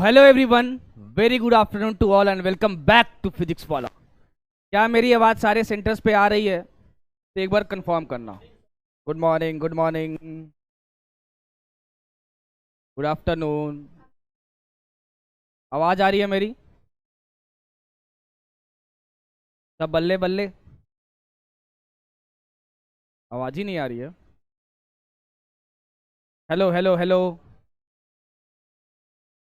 Hello everyone, very good afternoon to all and welcome back to Physics Wallah. क्या मेरी आवाज़ सारे सेंटर्स पे आ रही है? तो एक बार कंफर्म करना। Good morning, good morning, good afternoon. आवाज़ आ रही है मेरी? सब बल्ले बल्ले? आवाज़ ही नहीं आ रही है। Hello hello hello.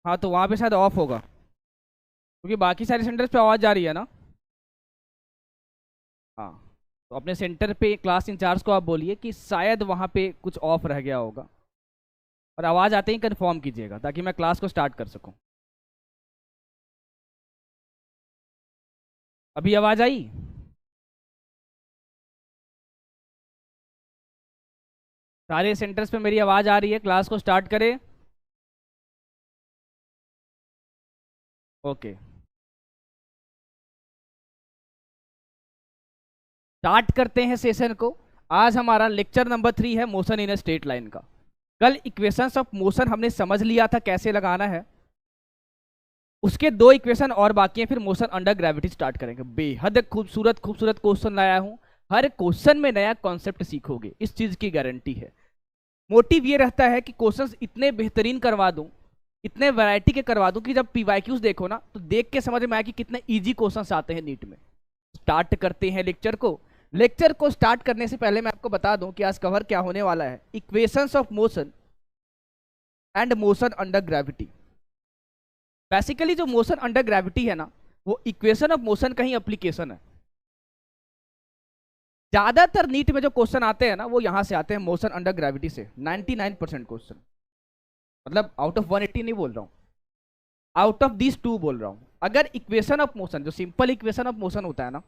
हाँ, तो वहाँ पे शायद ऑफ होगा क्योंकि बाकी सारे सेंटर्स पे आवाज़ आ रही है ना। हाँ, तो अपने सेंटर पे क्लास इंचार्ज को आप बोलिए कि शायद वहाँ पे कुछ ऑफ रह गया होगा और आवाज़ आते ही कंफर्म कीजिएगा ताकि मैं क्लास को स्टार्ट कर सकूँ। अभी आवाज़ आई? सारे सेंटर्स पे मेरी आवाज़ आ रही है? क्लास को स्टार्ट करें? ओके, स्टार्ट करते हैं सेशन को। आज हमारा लेक्चर नंबर 3 है motion in a straight line का। कल इक्वेशंस ऑफ मोशन हमने समझ लिया था कैसे लगाना है। उसके दो इक्वेशन और बाकी हैं, फिर मोशन अंडर ग्रेविटी स्टार्ट करेंगे। बेहद खूबसूरत खूबसूरत क्वेश्चन लाया हूं। हर क्वेश्चन में नया कॉन्सेप्ट सीखोगे, इस चीज की गारंटी है। मोटिव ये रहता है कि क्वेश्चंस इतने बेहतरीन करवा दूं, इतने वैरायटी के करवा दूं कि जब पीवाईक्यूज देखो ना तो देख के समझ में आए कि कितने इजी क्वेश्चंस आते हैं नीट में। स्टार्ट करते हैं लेक्चर को। लेक्चर को स्टार्ट करने से पहले मैं आपको बता दूं कि आज कवर क्या होने वाला है। Equations of motion and motion under gravity. Basically जो मोशन अंडर ग्रेविटी है ना, वो इक्वेशन ऑफ मोशन का ही एप्लीकेशन है। ज्यादातर नीट में जो क्वेश्चन आते हैं ना, वो यहां से आते हैं मोशन अंडर ग्रेविटी से। 99% क्वेश्चन, मतलब आउट ऑफ 180 नहीं बोल रहा हूं, आउट ऑफ दिस टू बोल रहा हूं। अगर इक्वेशन ऑफ मोशन, जो सिंपल इक्वेशन ऑफ मोशन होता है ना,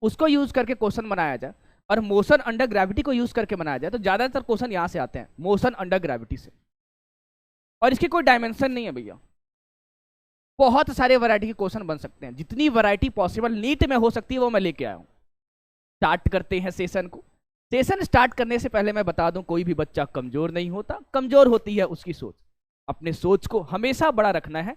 उसको यूज करके क्वेश्चन बनाया जाए और मोशन अंडर ग्रेविटी को यूज करके बनाया जाए तो ज्यादातर क्वेश्चन यहां से आते हैं, मोशन अंडर ग्रेविटी से। और इसकी कोई डायमेंशन नहीं है भैया, बहुत सारे वैरायटी के क्वेश्चन बन सकते हैं। जितनी वैरायटी पॉसिबल नीट में हो सकती है वो मैं लेके आया हूं। स्टार्ट करते हैं सेशन को। सेशन स्टार्ट करने से पहले मैं बता दूं, कोई भी बच्चा कमजोर नहीं होता, कमजोर होती है उसकी सोच। अपने सोच को हमेशा बड़ा रखना है।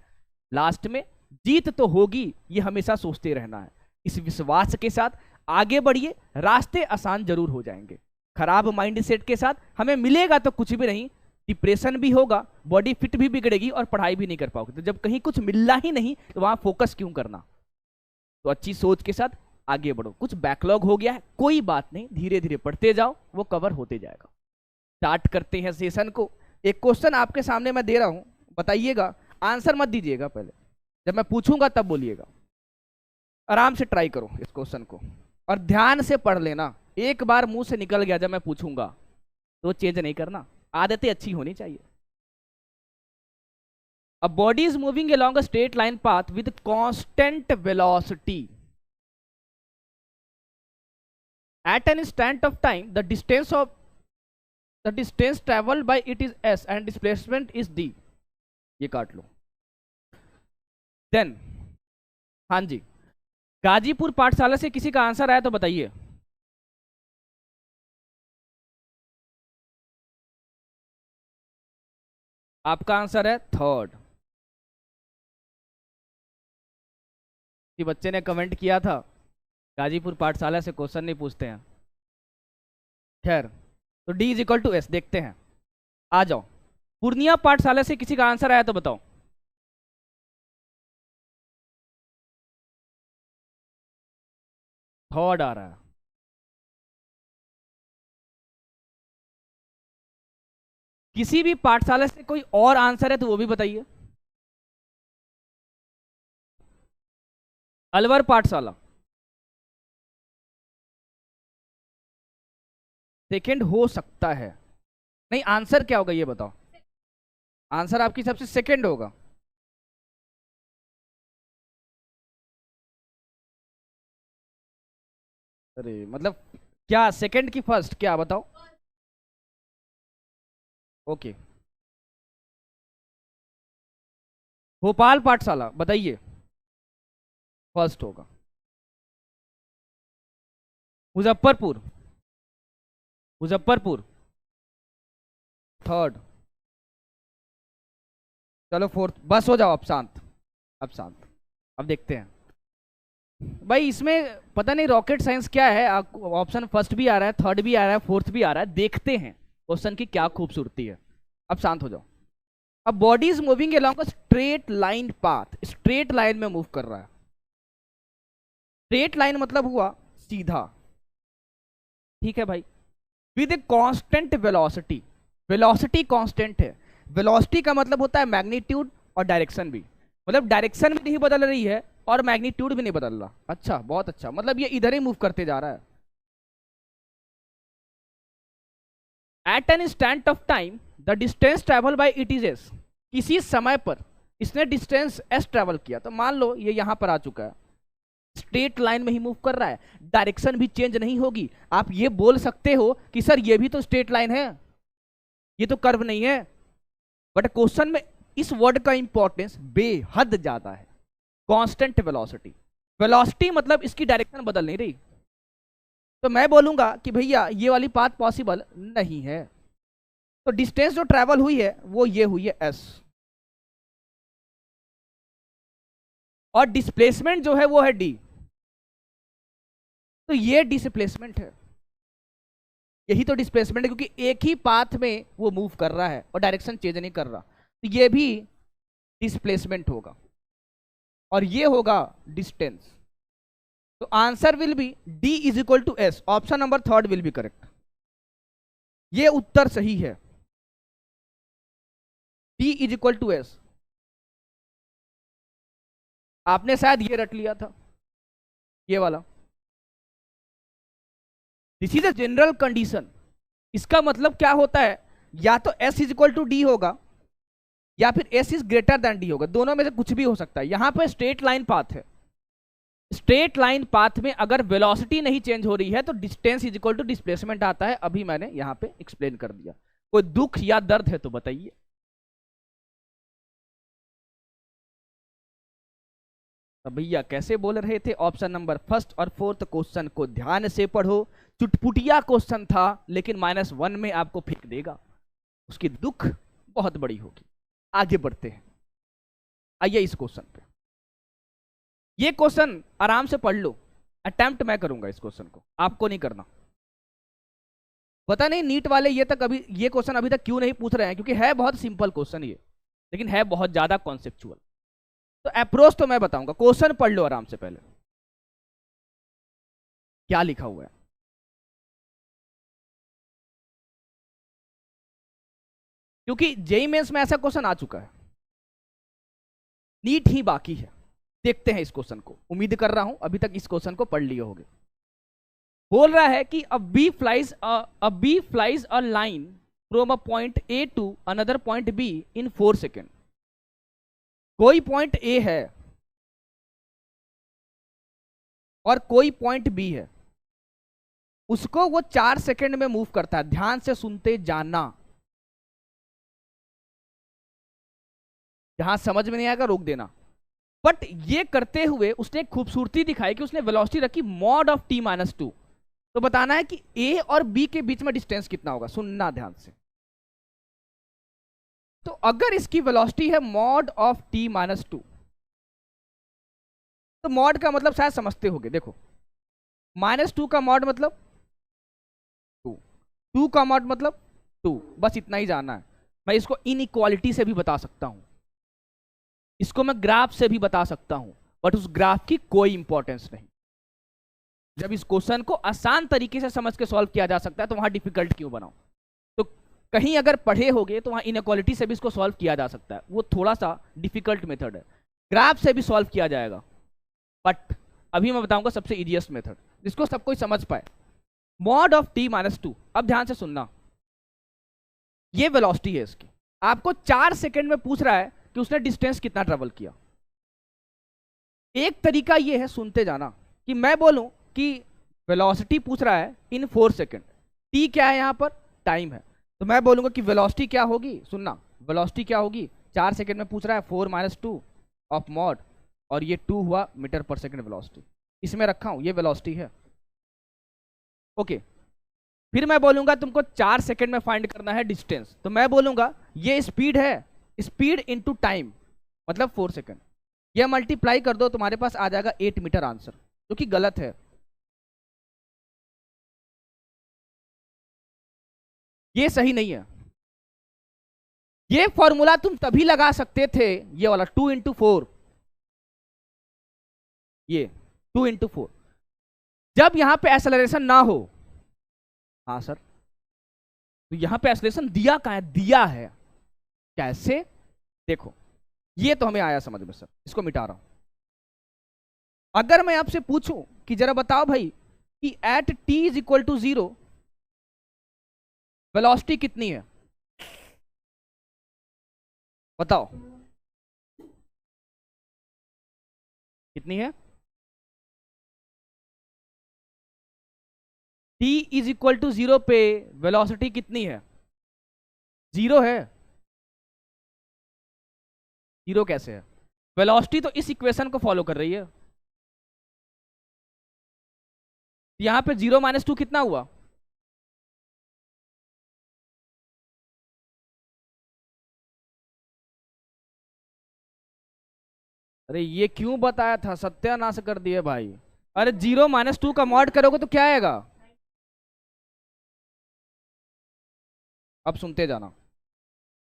लास्ट में जीत तो होगी, ये हमेशा सोचते रहना है। इस विश्वास के साथ आगे बढ़िए, रास्ते आसान जरूर हो जाएंगे। खराब माइंड सेट के साथ हमें मिलेगा तो कुछ भी नहीं, डिप्रेशन भी होगा, बॉडी फिट भी बिगड़ेगी और पढ़ाई भी नहीं कर पाओगे। तो जब कहीं कुछ मिलना ही नहीं तो वहां फोकस क्यों करना। तो अच्छी सोच के साथ आगे बढ़ो। कुछ बैकलॉग हो गया है, कोई बात नहीं, धीरे धीरे पढ़ते जाओ, वो कवर होते जाएगा। स्टार्ट करते हैं सेशन को। एक क्वेश्चन आपके सामने मैं दे रहा हूं, बताइएगा। आंसर मत दीजिएगा, पहले जब मैं पूछूंगा तब बोलिएगा। आराम से ट्राई करो इस क्वेश्चन को और ध्यान से पढ़ लेना। एक बार मुंह से निकल गया जब मैं पूछूंगा तो चेंज नहीं करना, आदतें अच्छी होनी चाहिए। A body is moving along a straight line path with constant velocity. At an instant of time, the distance traveled by it is s and displacement is d. ये काट लो। Then, हाँ जी, गाजीपुर पाठशाला से किसी का आंसर आया तो बताइए। आपका आंसर है थर्ड। किसी बच्चे ने कमेंट किया था, गाजीपुर पाठशाला से क्वेश्चन नहीं पूछते हैं। खैर, तो d is equal to S. देखते हैं, आ जाओ। पूर्णिया पाठशाला से किसी का आंसर आया तो बताओ। थर्ड आ रहा है। किसी भी पाठशाला से कोई और आंसर है तो वो भी बताइए। अलवर पाठशाला सेकंड हो सकता है। नहीं, आंसर क्या होगा ये बताओ। आंसर आपकी सबसे सेकंड होगा। अरे मतलब क्या सेकंड की फर्स्ट, क्या बताओ। ओके, भोपाल पाठशाला बताइए, फर्स्ट होगा। मुजफ्फरपुर, मुजफ्फरपुर थर्ड। चलो फोर्थ, बस हो जाओ अब शांत, अब शांत। अब देखते हैं भाई इसमें पता नहीं रॉकेट साइंस क्या है। ऑप्शन फर्स्ट भी आ रहा है, थर्ड भी आ रहा है, फोर्थ भी आ रहा है, देखते हैं क्वेश्चन की क्या खूबसूरती है। अब शांत हो जाओ। अब body is moving along a straight line path, straight line में मूव कर रहा है। स्ट्रेट लाइन मतलब हुआ सीधा, ठीक है भाई, with A constant velocity. Velocity constant है। वेलोसिटी का मतलब होता है मैग्नीट्यूड और डायरेक्शन भी, मतलब डायरेक्शन भी नहीं बदल रही है और मैग्नीट्यूड भी नहीं बदल रहा। अच्छा, बहुत अच्छा, मतलब ये इधर ही मूव करते जा रहा है। At an instant of time the distance travel by it is S. किसी समय पर इसने डिस्टेंस एस ट्रेवल किया, तो मान लो ये यहां पर आ चुका है, स्ट्रेट लाइन में ही मूव कर रहा है, डायरेक्शन भी चेंज नहीं होगी। आप ये बोल सकते हो कि सर ये भी तो स्ट्रेट लाइन है, ये तो कर्व नहीं है, बट क्वेश्चन में इस वर्ड का इंपॉर्टेंस बेहद ज्यादा है। कांस्टेंट वेलोसिटी, वेलोसिटी मतलब इसकी डायरेक्शन बदल नहीं रही। तो मैं बोलूंगा कि भैया ये वाली पाथ पॉसिबल नहीं है। तो डिस्टेंस जो ट्रेवल हुई है वो ये हुई है एस, और डिस्प्लेसमेंट जो है वो है डी। तो ये डिस्प्लेसमेंट है, यही तो डिस्प्लेसमेंट है, क्योंकि एक ही पाथ में वो मूव कर रहा है और डायरेक्शन चेंज नहीं कर रहा। तो ये भी डिस्प्लेसमेंट होगा और ये होगा डिस्टेंस। तो answer will be D is equal to S. Option number third will be correct. ये उत्तर सही है, D is equal to S. आपने शायद ये रट लिया था, ये वाला। This is a general condition. इसका मतलब क्या होता है, या तो S is equal to D होगा या फिर S is greater than D होगा, दोनों में से कुछ भी हो सकता है। यहां पर स्ट्रेट लाइन पाथ है, स्ट्रेट लाइन पाथ में अगर वेलोसिटी नहीं चेंज हो रही है तो distance is equal to displacement आता है। अभी मैंने यहां पे एक्सप्लेन कर दिया। कोई दुख या दर्द है तो बताइए। तो भैया कैसे बोल रहे थे, ऑप्शन नंबर फर्स्ट और फोर्थ क्वेश्चन को ध्यान से पढ़ो। चुटपुटिया क्वेश्चन था लेकिन -1 में आपको फेंक देगा, उसकी दुख बहुत बड़ी होगी। आगे बढ़ते हैं, आइए इस क्वेश्चन पे। ये क्वेश्चन आराम से पढ़ लो, अटेम्प्ट मैं करूंगा इस क्वेश्चन को, आपको नहीं करना। पता नहीं नीट वाले ये क्वेश्चन अभी तक क्यों नहीं पूछ रहे हैं, क्योंकि है बहुत सिंपल क्वेश्चन ये, लेकिन है बहुत ज्यादा कॉन्सेप्चुअल। तो अप्रोच तो मैं बताऊंगा, क्वेश्चन पढ़ लो आराम से। पहले क्या लिखा हुआ है, क्योंकि जेईई मेंस में ऐसा क्वेश्चन आ चुका है, नीट ही बाकी है। देखते हैं इस क्वेश्चन को, उम्मीद कर रहा हूं अभी तक इस क्वेश्चन को पढ़ लिए होगे। बोल रहा है कि a bee flies a line from a point A to another point B in 4 second. कोई पॉइंट A है और कोई पॉइंट B है, उसको वो 4 सेकेंड में मूव करता है। ध्यान से सुनते जाना, जहां समझ में नहीं आएगा रोक देना। बट ये करते हुए उसने एक खूबसूरती दिखाई कि उसने वेलोसिटी रखी मॉड ऑफ t-2। तो बताना है कि A और B के बीच में डिस्टेंस कितना होगा, सुनना ध्यान से। तो अगर इसकी वेलोसिटी है मॉड ऑफ t-2, तो मॉड का मतलब शायद समझते होगे। देखो, -2 का मॉड मतलब 2, 2 का मॉड मतलब 2, बस इतना ही जानना है। मैं इसको इनइक्वालिटी से भी बता सकता हूं, इसको मैं ग्राफ से भी बता सकता हूं, बट उस ग्राफ की कोई इंपॉर्टेंस नहीं। जब इस क्वेश्चन को आसान तरीके से समझ के सॉल्व किया जा सकता है तो वहां डिफिकल्ट क्यों बनाओ। तो कहीं अगर पढ़े होगे तो वहां इनइक्वालिटी से भी इसको सॉल्व किया जा सकता है, वो थोड़ा सा डिफिकल्ट मेथड है। ग्राफ से भी सॉल्व किया जाएगा, बट अभी मैं बताऊंगा सबसे इजीएस्ट मेथड जिसको सब कोई समझ पाए। Mod of t-2। अब ध्यान से सुनना, ये वेलोसिटी है इसकी, आपको 4 सेकेंड में पूछ रहा है कि उसने डिस्टेंस कितना ट्रेवल किया। एक तरीका ये है, सुनते जाना, कि मैं बोलूं कि वेलोसिटी पूछ रहा है इन 4 सेकेंड, टी क्या है यहां पर, टाइम है। तो मैं बोलूंगा कि वेलोसिटी क्या होगी, सुनना, वेलोसिटी क्या होगी, 4 सेकेंड में पूछ रहा है 4 - 2 ऑफ मॉड, और ये 2 हुआ मीटर पर सेकेंड वेलोसिटी, इसमें रखा हूं, ये वेलोसिटी है। ओके, फिर मैं बोलूंगा तुमको 4 सेकेंड में फाइंड करना है डिस्टेंस। तो मैं बोलूंगा ये स्पीड है, स्पीड इंटू टाइम मतलब 4 सेकेंड, यह मल्टीप्लाई कर दो तुम्हारे पास आ जाएगा 8 मीटर आंसर, जो कि गलत है। ये सही नहीं है। ये फॉर्मूला तुम तभी लगा सकते थे, ये वाला 2 × 4, ये 2 × 4, जब यहां पे एक्सेलरेशन ना हो। हाँ सर, तो यहां पे एक्सेलरेशन दिया कहां है? दिया है। कैसे? देखो, ये तो हमें आया समझ में सर, इसको मिटा रहा हूं। अगर मैं आपसे पूछूं कि जरा बताओ भाई कि एट t = 0 वेलोसिटी कितनी है, बताओ कितनी है? t = 0 पे वेलोसिटी कितनी है? 0 है। 0 कैसे है? वेलोसिटी तो इस इक्वेशन को फॉलो कर रही है। यहां पे 0 - 2 कितना हुआ? अरे ये क्यों बताया था, सत्यानाश कर दिए भाई। अरे 0 - 2 का मॉड करोगे तो क्या आएगा? अब सुनते जाना।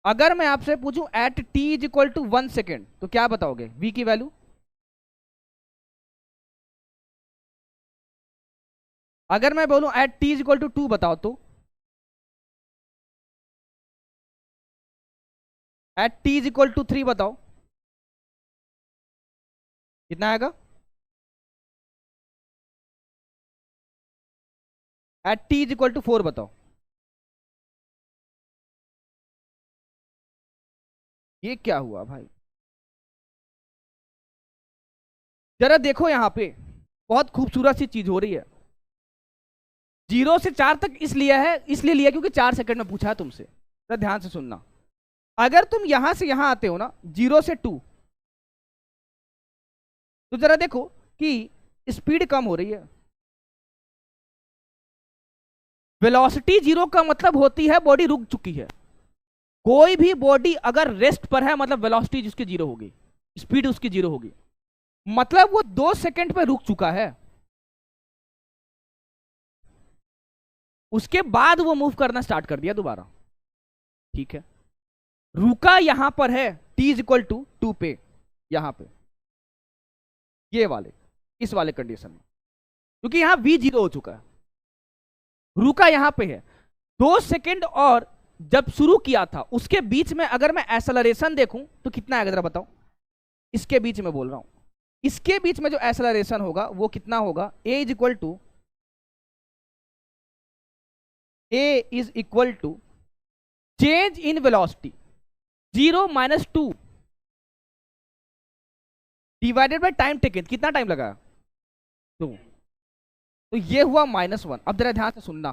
अगर मैं आपसे पूछूं एट t = 1 सेकेंड तो क्या बताओगे v की वैल्यू? अगर मैं बोलूं एट t = 2 बताओ तो? एट t = 3 बताओ कितना आएगा? एट t = 4 बताओ। ये क्या हुआ भाई? जरा देखो यहां पे, बहुत खूबसूरत सी चीज हो रही है। 0 से 4 तक इसलिए लिया क्योंकि 4 सेकंड में पूछा है तुमसे। जरा ध्यान से सुनना। अगर तुम यहां से यहां आते हो ना, 0 से 2, तो जरा देखो कि स्पीड कम हो रही है। वेलोसिटी 0 का मतलब होती है बॉडी रुक चुकी है। कोई भी बॉडी अगर रेस्ट पर है मतलब वेलोसिटी जिसकी 0 होगी, स्पीड उसकी 0 होगी, मतलब वो 2 सेकंड पे रुक चुका है। उसके बाद वो मूव करना स्टार्ट कर दिया दोबारा। ठीक है, रुका यहां पर है t = 2 पे, यहां पे ये वाले, इस वाले कंडीशन में, क्योंकि यहां v 0 हो चुका है, रुका यहां पे है 2 सेकंड। और जब शुरू किया था उसके बीच में अगर मैं एक्सेलरेशन देखूं तो कितना आएगा जरा बताओ? इसके बीच में बोल रहा हूं, इसके बीच में जो एक्सेलरेशन होगा वो कितना होगा? a is equal to change in velocity 0 - 2 divided by time taken. कितना टाइम लगा? 2। तो ये हुआ -1। अब जरा ध्यान से सुनना,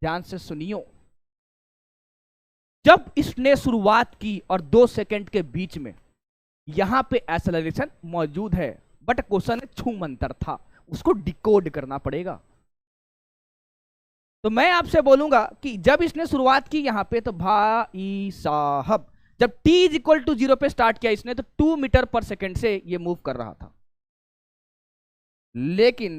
ध्यान से सुनियो। जब इसने शुरुआत की और 2 सेकंड के बीच में यहां पे एक्सेलरेशन मौजूद है, बट क्वेश्चन छू मंतर था, उसको डिकोड करना पड़ेगा। तो मैं आपसे बोलूंगा कि जब इसने शुरुआत की यहां पे, तो भाई साहब जब t = 0 पे स्टार्ट किया इसने, तो 2 मीटर पर सेकेंड से ये मूव कर रहा था। लेकिन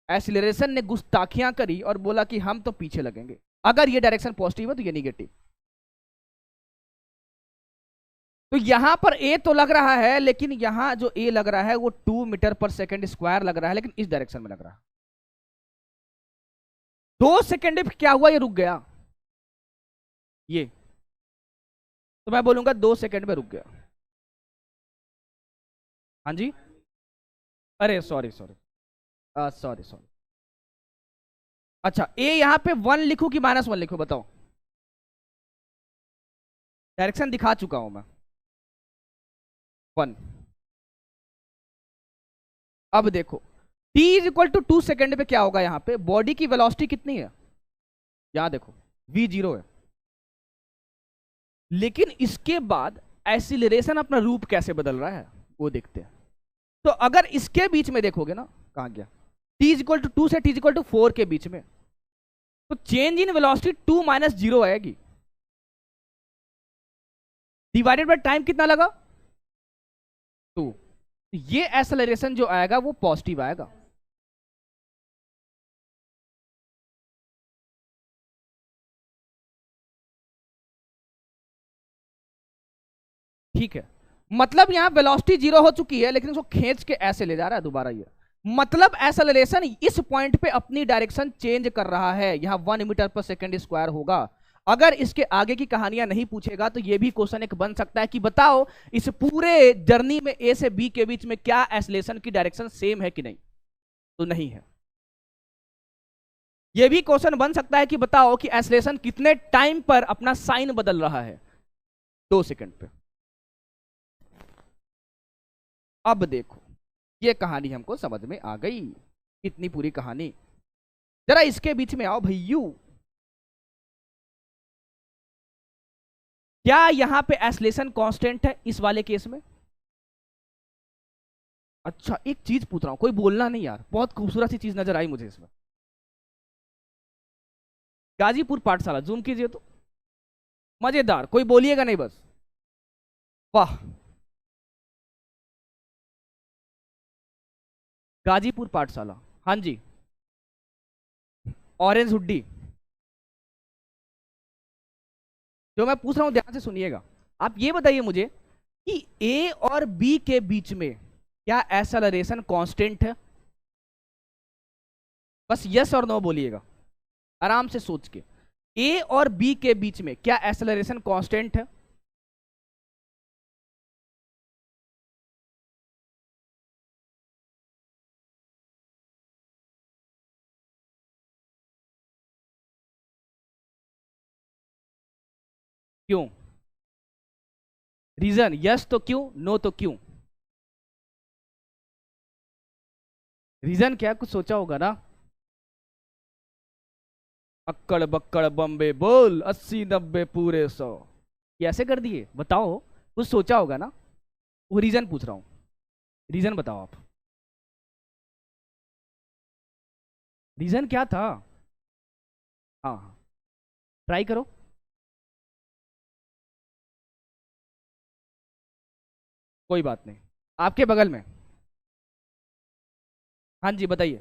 एक्सीलरेशन ने गुस्ताखियां करी और बोला कि हम तो पीछे लगेंगे। अगर ये डायरेक्शन पॉजिटिव है तो ये निगेटिव। तो यहां पर a तो लग रहा है, लेकिन यहां जो a लग रहा है वो 2 मीटर पर सेकेंड स्क्वायर लग रहा है, लेकिन इस डायरेक्शन में लग रहा है। 2 सेकेंड में क्या हुआ? ये रुक गया। ये तो मैं बोलूंगा 2 सेकेंड में रुक गया। हाँ जी, अरे सॉरी सॉरी सॉरी सॉरी। अच्छा, ए यहां पे 1 लिखूं कि -1 लिखूं बताओ? डायरेक्शन दिखा चुका हूं मैं, 1। अब देखो t = 2 सेकेंड पे क्या होगा? यहां पे बॉडी की वेलोसिटी कितनी है? यहां देखो v 0 है, लेकिन इसके बाद एक्सीलरेशन अपना रूप कैसे बदल रहा है वो देखते हैं। तो अगर इसके बीच में देखोगे ना, कहां गया? t = 2 से t = 4 के बीच में, तो चेंज इन वेलोसिटी 2 - 0 आएगी। डिवाइडेड बाय टाइम कितना लगा 2। ये एक्सेलरेशन जो आएगा वो पॉजिटिव आएगा। ठीक है, मतलब यहां वेलोसिटी 0 हो चुकी है लेकिन उसको खींच के ऐसे ले जा रहा है दोबारा ये, मतलब एक्सेलरेशन इस पॉइंट पे अपनी डायरेक्शन चेंज कर रहा है। यहां 1 मीटर पर सेकेंड स्क्वायर होगा। अगर इसके आगे की कहानियां नहीं पूछेगा तो ये भी क्वेश्चन एक बन सकता है कि बताओ इस पूरे जर्नी में ए से बी के बीच में क्या एक्सेलरेशन की डायरेक्शन सेम है कि नहीं, तो नहीं है। यह भी क्वेश्चन बन सकता है कि बताओ कि एक्सेलरेशन कितने टाइम पर अपना साइन बदल रहा है, 2 सेकंड पे। अब देखो ये कहानी हमको समझ में आ गई, इतनी पूरी कहानी। जरा इसके बीच में आओ भैयू, क्या यहां पे एक्सेलरेशन कांस्टेंट है इस वाले केस में? अच्छा एक चीज पूछ रहा हूं, कोई बोलना नहीं यार, बहुत खूबसूरत सी चीज नजर आई मुझे इसमें। गाजीपुर पाठशाला जूम कीजिए तो, मजेदार, कोई बोलिएगा नहीं बस। वाह, गाजीपुर पाठशाला, हाँ जी, ऑरेंज हुड्डी। जो मैं पूछ रहा हूं ध्यान से सुनिएगा। आप ये बताइए मुझे कि ए और बी के बीच में क्या एक्सेलरेशन कांस्टेंट है? बस यस और नो बोलिएगा आराम से सोच के। ए और बी के बीच में क्या एक्सेलरेशन कांस्टेंट है? क्यों? रीजन यस तो क्यों, नो तो क्यों? रीजन क्या, कुछ सोचा होगा ना? अक्कड़ बक्कड़ बम्बे बोल 80 90 पूरे 100, ये ऐसे कर दिए? बताओ, कुछ सोचा होगा ना? वो रीजन पूछ रहा हूं, रीजन बताओ आप, रीजन क्या था? हाँ हाँ, ट्राई करो। कोई बात नहीं, आपके बगल में। हाँ जी बताइए,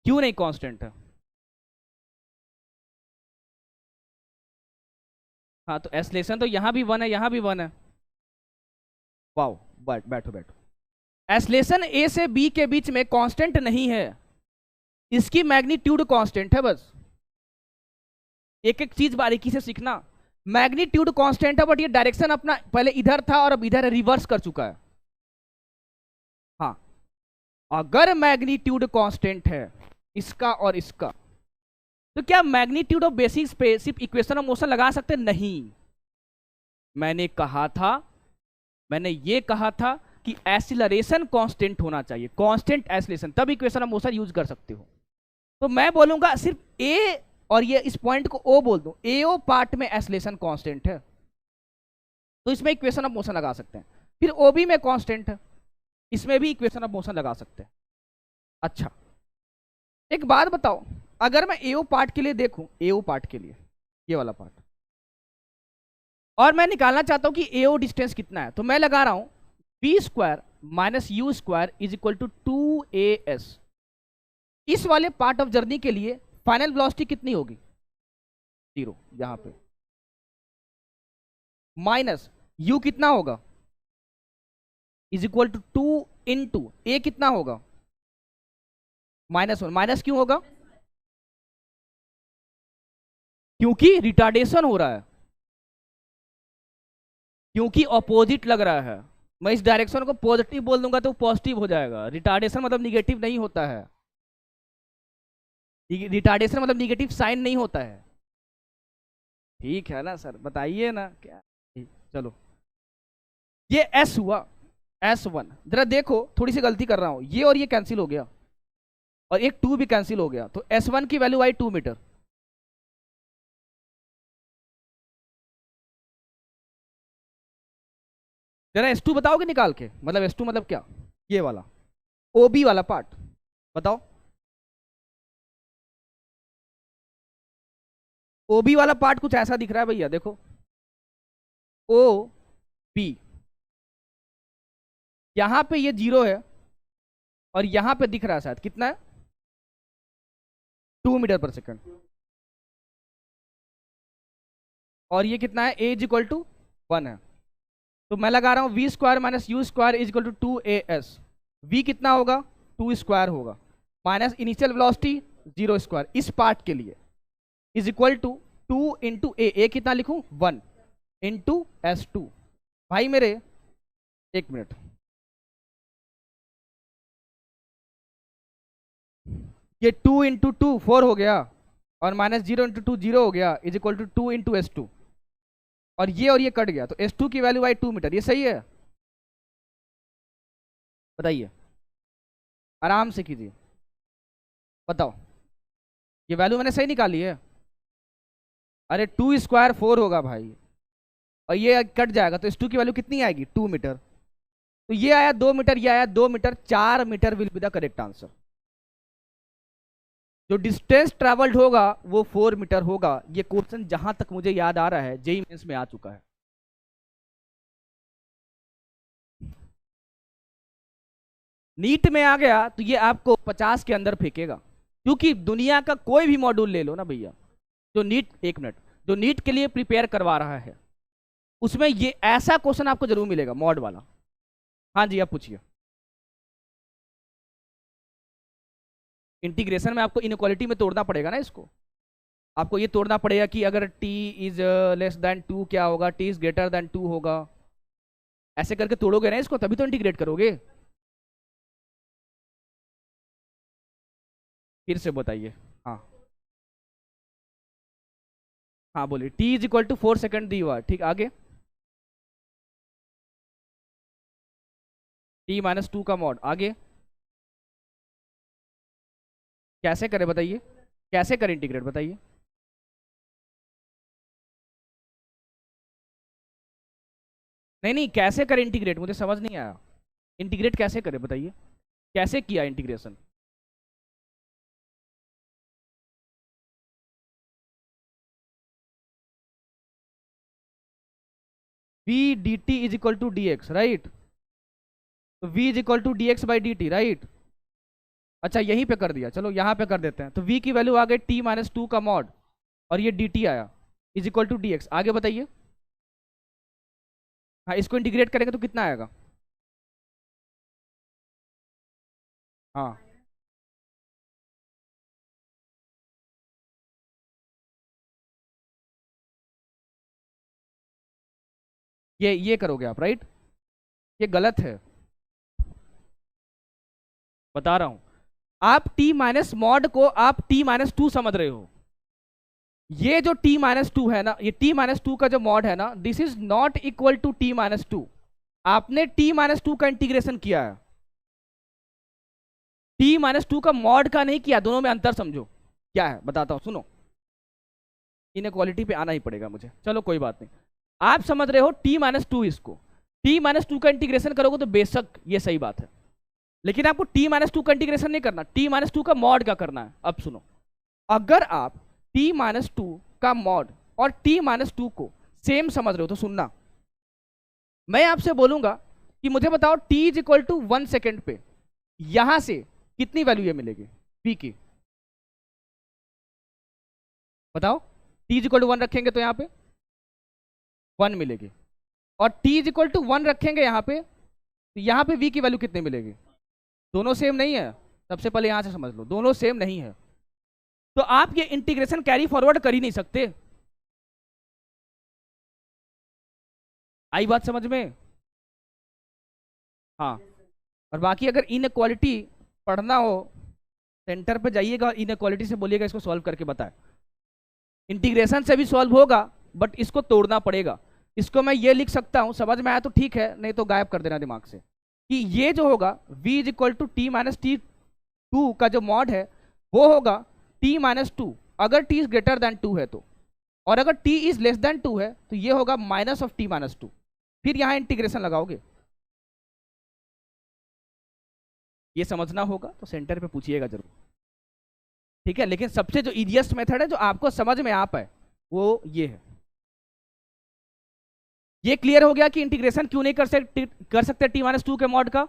क्यों नहीं कांस्टेंट है? हाँ तो एस्लेशन तो यहाँ भी 1 है, यहाँ भी 1 है। वाओ, बैठो बैठो। एस्लेशन ए से बी के बीच में कांस्टेंट नहीं है, इसकी मैग्नीट्यूड कांस्टेंट है बस। एक एक चीज बारीकी से सीखना। मैग्नीट्यूड कांस्टेंट है बट ये डायरेक्शन अपना पहले इधर था और अब इधर रिवर्स कर चुका है। हाँ, अगर मैग्नीट्यूड कांस्टेंट है इसका और इसका, तो क्या मैग्नीट्यूड ऑफ बेसिस पे सिर्फ इक्वेशन ऑफ मोशन लगा सकते? नहीं, मैंने कहा था, मैंने ये कहा था कि एक्सीलरेशन कांस्टेंट होना चाहिए, कांस्टेंट एक्सीलरेशन, तब इक्वेशन ऑफ मोशन यूज कर सकते हो। तो मैं बोलूंगा सिर्फ ए और ये इस पॉइंट को ओ बोल दो, एओ पार्ट में एक्सीलरेशन कांस्टेंट है, तो इसमें इक्वेशन ऑफ मोशन लगा सकते हैं। फिर ओबी में कांस्टेंट है, इसमें भी इक्वेशन ऑफ मोशन लगा सकते हैं। अच्छा एक बात बताओ, अगर मैं एओ पार्ट के लिए देखूं, एओ पार्ट के लिए ये वाला पार्ट, और मैं निकालना चाहता हूं कि एओ डिस्टेंस कितना है, तो मैं लगा रहा हूं V square minus you square is equal to 2as। इस वाले पार्ट ऑफ जर्नी के लिए फाइनल वेलोसिटी कितनी होगी? 0, यहां पे माइनस यू कितना होगा? इज इक्वल टू 2 इंटू ए कितना होगा? -1। माइनस क्यों होगा? क्योंकि रिटार्डेशन हो रहा है, क्योंकि ऑपोजिट लग रहा है। मैं इस डायरेक्शन को पॉजिटिव बोल दूंगा तो पॉजिटिव हो जाएगा, रिटार्डेशन मतलब निगेटिव नहीं होता है, रिटार्डेशन मतलब निगेटिव साइन नहीं होता है। ठीक है ना सर, बताइए ना क्या। चलो ये एस हुआ, S1। जरा देखो थोड़ी सी गलती कर रहा हूं, ये और ये कैंसिल हो गया और एक 2 भी कैंसिल हो गया, तो S1 की वैल्यू आई 2 मीटर। जरा S2 बताओगे निकाल के, मतलब S2 मतलब क्या? ये वाला OB वाला पार्ट बताओ। OB वाला पार्ट कुछ ऐसा दिख रहा है भैया, देखो O p, यहां पे ये 0 है और यहां पे दिख रहा है शायद कितना है 2 मीटर पर सेकंड, और ये कितना है a इज इक्वल टू 1 है। तो मैं लगा रहा हूं v square minus you square is equal to 2as। v कितना होगा 2 स्क्वायर होगा माइनस इनिशियल वेलोसिटी 0 स्क्वायर इस पार्ट के लिए इज इक्वल टू 2 इंटू ए कितना लिखूं 1 इंटू s2। भाई मेरे एक मिनट, ये 2 इंटू 2 4 हो गया और माइनस 0 इंटू 2 0 हो गया is equal to 2 into s2, और ये कट गया तो s2 की वैल्यू आई 2 मीटर। ये सही है बताइए, आराम से कीजिए बताओ, ये वैल्यू मैंने सही निकाली है। अरे 2 स्क्वायर 4 होगा भाई और ये कट जाएगा तो s2 की वैल्यू कितनी आएगी 2 मीटर। तो ये आया 2 मीटर, ये आया 2 metre, 4 metre will be the correct answer. जो डिस्टेंस ट्रेवल्ड होगा वो 4 मीटर होगा। ये क्वेश्चन जहां तक मुझे याद आ रहा है जेईई मेंस में आ चुका है। नीट में आ गया तो ये आपको 50 के अंदर फेंकेगा, क्योंकि दुनिया का कोई भी मॉड्यूल ले लो ना भैया, जो नीट, एक मिनट, जो नीट के लिए प्रिपेयर करवा रहा है उसमें ये ऐसा क्वेश्चन आपको जरूर मिलेगा मॉड वाला। हाँ जी आप पूछिए। इंटीग्रेशन में आपको इनइक्वालिटी में तोड़ना पड़ेगा ना इसको, आपको ये तोड़ना पड़ेगा कि अगर t इज लेस देन 2 क्या होगा, t इज ग्रेटर देन 2 होगा, ऐसे करके तोड़ोगे ना इसको तभी तो इंटीग्रेट करोगे। फिर से बताइए। हाँ हाँ बोलिए। t is equal to 4 second दी हुआ, ठीक, आगे t माइनस 2 का मॉड, आगे कैसे करें बताइए, कैसे करें इंटीग्रेट बताइए। नहीं नहीं कैसे करें इंटीग्रेट, मुझे समझ नहीं आया। इंटीग्रेट कैसे करें बताइए, कैसे किया integration. v dt is equal to dx right, तो v is equal to dx by dt right. अच्छा यहीं पे कर दिया, चलो यहाँ पे कर देते हैं। तो v की वैल्यू आ गई t माइनस 2 का मॉड और ये dt आया इज इक्वल टू dx। आगे बताइए। हाँ इसको इंटीग्रेट करेंगे तो कितना आएगा। हाँ ये करोगे आप राइट, ये गलत है बता रहा हूं। आप t माइनस मॉड को आप t माइनस 2 समझ रहे हो। ये जो t माइनस 2 है ना, ये t माइनस 2 का जो मॉड है ना, this is not equal to t minus 2। आपने t माइनस 2 का इंटीग्रेशन किया है, t माइनस 2 का मॉड का नहीं किया। दोनों में अंतर समझो क्या है, बताता हूं सुनो। इनइक्वालिटी पे आना ही पड़ेगा मुझे, चलो कोई बात नहीं। आप समझ रहे हो t माइनस 2, इसको t माइनस 2 का इंटीग्रेशन करोगे तो बेशक ये सही बात है, लेकिन आपको t माइनस 2 का इंटीग्रेशन नहीं करना, t माइनस 2 का मॉड का करना है। अब सुनो, अगर आप t माइनस 2 का मॉड और t माइनस 2 को सेम समझ रहे हो तो सुनना, मैं आपसे बोलूंगा कि मुझे बताओ t is equal to 1 second पे यहां से कितनी वैल्यू ये मिलेगी p की, बताओ। t इज इक्वल टू 1 रखेंगे तो यहाँ पे 1 मिलेगी, और t इज इक्वल टू 1 रखेंगे यहाँ पे तो यहाँ पे v की वैल्यू कितनी मिलेगी। दोनों सेम नहीं है, सबसे पहले यहां से समझ लो, दोनों सेम नहीं है, तो आप ये इंटीग्रेशन कैरी फॉरवर्ड कर ही नहीं सकते। आई बात समझ में। हाँ, और बाकी अगर इनइक्वालिटी पढ़ना हो सेंटर पे जाइएगा और इनइक्वालिटी से बोलिएगा इसको सॉल्व करके बताए। इंटीग्रेशन से भी सॉल्व होगा बट इसको तोड़ना पड़ेगा। इसको मैं ये लिख सकता हूं, समझ में आया तो ठीक है, नहीं तो गायब कर देना दिमाग से, कि ये जो होगा v is equal to T minus T 2 का जो मॉड है वो होगा t माइनस 2 अगर t इज ग्रेटर देन 2 है तो, और अगर t इज लेस देन 2 है तो ये होगा माइनस ऑफ t माइनस 2। फिर यहां इंटीग्रेशन लगाओगे, ये समझना होगा तो सेंटर पे पूछिएगा जरूर, ठीक है। लेकिन सबसे जो इजीएस्ट मेथड है जो आपको समझ में आ पाए वो ये है। ये क्लियर हो गया कि इंटीग्रेशन क्यों नहीं कर सकते t-2 के मॉड का?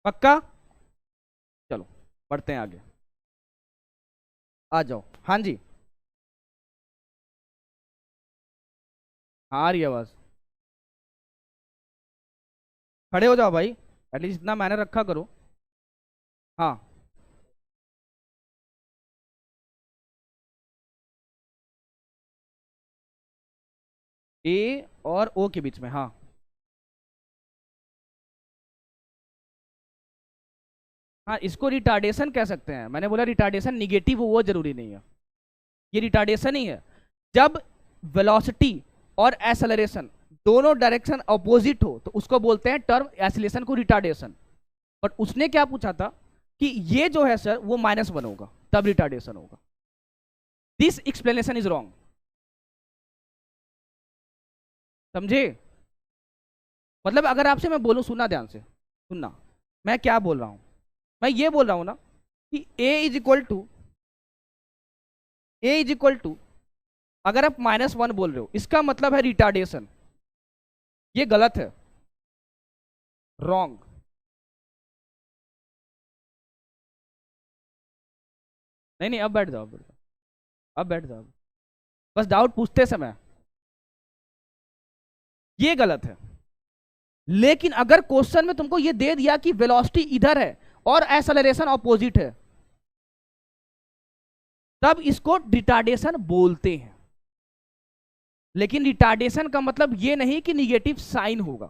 पक्का? चलो बढ़ते हैं आगे, आ जाओ। हाँ जी, हाँ आ रही है आवाज। खड़े हो जाओ भाई, एटलीस्ट इतना मैंने रखा करो। हाँ, ए और ओ के बीच में, हाँ। हाँ, इसको रिटार्डेशन कह सकते हैं। मैंने बोला रिटार्डेशन निगेटिव हो वो जरूरी नहीं है, ये रिटार्डेशन ही है। जब वेलोसिटी और एसेलरेशन दोनों डायरेक्शन अपोजिट हो तो उसको बोलते हैं टर्म एसिलेशन को रिटार्डेशन। बट उसने क्या पूछा था कि ये जो है सर वो -1 होगा तब रिटार्डेशन होगा। दिस एक्सप्लेनेशन इज रॉन्ग, समझे? मतलब अगर आपसे मैं बोलूं, सुनना ध्यान से, सुनना मैं क्या बोल रहा हूं। मैं ये बोल रहा हूं ना कि a इज इक्वल टू अगर आप -1 बोल रहे हो इसका मतलब है रिटार्डेशन। ये गलत है, रॉन्ग। नहीं नहीं, अब बैठ जाओ, अब बैठ जाओ, अब बैठ जाओ। बस डाउट पूछते समय ये गलत है। लेकिन अगर क्वेश्चन में तुमको ये दे दिया कि वेलोसिटी इधर है और एक्सेलरेशन ऑपोजिट है, तब इसको रिटार्डेशन बोलते हैं। लेकिन रिटार्डेशन का मतलब ये नहीं कि निगेटिव साइन होगा,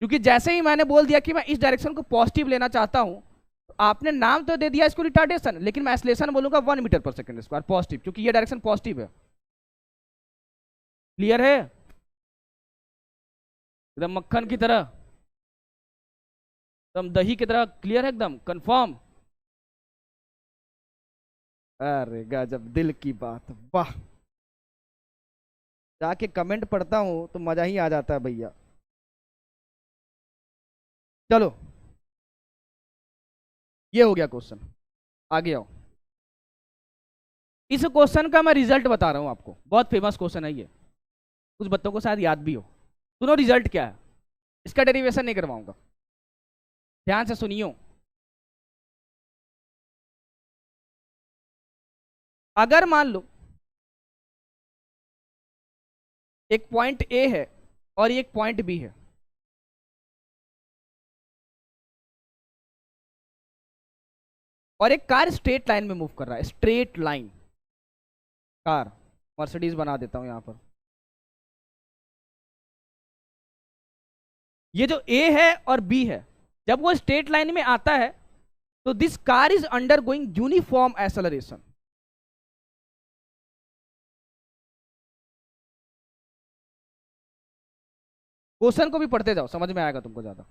क्योंकि जैसे ही मैंने बोल दिया कि मैं इस डायरेक्शन को पॉजिटिव लेना चाहता हूं, तो आपने नाम तो दे दिया इसको रिटार्डेशन, लेकिन मैं एक्सेलरेशन बोलूंगा 1 मीटर पर सेकंड स्क्वायर पॉजिटिव, क्योंकि ये डायरेक्शन पॉजिटिव है। क्लियर है? एकदम मक्खन की तरह, एकदम दही की तरह क्लियर है, एकदम कंफर्म। अरे गजब, दिल की बात, वाह। जाके कमेंट पढ़ता हूं तो मजा ही आ जाता है भैया। चलो, ये हो गया क्वेश्चन, आगे आओ। इस क्वेश्चन का मैं रिजल्ट बता रहा हूं आपको, बहुत फेमस क्वेश्चन है ये, कुछ बच्चों को शायद याद भी हो। सुनो रिजल्ट क्या है, इसका डेरिवेशन नहीं करवाऊंगा, ध्यान से सुनियो। अगर मान लो एक पॉइंट ए है और एक पॉइंट बी है, और एक कार स्ट्रेट लाइन में मूव कर रहा है, स्ट्रेट लाइन कार, मर्सिडीज बना देता हूं यहां पर। ये जो ए है और बी है, जब वो स्ट्रेट लाइन में आता है तो this car is under going uniform acceleration. Question को भी पढ़ते जाओ, समझ में आएगा तुमको ज्यादा।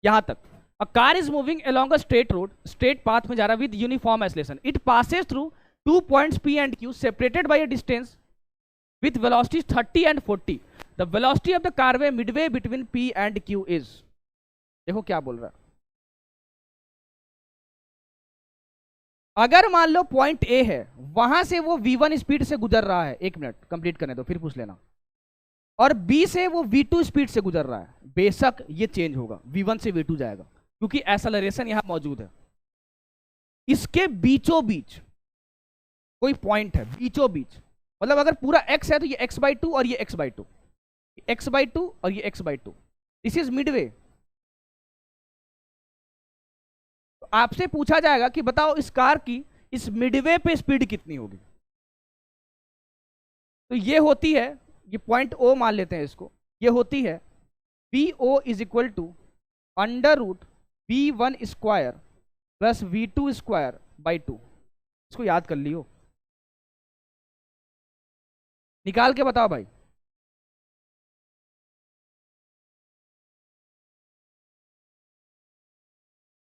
यहां तक, a car is moving along a straight road, straight path में जा रहा with uniform acceleration, it passes through 2 points P and Q separated by a distance with velocities 30 and 40. The velocity of the carway midway between P and Q is, देखो क्या बोल रहा है। अगर मान लो पॉइंट ए है, वहां से वो V1 स्पीड से गुजर रहा है, 1 मिनट कंप्लीट करने दो फिर पूछ लेना, और बी से वो V2 स्पीड से गुजर रहा है, बेशक ये चेंज होगा, V1 से V2 जाएगा क्योंकि एक्सेलरेशन यहां मौजूद है। इसके बीचों बीच कोई पॉइंट है, बीचों बीच, मतलब अगर पूरा x है तो ये x/2 और ये x/2, x/2 और ये x/2, दिस इज मिडवे। आपसे पूछा जाएगा कि बताओ इस कार की इस मिडवे पे स्पीड कितनी होगी। तो ये होती है, ये पॉइंट ओ मान लेते हैं इसको, ये होती है VO is equal to √V1² plus V2²/2। इसको याद कर लियो, निकाल के बताओ भाई।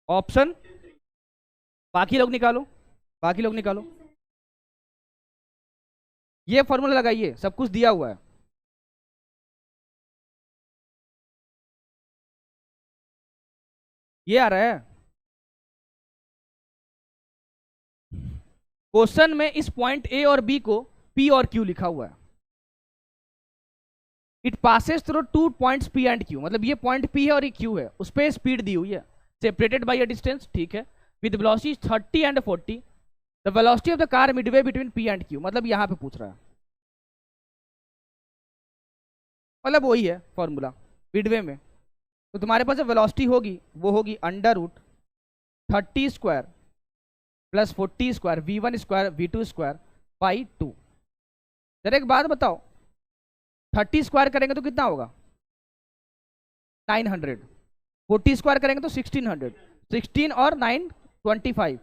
ऑप्शन, बाकी लोग निकालो, बाकी लोग निकालो, ये फॉर्मूला लगाइए, सब कुछ दिया हुआ है। ये आ रहा है क्वेश्चन में, इस पॉइंट ए और बी को P और Q लिखा हुआ है। It passes through 2 points P and Q, मतलब ये पॉइंट P है और ये Q है, उस पर स्पीड दी हुई है, सेपरेटेड बाई अ डिस्टेंस, ठीक है, with velocity 30 and 40, the velocity of the car Midway between P and Q, मतलब यहां पे पूछ रहा है, मतलब वही है फॉर्मूला मिडवे में। तो तुम्हारे पास जो वेलोसिटी होगी वो होगी under root 30 square plus 40 square V1 square V2 square by 2। जरा एक बात बताओ, 30 स्क्वायर करेंगे तो कितना होगा 900, 40 स्क्वायर करेंगे तो 1600, 16 और 9 25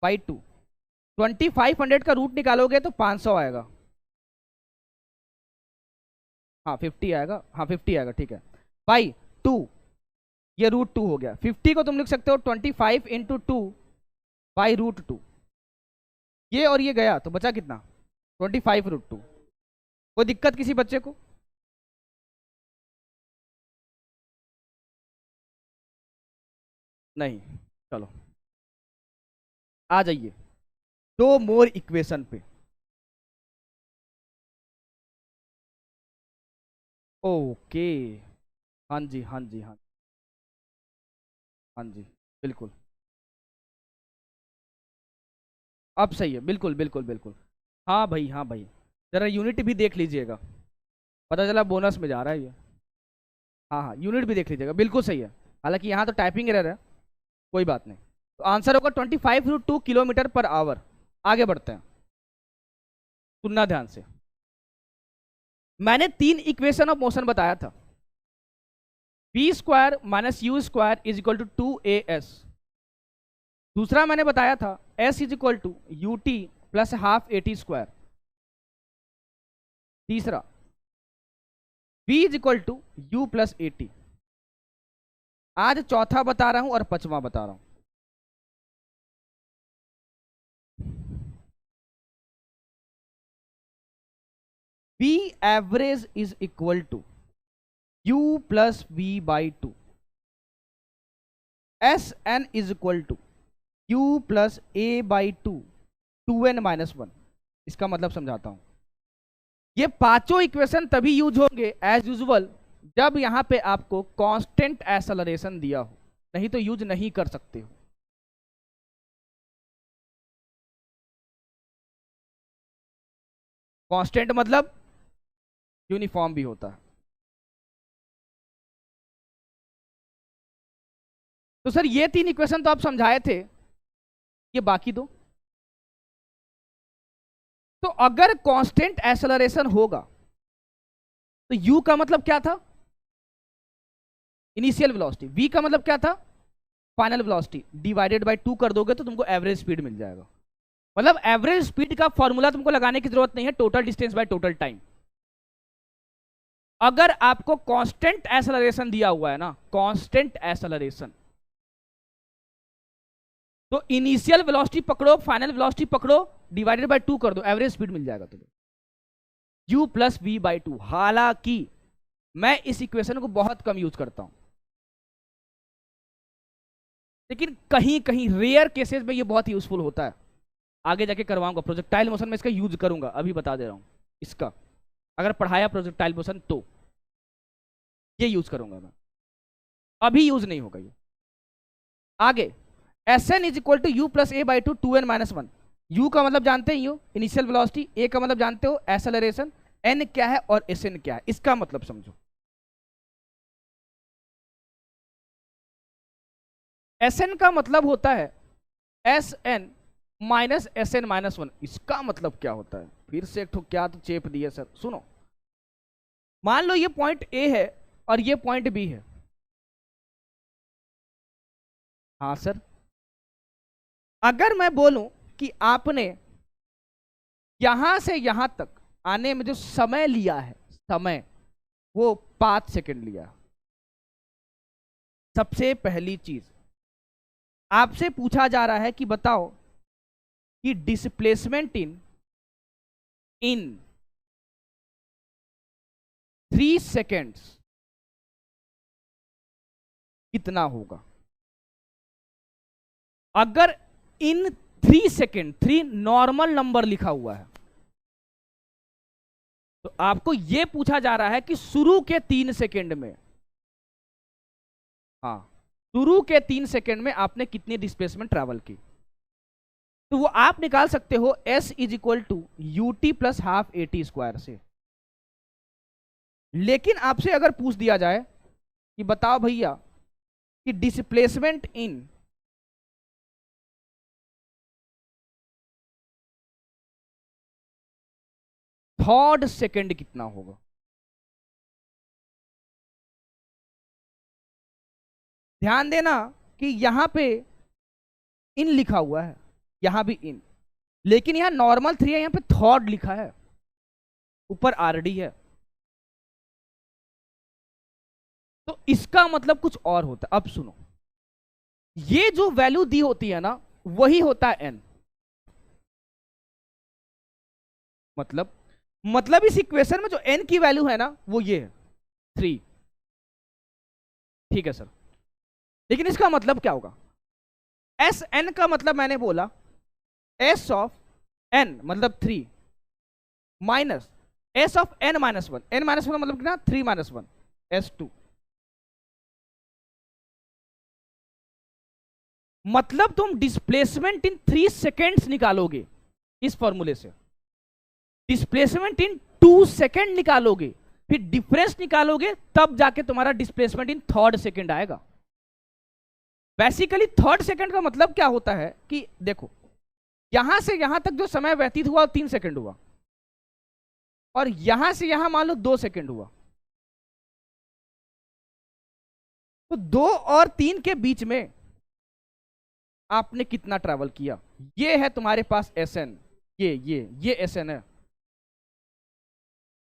बाई 2, 2500 का रूट निकालोगे तो 500 आएगा, हाँ 50 आएगा, हाँ 50 आएगा, ठीक है, बाई 2, ये रूट 2 हो गया। 50 को तुम लिख सकते हो 25 इंटू 2 बाई रूट 2, ये और ये गया तो बचा कितना 25 रूट 2। कोई दिक्कत किसी बच्चे को? नहीं, चलो आ जाइए दो मोर इक्वेशन पे। ओके, हाँ जी हाँ जी हाँ, हाँ जी बिल्कुल, अब सही है, बिल्कुल बिल्कुल बिल्कुल। हाँ भाई हाँ भाई, जरा यूनिट भी देख लीजिएगा, पता चला बोनस में जा रहा है ये। हाँ हाँ, यूनिट भी देख लीजिएगा, बिल्कुल सही है, हालांकि यहाँ तो टाइपिंग एरर है, कोई बात नहीं। तो आंसर होगा 25 × 2 किलोमीटर पर आवर। आगे बढ़ते हैं, सुनना ध्यान से। मैंने 3 इक्वेशन ऑफ मोशन बताया था, v square minus you square is equal to 2as। दूसरा मैंने बताया था s is equal to U T plus half A T square. तीसरा v is equal to you plus A T. आज चौथा बता रहा हूं और पांचवा बता रहा हूं। v average is equal to u plus v by 2, S N is equal to u plus A by 2, 2n minus 1। इसका मतलब समझाता हूं, ये पांचों इक्वेशन तभी यूज होंगे एज यूजुअल जब यहां पे आपको कांस्टेंट एक्सेलरेशन दिया हो, नहीं तो यूज नहीं कर सकते हो। कांस्टेंट मतलब यूनिफॉर्म भी होता है। तो सर ये 3 इक्वेशन तो आप समझाए थे, ये बाकी दो। तो अगर कांस्टेंट एक्सेलरेशन होगा तो u का मतलब क्या था इनिशियल वेलोसिटी, v का मतलब क्या था फाइनल वेलोसिटी, डिवाइडेड बाय 2 कर दोगे तो तुमको एवरेज स्पीड मिल जाएगा। मतलब एवरेज स्पीड का फॉर्मूला तुमको लगाने की जरूरत नहीं है, total distance by total time. अगर आपको कांस्टेंट एक्सेलरेशन दिया हुआ है ना, कांस्टेंट एक्सेलरेशन, तो इनिशियल वेलोसिटी पकड़ो, फाइनल वेलोसिटी पकड़ो, डिवाइडेड बाय 2 कर दो, एवरेज स्पीड मिल जाएगा तुम्हें, u प्लस वी बाई 2। हालांकि मैं इस इक्वेशन को बहुत कम यूज करता हूं, लेकिन कहीं कहीं रेयर केसेस में ये बहुत यूजफुल होता है। आगे जाके करवाऊंगा प्रोजेक्टाइल मोशन में इसका यूज करूंगा, अभी बता दे रहा हूं इसका, अगर पढ़ाया प्रोजेक्टाइल मोशन तो ये यूज करूंगा मैं, अभी यूज नहीं होगा ये। आगे S N is equal to you plus A by 2, 2n minus 1। U का मतलब जानते हैं यू इनिशियल वेलोसिटी, ए का मतलब जानते हो एक्सेलरेशन, एन क्या है और एस एन क्या है, इसका मतलब समझो। एस एन का मतलब होता है S N minus S N minus 1। इसका मतलब क्या होता है, फिर से एक ठो क्या तो चेप दिए सर, सुनो। मान लो ये पॉइंट ए है और ये पॉइंट बी है, हाँ सर, अगर मैं बोलूं कि आपने यहां से यहां तक आने में जो समय लिया है, समय वो 5 सेकंड लिया। सबसे पहली चीज आपसे पूछा जा रहा है कि बताओ कि डिस्प्लेसमेंट इन 3 सेकेंड्स कितना होगा। अगर इन 3 सेकेंड, 3 नॉर्मल नंबर लिखा हुआ है। तो आपको यह पूछा जा रहा है कि शुरू के 3 सेकेंड में, हाँ, शुरू के 3 सेकेंड में आपने कितनी डिस्प्लेसमेंट ट्रैवल की। तो वो आप निकाल सकते हो s is equal to U T plus half A T square से। लेकिन आपसे अगर पूछ दिया जाए कि बताओ भैया कि डिस्प्लेसमेंट इन थर्ड सेकेंड कितना होगा, ध्यान देना कि यहां पे इन लिखा हुआ है, यहां भी इन, लेकिन यहां नॉर्मल 3 है, यहां पे थर्ड लिखा है, ऊपर आरडी है। तो इसका मतलब कुछ और होता है। अब सुनो, ये जो वैल्यू दी होती है ना, वही होता है एन। मतलब इस इक्वेशन में जो एन की वैल्यू है ना, वो ये है 3। ठीक है सर, लेकिन इसका मतलब क्या होगा? एस एन का मतलब मैंने बोला एस ऑफ एन मतलब 3 minus S of N minus 1। N minus 1 मतलब कितना? 3 माइनस 1 S2। मतलब तुम डिस्प्लेसमेंट इन 3 सेकेंड्स निकालोगे इस फॉर्मूले से, डिस्प्लेसमेंट इन 2 सेकेंड निकालोगे, फिर डिफरेंस निकालोगे, तब जाके तुम्हारा डिस्प्लेसमेंट इन थर्ड सेकेंड आएगा। बेसिकली थर्ड सेकेंड का मतलब क्या होता है कि देखो, यहां से यहां तक जो समय व्यतीत हुआ 3 सेकेंड हुआ, और यहां से यहां मान लो 2 सेकेंड हुआ, तो 2 और 3 के बीच में आपने कितना ट्रैवल किया। ये है तुम्हारे पास एस एन, ये एस एन है।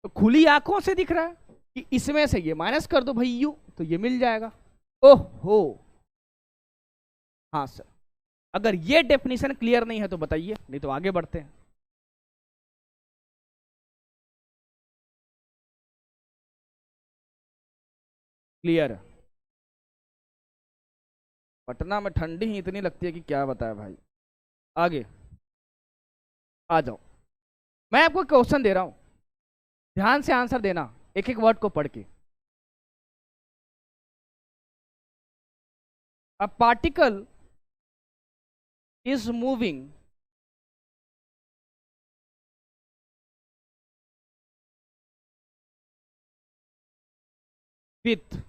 तो खुली आंखों से दिख रहा है कि इसमें से ये माइनस कर दो भाई यू, तो ये मिल जाएगा। ओहो, हाँ सर, अगर ये डेफिनेशन क्लियर नहीं है तो बताइए, नहीं तो आगे बढ़ते हैं। क्लियर है? पटना में ठंडी ही इतनी लगती है कि क्या बताए भाई। आगे आ जाओ, मैं आपको क्वेश्चन दे रहा हूं, ध्यान से आंसर देना एक एक वर्ड को पढ़ के। अ particle is moving with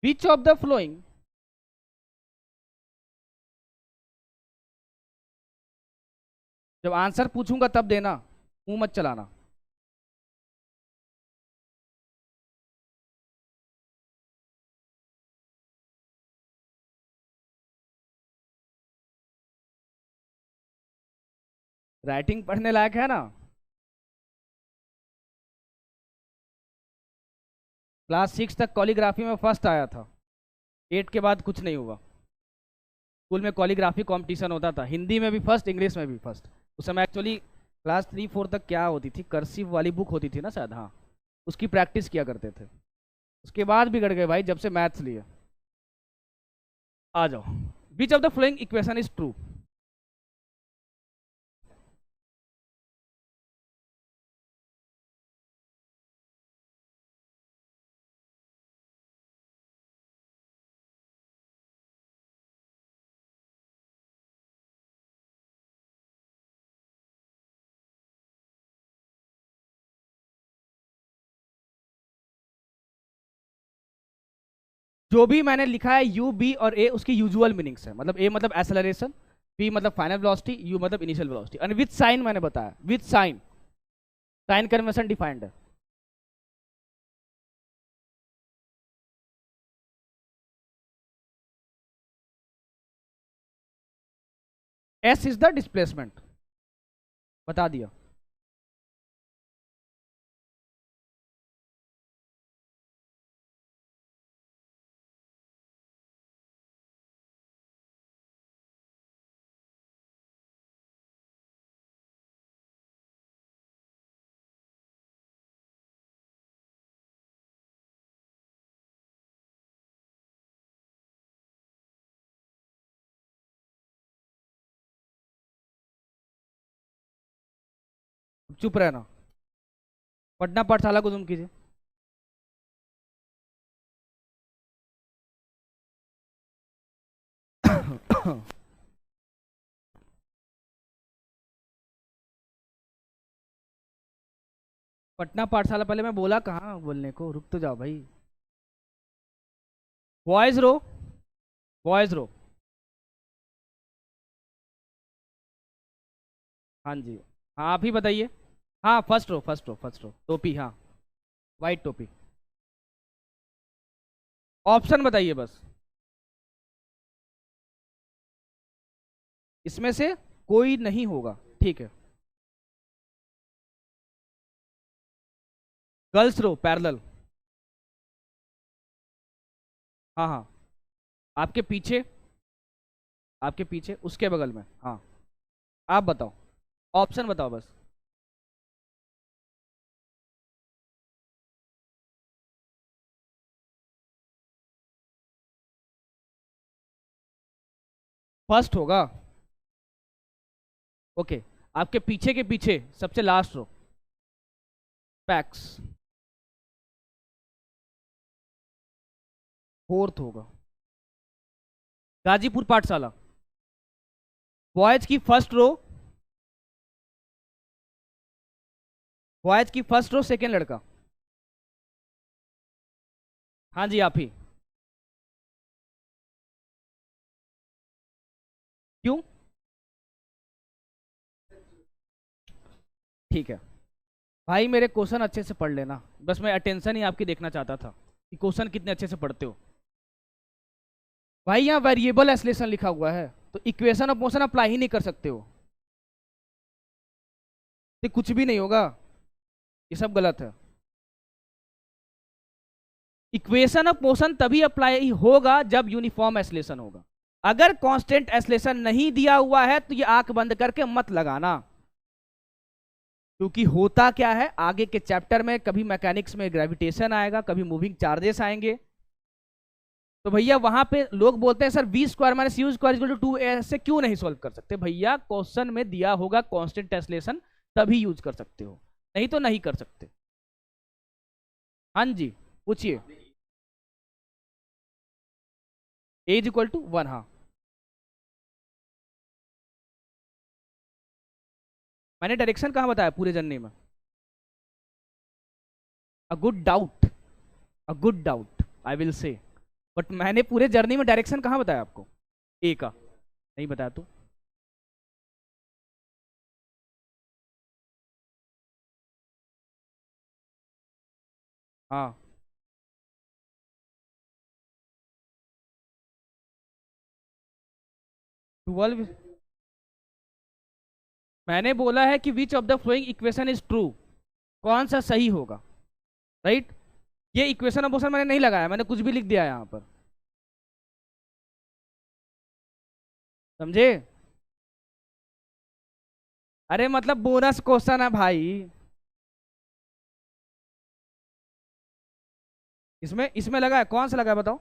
which of the flowing जब आंसर पूछूंगा तब देना, मुंह मत चलाना। राइटिंग पढ़ने लायक है ना? क्लास 6 तक कॉलीग्राफी में फर्स्ट आया था, 8 के बाद कुछ नहीं हुआ। स्कूल में कॉलीग्राफी कंपटीशन होता था, हिंदी में भी फर्स्ट, इंग्लिश में भी फर्स्ट। उस समय एक्चुअली क्लास 3 4 तक क्या होती थी, कर्सिव वाली बुक होती थी ना शायद, हाँ, उसकी प्रैक्टिस किया करते थे। उसके बाद बिगड़ गए भाई जब से मैथ्स लिए। आ जाओ, which of the following equation is true? जो भी मैंने लिखा है यू बी और ए, उसकी यूजुअल मीनिंग्स है। मतलब ए मतलब एक्सेलरेशन, बी मतलब फाइनल वेलोसिटी, यू मतलब इनिशियल वेलोसिटी, और विथ साइन मैंने बताया, with sign, sign convention defined है। एस इज द डिस्प्लेसमेंट, बता दिया। चुप रहना। पटना पाठशाला को जूम कीजिए। पटना पाठशाला, पहले मैं बोला कहाँ बोलने को, रुक तो जाओ भाई। Voice row, voice row. हाँ जी। हाँ आप ही बताइए। हाँ first row, first row, first row, टोपी, हाँ वाइट टोपी। ऑप्शन बताइए बस। इसमें से कोई नहीं होगा, ठीक है। गर्ल्स रो पैरेलल। हाँ हाँ। आपके पीछे, आपके पीछे उसके बगल में, हाँ। आप बताओ, ऑप्शन बताओ बस। फर्स्ट होगा, ओके। आपके पीछे के पीछे सबसे लास्ट रो, पैक्स। फोर्थ होगा, गाजीपुर पाठशाला। बॉयज की फर्स्ट रो, बॉयज की फर्स्ट रो सेकेंड लड़का। हाँ जी आप ही। क्यों? ठीक है भाई, मेरे क्वेश्चन अच्छे से पढ़ लेना, बस मैं अटेंशन ही आपकी देखना चाहता था कि क्वेश्चन कितने अच्छे से पढ़ते हो। भाई यहाँ वेरिएबल एसलेशन लिखा हुआ है, तो इक्वेशन ऑफ मोशन अप्लाई ही नहीं कर सकते हो, तो कुछ भी नहीं होगा, ये सब गलत है। इक्वेशन ऑफ मोशन तभी अप्लाई होगा जब यूनिफॉर्म एसलेशन होगा। अगर कांस्टेंट एसलेशन नहीं दिया हुआ है तो ये आंख बंद करके मत लगाना, क्योंकि होता क्या है आगे के चैप्टर में, कभी मैकेनिक्स में ग्रेविटेशन आएगा, कभी मूविंग चार्जेस आएंगे, तो भैया वहां पे लोग बोलते हैं sir v square minus you square equal to 2 ऐसे क्यों नहीं सॉल्व कर सकते। भैया क्वेश्चन में दिया होगा कांस्टेंट टेस्लेशन, तभी यूज कर सकते हो, नहीं तो नहीं कर सकते। हाँ जी पूछिए। एज इक्वल टू 1, हाँ। मैंने डायरेक्शन कहाँ बताया पूरे जर्नी में? A good doubt, a good doubt I will say, but मैंने पूरे जर्नी में डायरेक्शन कहाँ बताया आपको? ए का नहीं बताया तो। हाँ 12। मैंने बोला है कि which of the flowing equation is true, कौन सा सही होगा, राइट। ये इक्वेशन ऑफ मोशन मैंने नहीं लगाया, मैंने कुछ भी लिख दिया यहाँ पर, समझे? अरे मतलब बोनस क्वेश्चन है भाई। इसमें इसमें लगा है, कौन सा लगा है बताओ?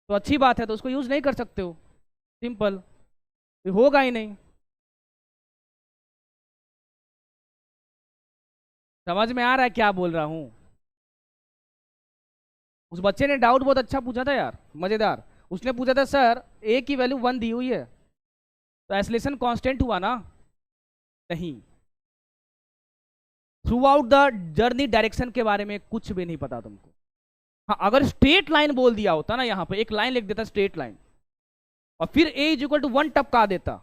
तो अच्छी बात है, तो उसको यूज नहीं कर सकते हो, सिंपल, होगा ही नहीं। समझ में आ रहा है क्या बोल रहा हूँ? उस बच्चे ने डाउट बहुत अच्छा पूछा था यार, मजेदार। उसने पूछा था सर ए की वैल्यू 1 दी हुई है, तो एसलेशन कांस्टेंट हुआ ना? नहीं। Through out the journey direction के बारे में कुछ भी नहीं पता तुमको। हाँ अगर स्ट्रेट लाइन बोल दिया होता ना, यहाँ पे एक लाइन लिख देता स्ट्रेट लाइन, और फिर ए इज इक्वल टू 1 टपका देता,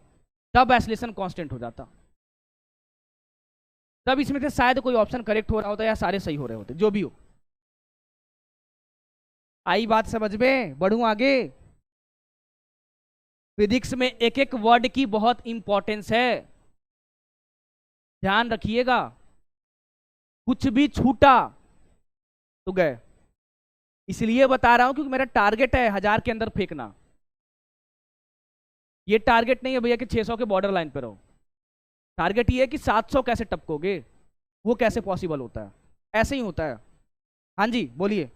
तब एसलेशन कांस्टेंट हो जाता। तब इसमें से शायद कोई ऑप्शन करेक्ट हो रहा होता या सारे सही हो रहे होते, जो भी हो। आई बात समझ में? बढ़ू आगे। फिजिक्स में एक एक वर्ड की बहुत इंपॉर्टेंस है, ध्यान रखिएगा। कुछ भी छूटा तो गए। इसलिए बता रहा हूं क्योंकि मेरा टारगेट है 1000 के अंदर फेंकना। ये टारगेट नहीं है भैया कि 600 के बॉर्डर लाइन पे रहो, टारगेट ये है कि 700 कैसे टपकोगे, वो कैसे पॉसिबल होता है? ऐसे ही होता है। हाँ जी बोलिए।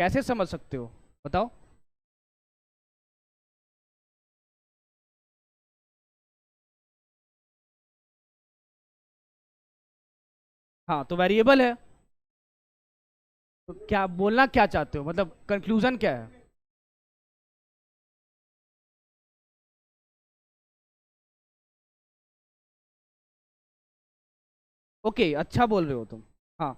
कैसे समझ सकते हो बताओ। हाँ तो वेरिएबल है। तो क्या बोलना क्या चाहते हो, मतलब कंक्लूजन क्या है? ओके अच्छा बोल रहे हो तुम। हाँ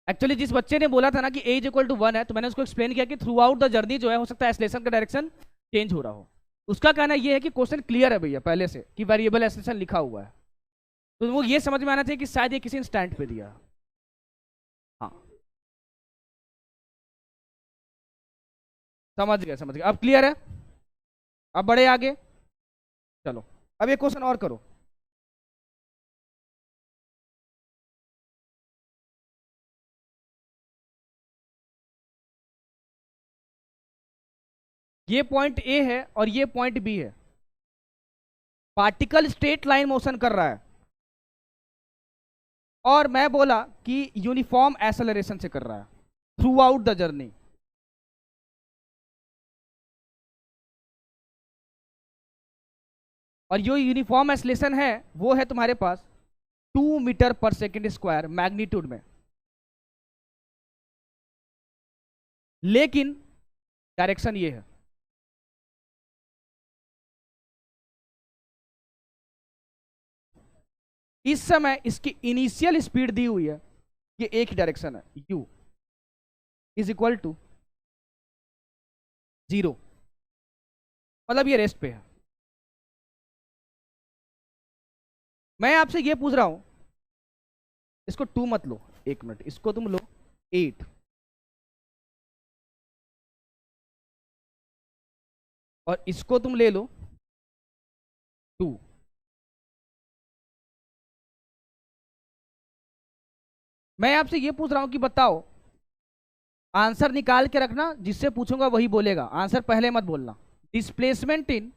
एक्चुअली जिस बच्चे ने बोला था ना कि a=1 है, तो मैंने उसको एक्सप्लेन किया कि थ्रू आउट द जर्नी जो है, हो सकता है एस्लेशन का डायरेक्शन चेंज हो रहा हो। उसका कहना यह है कि क्वेश्चन क्लियर है भैया पहले से कि वेरिएबल एस्लेशन लिखा हुआ है। तो वो ये समझ में आना चाहिए कि शायद ये किसी इंस्टेंट पे दिया। हाँ समझ गया समझ गया, अब क्लियर है। अब बढ़े आगे। चलो अब ये क्वेश्चन और करो। ये पॉइंट ए है और ये पॉइंट बी है। पार्टिकल स्ट्रेट लाइन मोशन कर रहा है और मैं बोला कि यूनिफॉर्म एक्सेलरेशन से कर रहा है थ्रू आउट द जर्नी। और जो यूनिफॉर्म एक्सेलरेशन है वो है तुम्हारे पास 2 मीटर पर सेकेंड स्क्वायर मैग्नीट्यूड में, लेकिन डायरेक्शन ये है। इस समय इसकी इनिशियल स्पीड दी हुई है, ये एक ही डायरेक्शन है, u=0, मतलब ये रेस्ट पे है। मैं आपसे ये पूछ रहा हूं, इसको 2 मत लो, 1 मिनट, इसको तुम लो 8, और इसको तुम ले लो 2। मैं आपसे ये पूछ रहा हूं कि बताओ, आंसर निकाल के रखना, जिससे पूछूंगा वही बोलेगा, आंसर पहले मत बोलना। डिस्प्लेसमेंट इन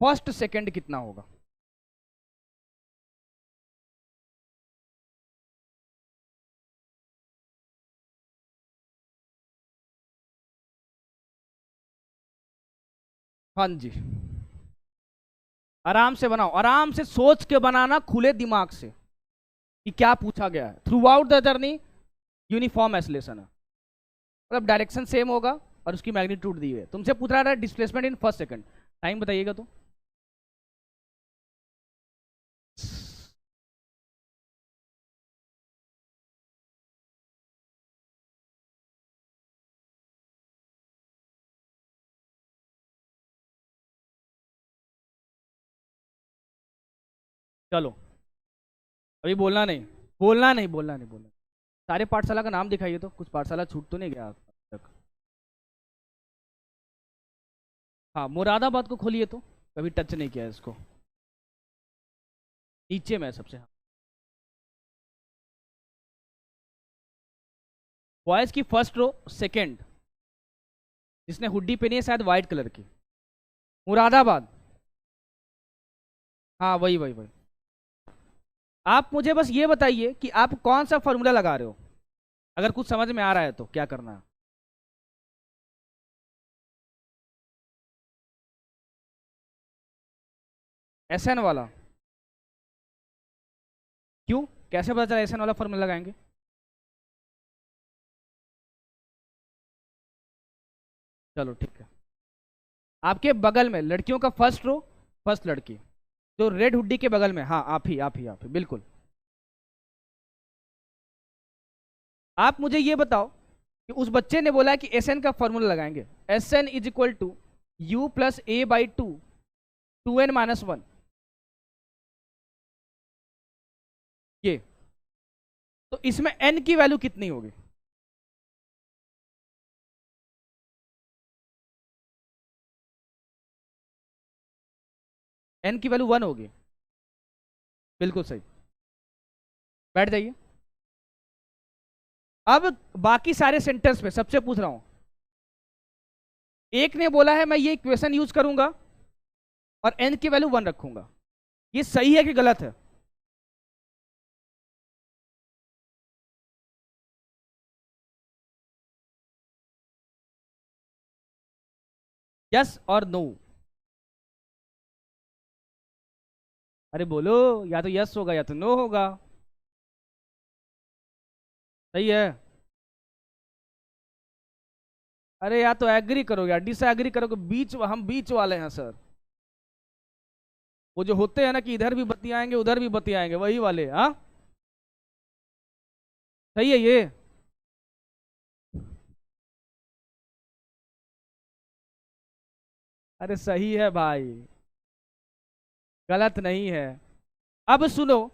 फर्स्ट सेकंड कितना होगा? हाँ जी, आराम से बनाओ, आराम से सोच के बनाना, खुले दिमाग से कि क्या पूछा गया है। Through out the journey uniform acceleration है, मतलब डायरेक्शन सेम होगा और उसकी मैग्नीट्यूड दी है। तुमसे पूछ रहा है displacement in first second, time बताइएगा तो। चलो अभी बोलना नहीं, बोलना नहीं, बोलना नहीं, बोलना। सारे पाठशाला का नाम दिखाइए तो, कुछ पाठशाला छूट तो नहीं गया अब तक? हाँ मुरादाबाद को खोलिए तो, कभी टच नहीं किया इसको। नीचे में सबसे, हाँ। बॉयज की फर्स्ट रो सेकंड, जिसने हुड्डी पहनी है शायद वाइट कलर की, मुरादाबाद। हाँ वही वही वही। आप मुझे बस ये बताइए कि आप कौन सा फॉर्मूला लगा रहे हो, अगर कुछ समझ में आ रहा है तो क्या करना है। एसएन वाला? क्यों, कैसे पता चला एसएन वाला फॉर्मूला लगाएंगे? चलो ठीक है। आपके बगल में लड़कियों का फर्स्ट रो, फर्स्ट लड़की जो रेड हुड्डी के बगल में, हाँ आप ही आप ही आप ही बिल्कुल। आप मुझे ये बताओ कि उस बच्चे ने बोला है कि एस एन का फॉर्मूला लगाएंगे, s N is equal to u+a/2 2n-1, ये। तो इसमें n की वैल्यू कितनी होगी? n की वैल्यू 1 होगी, बिल्कुल सही। बैठ जाइए। अब बाकी सारे सेंटेंस में सबसे पूछ रहा हूं, एक ने बोला है मैं ये इक्वेशन यूज करूंगा और n की वैल्यू 1 रखूंगा, ये सही है कि गलत है? यस और नो? अरे बोलो, या तो यस होगा या तो नो होगा। सही है। अरे या तो एग्री करोगे या डिसएग्री करोगे, हम बीच वाले हैं सर। वो जो होते हैं ना कि इधर भी बत्ती आएंगे उधर भी बत्ती आएंगे, वही वाले। हाँ सही है ये। अरे सही है भाई, गलत नहीं है। अब सुनो,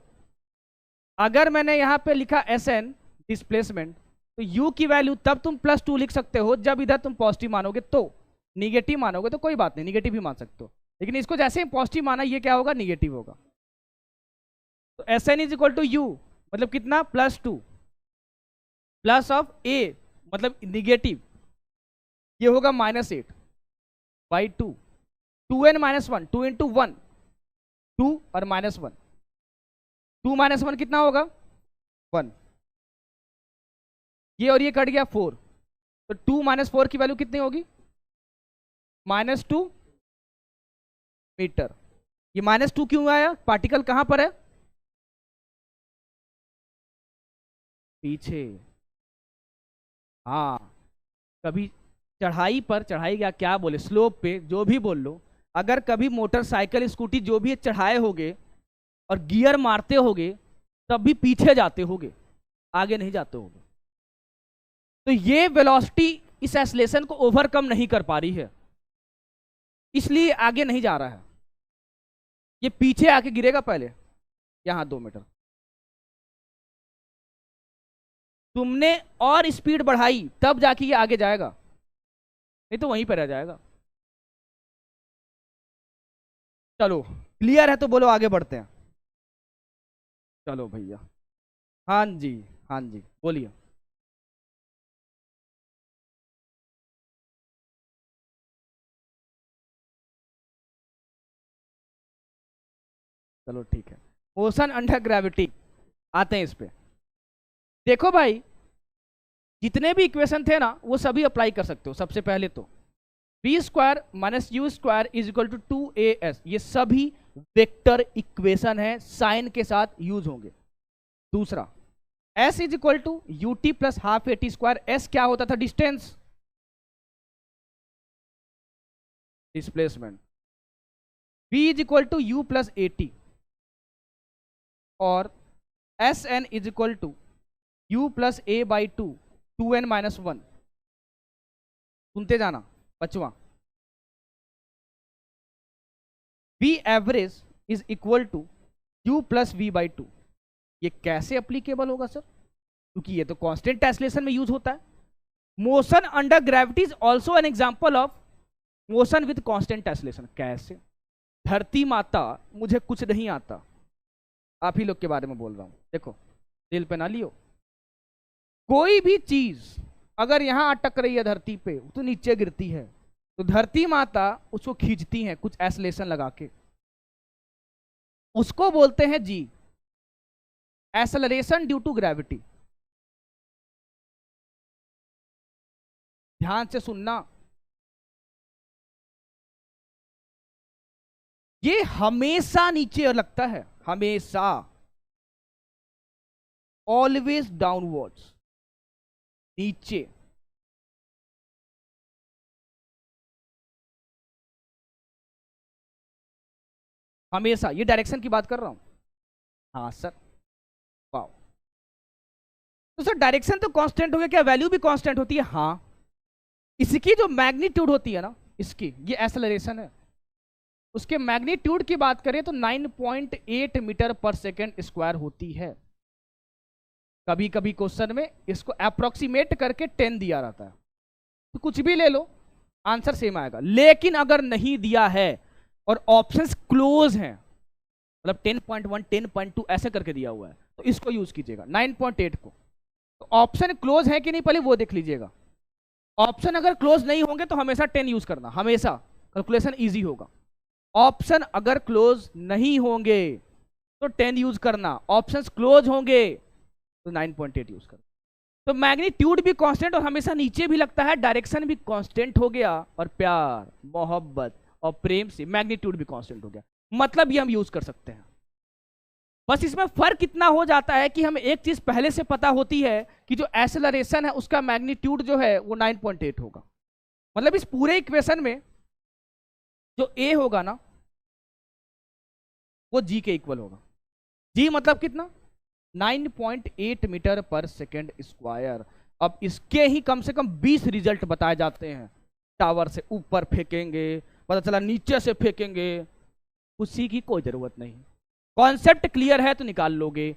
अगर मैंने यहां पे लिखा एस एन डिस्प्लेसमेंट, तो यू की वैल्यू तब तुम +2 लिख सकते हो जब इधर तुम पॉजिटिव मानोगे, तो निगेटिव मानोगे तो कोई बात नहीं, निगेटिव भी मान सकते हो। लेकिन इसको जैसे ही पॉजिटिव माना, ये क्या होगा, निगेटिव होगा। तो s N is equal to u, मतलब कितना, +2 प्लस ऑफ ए मतलब निगेटिव, ये होगा -8/2। 2n-1, 2 इंटू 1 2 और -1, 2 - 1 कितना होगा, 1। ये और ये कट गया 4, तो 2 - 4 की वैल्यू कितनी होगी, -2 मीटर। ये -2 क्यों आया, पार्टिकल कहां पर है, पीछे। हाँ, कभी चढ़ाई पर, चढ़ाई क्या बोले, स्लोप पे जो भी बोल लो, अगर कभी मोटरसाइकिल स्कूटी जो भी चढ़ाए होगे और गियर मारते होगे, तब भी पीछे जाते होगे, आगे नहीं जाते होगे। तो ये वेलोसिटी इस एक्सेलरेशन को ओवरकम नहीं कर पा रही है, इसलिए आगे नहीं जा रहा है। ये पीछे आके गिरेगा पहले, यहां 2 मीटर। तुमने और स्पीड बढ़ाई तब जाके ये आगे जाएगा, नहीं तो वहीं पर रह जाएगा। चलो क्लियर है तो बोलो आगे बढ़ते हैं। चलो भैया, हाँ जी, हाँ जी बोलिए। चलो ठीक है, मोशन अंडर ग्रेविटी आते हैं इस पे। देखो भाई, जितने भी इक्वेशन थे ना वो सभी अप्लाई कर सकते हो। सबसे पहले तो b² - u² is equal to 2as, ये सभी वेक्टर इक्वेशन है, साइन के साथ यूज होंगे। दूसरा, s is equal to ut plus half at²। s क्या होता था, distance, displacement. v is equal to u plus at, और sn is equal to u plus a/2 2n-1। सुनते जाना। 5वां, v average is equal to u plus v/2। ये कैसे applicable होगा सर, क्योंकि ये तो कांस्टेंट टेस्लेशन में यूज होता है। Motion under gravity is also an example of motion with constant tessellation. कैसे, धरती माता, मुझे कुछ नहीं आता, आप ही लोग के बारे में बोल रहा हूं, देखो दिल पे ना लियो। कोई भी चीज अगर यहां अटक रही है धरती पे तो नीचे गिरती है, तो धरती माता उसको खींचती है कुछ एक्सेलरेशन लगा के, उसको बोलते हैं जी, एक्सेलरेशन ड्यू टू ग्रेविटी। ध्यान से सुनना, ये हमेशा नीचे लगता है, हमेशा, ऑलवेज डाउनवर्ड्स, नीचे। हमेशा, ये डायरेक्शन की बात कर रहा हूं। हाँ सर, वाओ। तो सर डायरेक्शन तो कांस्टेंट हो गया, क्या वैल्यू भी कांस्टेंट होती है, हाँ। इसकी जो मैग्नीट्यूड होती है ना, इसकी, ये एक्सेलरेशन है, उसके मैग्नीट्यूड की बात करें तो 9.8 मीटर पर सेकेंड स्क्वायर होती है। कभी कभी क्वेश्चन में इसको अप्रोक्सीमेट करके 10 दिया रहता है, तो कुछ भी ले लो आंसर सेम आएगा। लेकिन अगर नहीं दिया है और ऑप्शंस क्लोज हैं, मतलब 10.1 10.2 ऐसे करके दिया हुआ है, तो इसको यूज कीजिएगा 9.8 को। तो ऑप्शन क्लोज है कि नहीं पहले वो देख लीजिएगा। ऑप्शन अगर क्लोज नहीं होंगे तो हमेशा 10 यूज करना, हमेशा कैलकुलेशन इजी होगा। ऑप्शन अगर क्लोज नहीं होंगे तो 10 यूज करना, ऑप्शंस क्लोज होंगे तो 9.8 यूज करना। तो मैग्नीट्यूड भी कांस्टेंट और हमेशा नीचे भी लगता है, डायरेक्शन भी कांस्टेंट हो गया, और प्यार, मोहब्बत और प्रेम से मैग्नीट्यूड भी कांस्टेंट हो गया। मतलब ये हम यूज कर सकते हैं। बस इसमें फर्क इतना हो जाता है कि हमें एक चीज पहले से पता होती है कि जो एक्सेलरेशन है उसका मैग्नीट्यूड जो है वो 9.8 होगा। मतलब इस पूरे इक्वेशन में जो ए होगा ना वो जी के इक्वल होगा। जी मतलब कितना? 9.8 मीटर पर सेकेंड स्क्वायर। अब इसके ही कम से कम 20 रिजल्ट बताए जाते हैं। टावर से ऊपर फेंकेंगे, पता चला नीचे से फेंकेंगे, उसी की कोई जरूरत नहीं। कॉन्सेप्ट क्लियर है तो निकाल लोगे,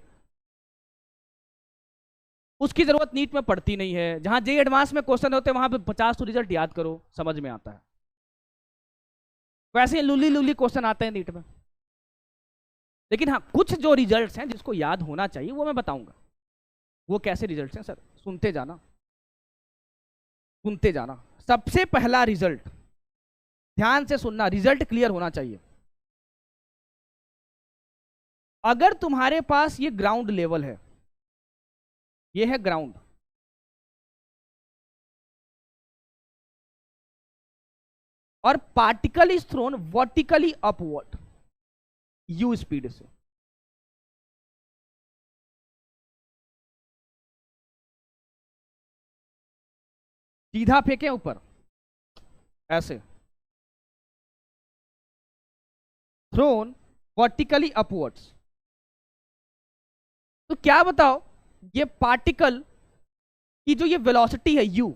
उसकी जरूरत नीट में पड़ती नहीं है। जहां जे एडवांस में क्वेश्चन होते हैं वहां पे 50 रिजल्ट याद करो, समझ में आता है। वैसे लुली लुली क्वेश्चन आते हैं नीट में, लेकिन हाँ कुछ जो रिजल्ट्स हैं जिसको याद होना चाहिए वो मैं बताऊंगा। वो कैसे रिजल्ट्स हैं सर? सुनते जाना, सुनते जाना। सबसे पहला रिजल्ट, ध्यान से सुनना, रिजल्ट क्लियर होना चाहिए। अगर तुम्हारे पास ये ग्राउंड लेवल है, ये है ग्राउंड, और particle is thrown vertically upward you speed से, सीधा फेंके ऊपर ऐसे, थ्रोन वर्टिकली अपवर्ड्स, तो क्या बताओ ये पार्टिकल की जो ये वेलोसिटी है u,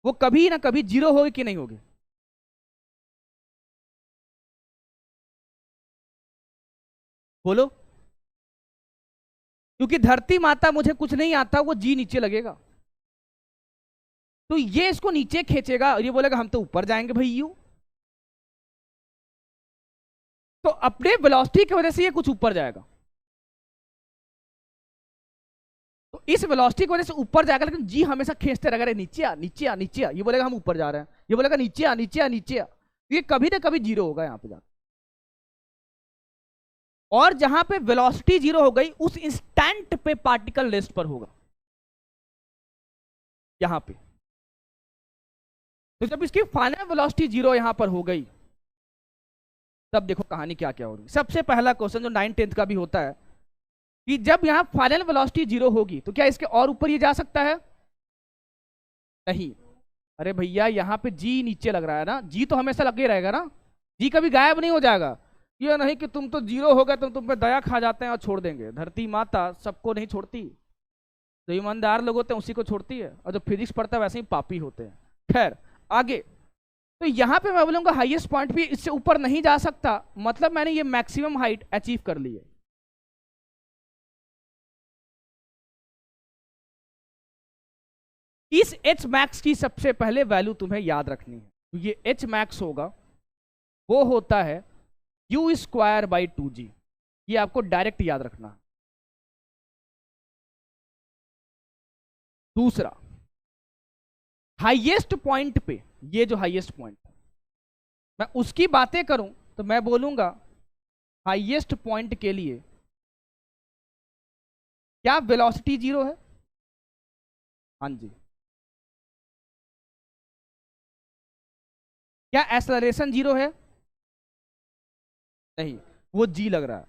वो कभी ना कभी जीरो होगी कि नहीं होगी? बोलो। क्योंकि धरती माता मुझे कुछ नहीं आता, वो जी नीचे लगेगा, तो ये इसको नीचे खींचेगा और ये बोलेगा हम तो ऊपर जाएंगे भाई यू। तो अपने वेलोसिटी की वजह से ये कुछ ऊपर जाएगा, तो इस वेलोसिटी की वजह से ऊपर जाएगा, लेकिन जी हमेशा खींचते रहेगा, नीचे आ नीचे आ नीचे आ। ये बोलेगा हम ऊपर जा रहे हैं, ये बोलेगा नीचे आ नीचे आ नीचे आ। ये कभी ना कभी जीरो होगा यहां पे जाकर, और जहां पे वेलोसिटी जीरो हो गई उस इंस्टेंट पे पार्टिकल रेस्ट पर होगा यहां पे। तो जब इसकी फाइनल वेलोसिटी जीरो यहां पर हो गई, तब देखो कहानी क्या क्या हो रही। सबसे पहला क्वेश्चन जो 9th-10th का भी होता है कि जब यहां फाइनल वेलोसिटी जीरो होगी तो क्या इसके और ऊपर ये जा सकता है? नहीं। अरे भैया यहां पे जी नीचे लग रहा है ना, जी तो हमेशा लगे रहेगा ना, जी कभी गायब नहीं हो जाएगा। ये नहीं कि तुम तो जीरो हो गए तो तुम पे दया खा जाते हैं और छोड़ देंगे। धरती माता सबको नहीं छोड़ती, जो ईमानदार लोग होते हैं उसी को छोड़ती है, और जो फिजिक्स पढ़ता है वैसे ही पापी होते हैं। खैर आगे, तो यहां पे मैं बोलूंगा हाईएस्ट पॉइंट भी इससे ऊपर नहीं जा सकता, मतलब मैंने ये मैक्सिमम हाइट अचीव कर ली है। इस एच मैक्स की सबसे पहले वैल्यू तुम्हें याद रखनी है। तो ये एच मैक्स होगा, वो होता है यू स्क्वायर बाई 2g। ये आपको डायरेक्ट याद रखना है। दूसरा, हाईएस्ट पॉइंट पे, ये जो हाईएस्ट पॉइंट मैं उसकी बातें करूं तो मैं बोलूंगा हाईएस्ट पॉइंट के लिए क्या वेलोसिटी जीरो है? हाँ जी। क्या एक्सेलरेशन जीरो है? नहीं, वो जी लग रहा है।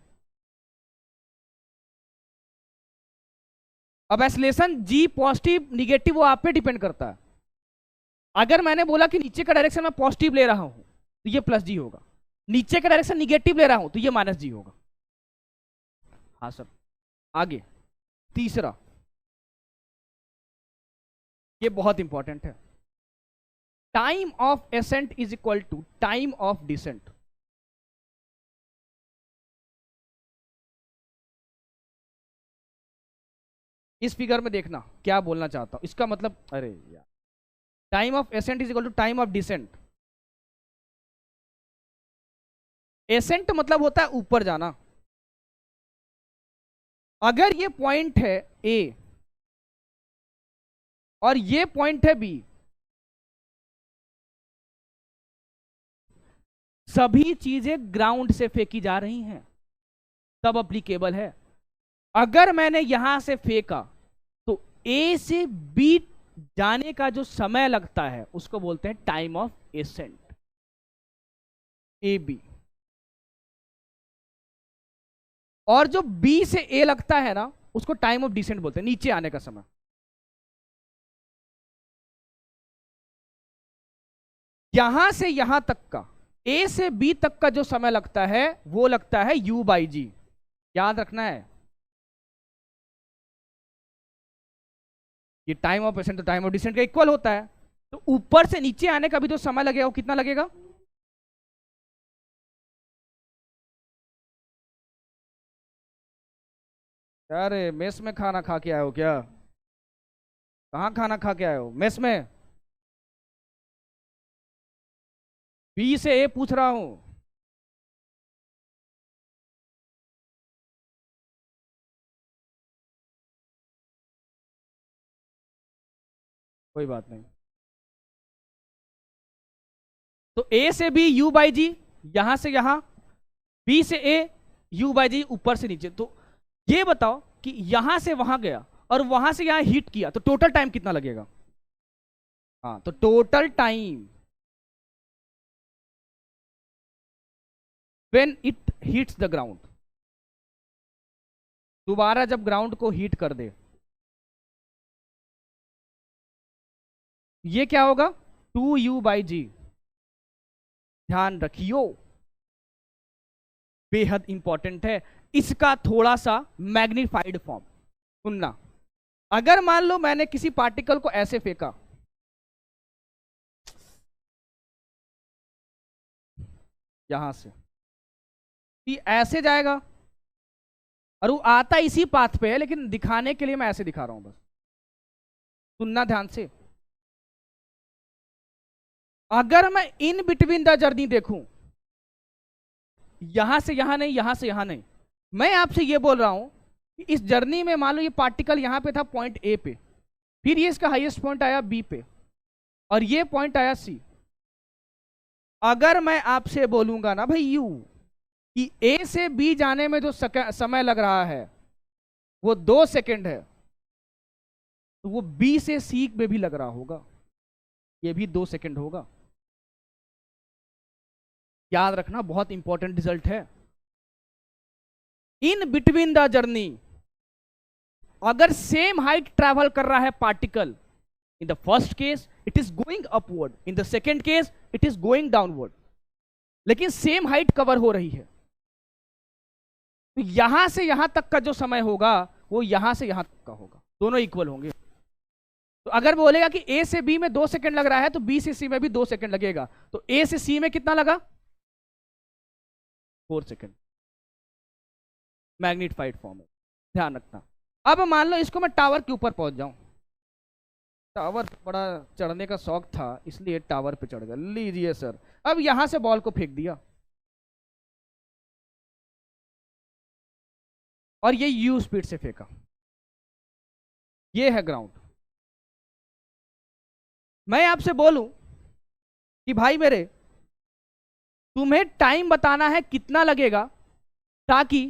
अब एक्सेलरेशन जी पॉजिटिव निगेटिव वो आप पे डिपेंड करता है। अगर मैंने बोला कि नीचे का डायरेक्शन मैं पॉजिटिव ले रहा हूं तो ये प्लस जी होगा, नीचे का डायरेक्शन निगेटिव ले रहा हूं तो ये माइनस जी होगा। हाँ सर। आगे तीसरा, ये बहुत इंपॉर्टेंट है, time of ascent is equal to time of descent. इस फिगर में देखना क्या बोलना चाहता हूं, इसका मतलब, अरे यार, time of ascent is equal to time of descent. एसेंट मतलब होता है ऊपर जाना। अगर ये पॉइंट है ए और ये पॉइंट है बी, सभी चीजें ग्राउंड से फेंकी जा रही हैं, तब अप्लीकेबल है। अगर मैंने यहां से फेंका तो ए से बी जाने का जो समय लगता है उसको बोलते हैं time of ascent, a b. और जो बी से ए लगता है ना उसको टाइम ऑफ डिसेंट बोलते हैं, नीचे आने का समय। यहां से यहां तक का, ए से बी तक का जो समय लगता है वो लगता है यू बाई जी, याद रखना है। ये टाइम ऑफ एसेंट तो टाइम ऑफ डिसेंट का इक्वल होता है, तो ऊपर से नीचे आने का भी जो समय लगेगा वो कितना लगेगा? अरे मेस में खाना खा के आए हो क्या? कहाँ खाना खा के आए हो? मेस में? बी से ए पूछ रहा हूं। कोई बात नहीं। तो ए से बी यू बाई जी, यहां से यहां, बी से ए यू बाई जी, ऊपर से नीचे। तो ये बताओ कि यहां से वहां गया और वहां से यहां हीट किया तो टोटल टाइम कितना लगेगा? हाँ, तो total time when it heats the ground, दोबारा जब ग्राउंड को हीट कर दे, ये क्या होगा? 2u बाई जी। ध्यान रखियो, बेहद इंपॉर्टेंट है। इसका थोड़ा सा मैग्नीफाइड फॉर्म सुनना। अगर मान लो मैंने किसी पार्टिकल को ऐसे फेंका, यहां से ये ऐसे जाएगा, और वो आता इसी पाथ पे है, लेकिन दिखाने के लिए मैं ऐसे दिखा रहा हूं बस, सुनना ध्यान से। अगर मैं इन बिटवीन द जर्नी देखूं, यहां से यहां नहीं, यहां से यहां नहीं, मैं आपसे ये बोल रहा हूं कि इस जर्नी में मान लो ये पार्टिकल यहां पे था पॉइंट ए पे, फिर ये इसका हाईएस्ट पॉइंट आया बी पे, और ये पॉइंट आया सी। अगर मैं आपसे बोलूंगा ना भाई यू कि ए से बी जाने में जो समय लग रहा है वो 2 सेकेंड है, तो वो बी से सी में भी लग रहा होगा, ये भी 2 सेकेंड होगा। याद रखना, बहुत इंपॉर्टेंट रिजल्ट है। इन बिटवीन द जर्नी अगर सेम हाइट ट्रैवल कर रहा है particle, in the first case it is going upward, in the second case it is going downward, लेकिन सेम हाइट कवर हो रही है, तो यहां से यहां तक का जो समय होगा वो यहां से यहां तक का होगा, दोनों इक्वल होंगे। तो अगर बोलेगा कि ए से बी में 2 सेकेंड लग रहा है तो बी से सी में भी 2 सेकेंड लगेगा, तो ए से सी में कितना लगा? 4 सेकेंड। मैग्नीफाइड फॉर्म है, ध्यान रखना। अब मान लो इसको मैं टावर के ऊपर पहुंच जाऊं, टावर बड़ा चढ़ने का शौक था इसलिए टावर पे चढ़ गया, लीजिए सर। अब यहां से बॉल को फेंक दिया और ये यू स्पीड से फेंका, ये है ग्राउंड। मैं आपसे बोलूं कि भाई मेरे, तुम्हें टाइम बताना है कितना लगेगा ताकि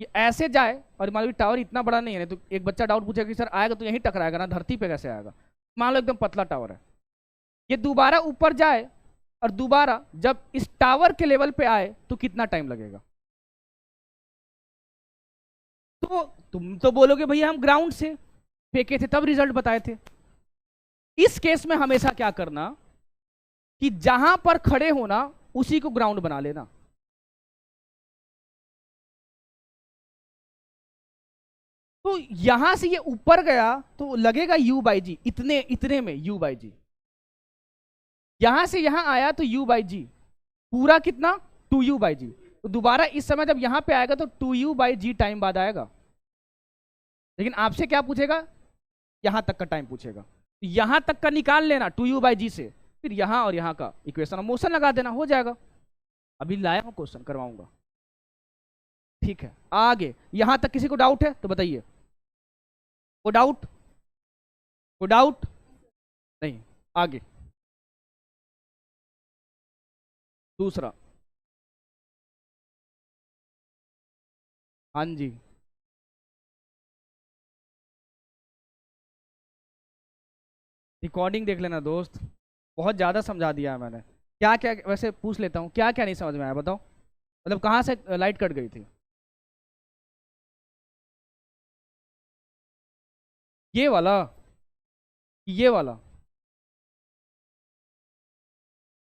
ये ऐसे जाए, और मान लो टावर इतना बड़ा नहीं है, तो एक बच्चा डाउट पूछेगा कि सर आएगा तो यहीं टकराएगा ना, धरती पे कैसे आएगा? मान लो एकदम पतला टावर है, ये दोबारा ऊपर जाए और दोबारा जब इस टावर के लेवल पे आए तो कितना टाइम लगेगा? तो तुम तो बोलोगे भैया हम ग्राउंड से फेंके थे तब रिजल्ट बताए थे। इस केस में हमेशा क्या करना कि जहां पर खड़े होना उसी को ग्राउंड बना लेना। तो यहां से ये ऊपर गया तो लगेगा u बाई जी, इतने इतने में u बाई जी। यहां से यहां आया तो u बाई जी, पूरा कितना? 2u बाई जी। तो दोबारा इस समय जब यहां पे आएगा तो 2u बाई जी टाइम बाद आएगा, लेकिन आपसे क्या पूछेगा? यहां तक का टाइम पूछेगा। तो यहां तक का निकाल लेना 2u बाई जी से, फिर यहां और यहां का इक्वेशन ऑफ मोशन लगा देना, हो जाएगा। अभी लाया हूं क्वेश्चन, करवाऊंगा। ठीक है, आगे यहां तक किसी को डाउट है तो बताइए। को डाउट? को डाउट नहीं? आगे दूसरा। हाँ जी। रिकॉर्डिंग देख लेना दोस्त, बहुत ज़्यादा समझा दिया है मैंने। क्या क्या वैसे पूछ लेता हूँ, क्या क्या नहीं समझ में आया बताओ, मतलब कहाँ से लाइट कट गई थी? ये वाला, ये वाला,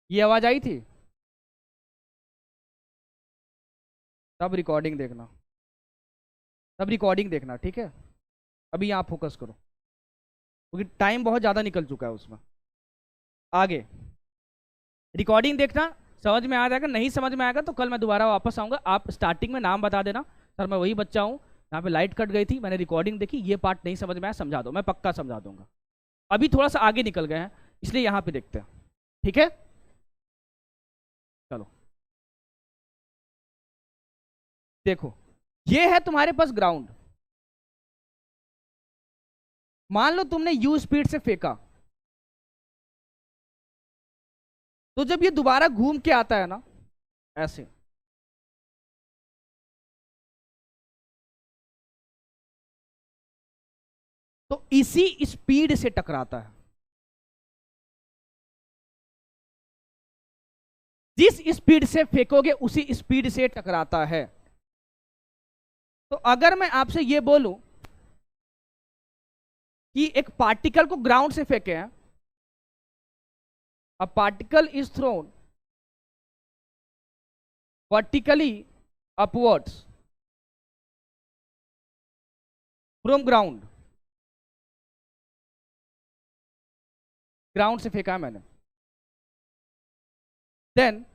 ये आवाज़ आई थी? तब रिकॉर्डिंग देखना, तब रिकॉर्डिंग देखना, ठीक है। अभी यहाँ फोकस करो, क्योंकि टाइम बहुत ज़्यादा निकल चुका है उसमें। आगे रिकॉर्डिंग देखना, समझ में आ जाएगा। नहीं समझ में आएगा तो कल मैं दोबारा वापस आऊँगा, आप स्टार्टिंग में नाम बता देना, सर मैं वही बच्चा हूँ, यहाँ पे लाइट कट गई थी, मैंने रिकॉर्डिंग देखी, ये पार्ट नहीं समझ में आया, समझा दो, मैं पक्का समझा दूंगा। अभी थोड़ा सा आगे निकल गए हैं, इसलिए यहाँ पे देखते हैं, ठीक है। चलो देखो, ये है तुम्हारे पास ग्राउंड। मान लो तुमने यू स्पीड से फेंका, तो जब ये दोबारा घूम के आता है ना ऐसे, तो इसी स्पीड से टकराता है। जिस स्पीड से फेंकोगे उसी स्पीड से टकराता है। तो अगर मैं आपसे ये बोलूं कि एक पार्टिकल को ग्राउंड से फेंके हैं, a particle is thrown vertically upwards from ground, ground से फेंका है मैंने, then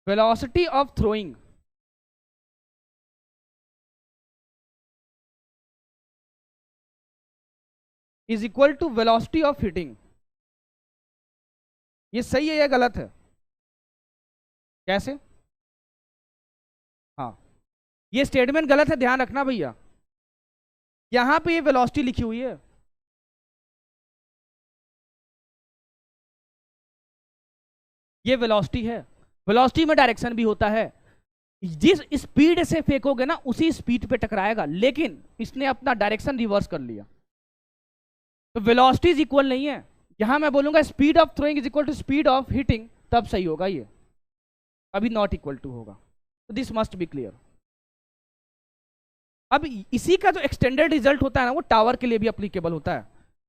velocity of throwing is equal to velocity of hitting. ये सही है या गलत है? कैसे? हाँ, ये स्टेटमेंट गलत है, ध्यान रखना भैया। यहां पे ये वेलोसिटी लिखी हुई है, ये वेलोसिटी है। वेलोसिटी में डायरेक्शन भी होता है, जिस स्पीड से फेंकोगे ना उसी स्पीड पे टकराएगा, लेकिन इसने अपना डायरेक्शन रिवर्स कर लिया, तो वेलोसिटी इज इक्वल नहीं है। यहां मैं बोलूंगा speed of throwing is equal to speed of hitting, तब सही होगा ये, अभी नॉट इक्वल टू होगा। तो दिस मस्ट बी क्लियर। अब इसी का जो एक्सटेंडेड रिजल्ट होता है ना, वो टावर के लिए भी अप्लीकेबल होता है।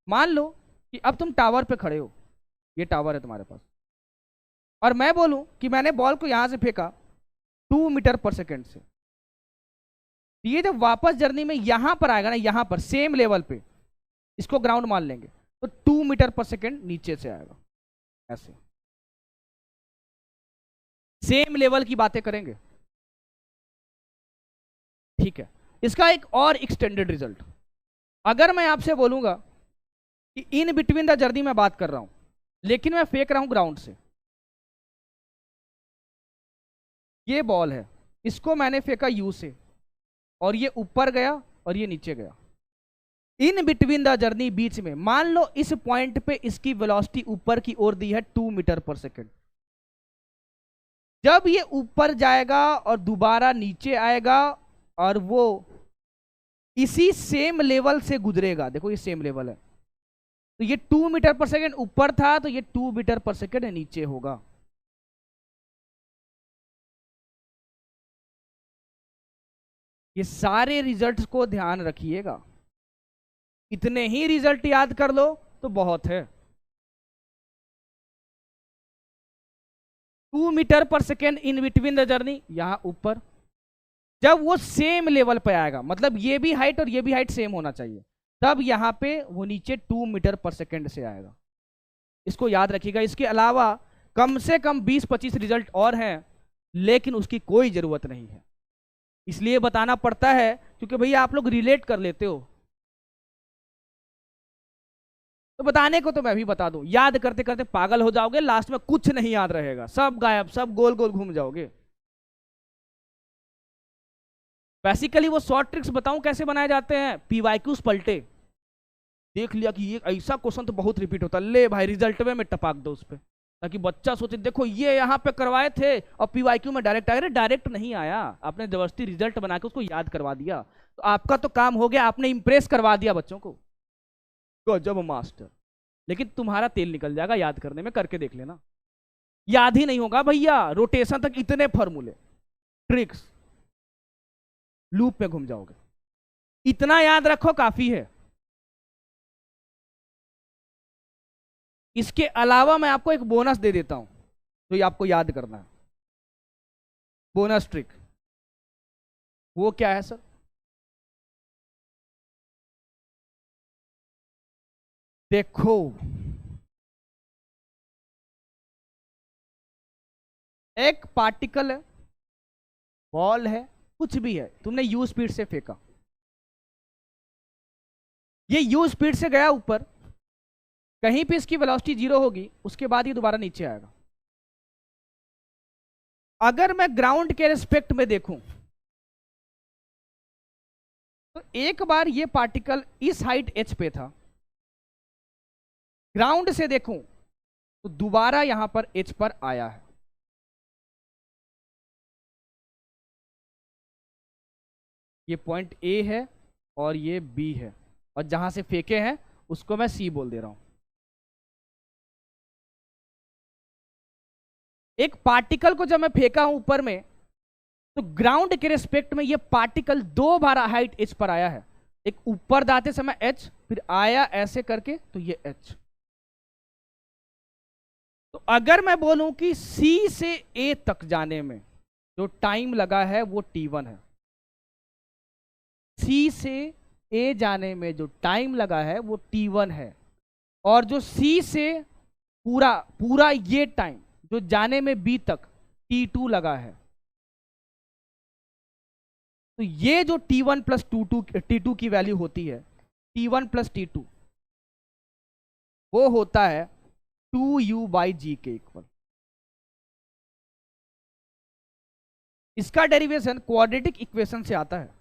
मान लो कि अब तुम टावर पे खड़े हो, ये टावर है तुम्हारे पास, और मैं बोलूं कि मैंने बॉल को यहां से फेंका 2 मीटर पर सेकेंड से, ये जब वापस जर्नी में यहां पर आएगा ना, यहां पर सेम लेवल पे, इसको ग्राउंड मान लेंगे, तो 2 मीटर पर सेकेंड नीचे से आएगा ऐसे। सेम लेवल की बातें करेंगे, ठीक है। इसका एक और एक्सटेंडेड रिजल्ट, अगर मैं आपसे बोलूंगा कि इन बिटवीन द जर्नी में बात कर रहा हूं, लेकिन मैं फेंक रहा हूं ग्राउंड से, ये बॉल है, इसको मैंने फेंका यू से, और ये ऊपर गया और ये नीचे गया। इन बिटवीन द जर्नी, बीच में मान लो इस पॉइंट पे इसकी वेलोसिटी ऊपर की ओर दी है 2 मीटर पर सेकेंड। जब ये ऊपर जाएगा और दोबारा नीचे आएगा, और वो इसी सेम लेवल से गुजरेगा, देखो ये सेम लेवल है, तो ये 2 मीटर पर सेकेंड ऊपर था, तो ये 2 मीटर पर सेकेंड नीचे होगा। ये सारे रिजल्ट्स को ध्यान रखिएगा, इतने ही रिजल्ट याद कर लो तो बहुत है। 2 मीटर पर second in between the journey, यहां ऊपर, जब वो सेम लेवल पे आएगा, मतलब ये भी हाइट और ये भी हाइट सेम होना चाहिए, तब यहां पे वो नीचे 2 मीटर पर सेकेंड से आएगा। इसको याद रखिएगा। इसके अलावा कम से कम 20-25 रिजल्ट और हैं, लेकिन उसकी कोई जरूरत नहीं है, इसलिए बताना पड़ता है क्योंकि भैया आप लोग रिलेट कर लेते हो। तो बताने को तो मैं भी बता दूं, याद करते करते पागल हो जाओगे, लास्ट में कुछ नहीं याद रहेगा, सब गायब, सब गोल गोल घूम जाओगे। बेसिकली वो शॉर्ट ट्रिक्स बताऊं कैसे बनाए जाते हैं, पीवाईक्यूज पलटे, देख लिया कि ये ऐसा क्वेश्चन तो बहुत रिपीट होता है, ले भाई रिजल्ट में टपक दो उस पर, ताकि बच्चा सोचे देखो ये यहाँ पे करवाए थे और पीवाईक्यू में डायरेक्ट आया। डायरेक्ट नहीं आया, आपने जबरदस्ती रिजल्ट बना के उसको याद करवा दिया, तो आपका तो काम हो गया, आपने इंप्रेस करवा दिया बच्चों को। गजब मास्टर। लेकिन तुम्हारा तेल निकल जाएगा याद करने में, करके देख लेना, याद ही नहीं होगा भैया। रोटेशन तक इतने फॉर्मूले, ट्रिक्स, लूप में घूम जाओगे। इतना याद रखो काफी है। इसके अलावा मैं आपको एक बोनस दे देता हूं, तो ये आपको याद करना है। बोनस ट्रिक वो क्या है सर? देखो, एक पार्टिकल है, बॉल है, कुछ भी है, तुमने यू स्पीड से फेंका, ये यू स्पीड से गया ऊपर, कहीं पे इसकी वेलोसिटी 0 होगी, उसके बाद ये दोबारा नीचे आएगा। अगर मैं ग्राउंड के रिस्पेक्ट में देखूं तो एक बार ये पार्टिकल इस हाइट h पे था, ग्राउंड से देखूं तो दोबारा यहां पर h पर आया है। ये पॉइंट A है और ये B है, और जहां से फेंके हैं उसको मैं C बोल दे रहा हूं। एक पार्टिकल को जब मैं फेंका हूं ऊपर में, तो ग्राउंड के रिस्पेक्ट में ये पार्टिकल 2 बार हाइट h पर आया है। एक ऊपर जाते समय h, फिर आया ऐसे करके, तो ये h। तो अगर मैं बोलूं कि C से A तक जाने में जो टाइम लगा है वो t1 है, C से A जाने में जो टाइम लगा है वो t1 है, और जो C से पूरा पूरा ये टाइम जो जाने में B तक t2 लगा है, तो ये जो t1 प्लस t2 की वैल्यू होती है, t1 प्लस t2, वो होता है 2u/g के इक्वल। इसका डेरिवेशन क्वाड्रेटिक इक्वेशन से आता है,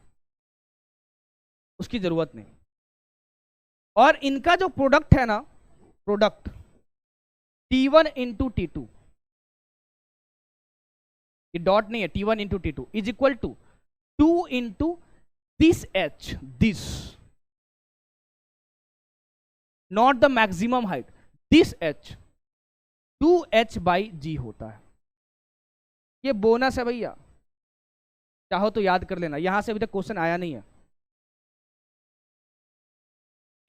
उसकी जरूरत नहीं। और इनका जो प्रोडक्ट है ना, प्रोडक्ट t1 इंटू t2, ये डॉट नहीं है, t1 into t2 is equal to 2 into this h, this, not the maximum height, this h, 2h/g होता है। ये बोनस है भैया, चाहो तो याद कर लेना, यहां से अभी तक क्वेश्चन आया नहीं है।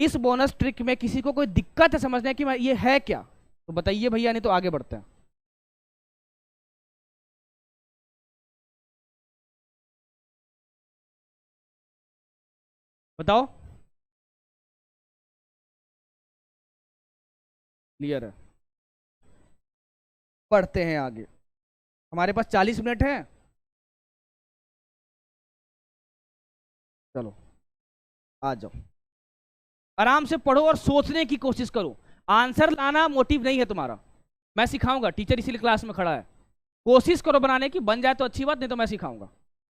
इस बोनस ट्रिक में किसी को कोई दिक्कत है समझने की ये है क्या, तो बताइए भैया, नहीं तो आगे बढ़ते हैं। बताओ, क्लियर है? पढ़ते हैं आगे, हमारे पास 40 मिनट है। चलो आ जाओ, आराम से पढ़ो और सोचने की कोशिश करो। आंसर लाना मोटिव नहीं है तुम्हारा, मैं सिखाऊंगा, टीचर इसीलिए क्लास में खड़ा है। कोशिश करो बनाने की, बन जाए तो अच्छी बात, नहीं तो मैं सिखाऊंगा।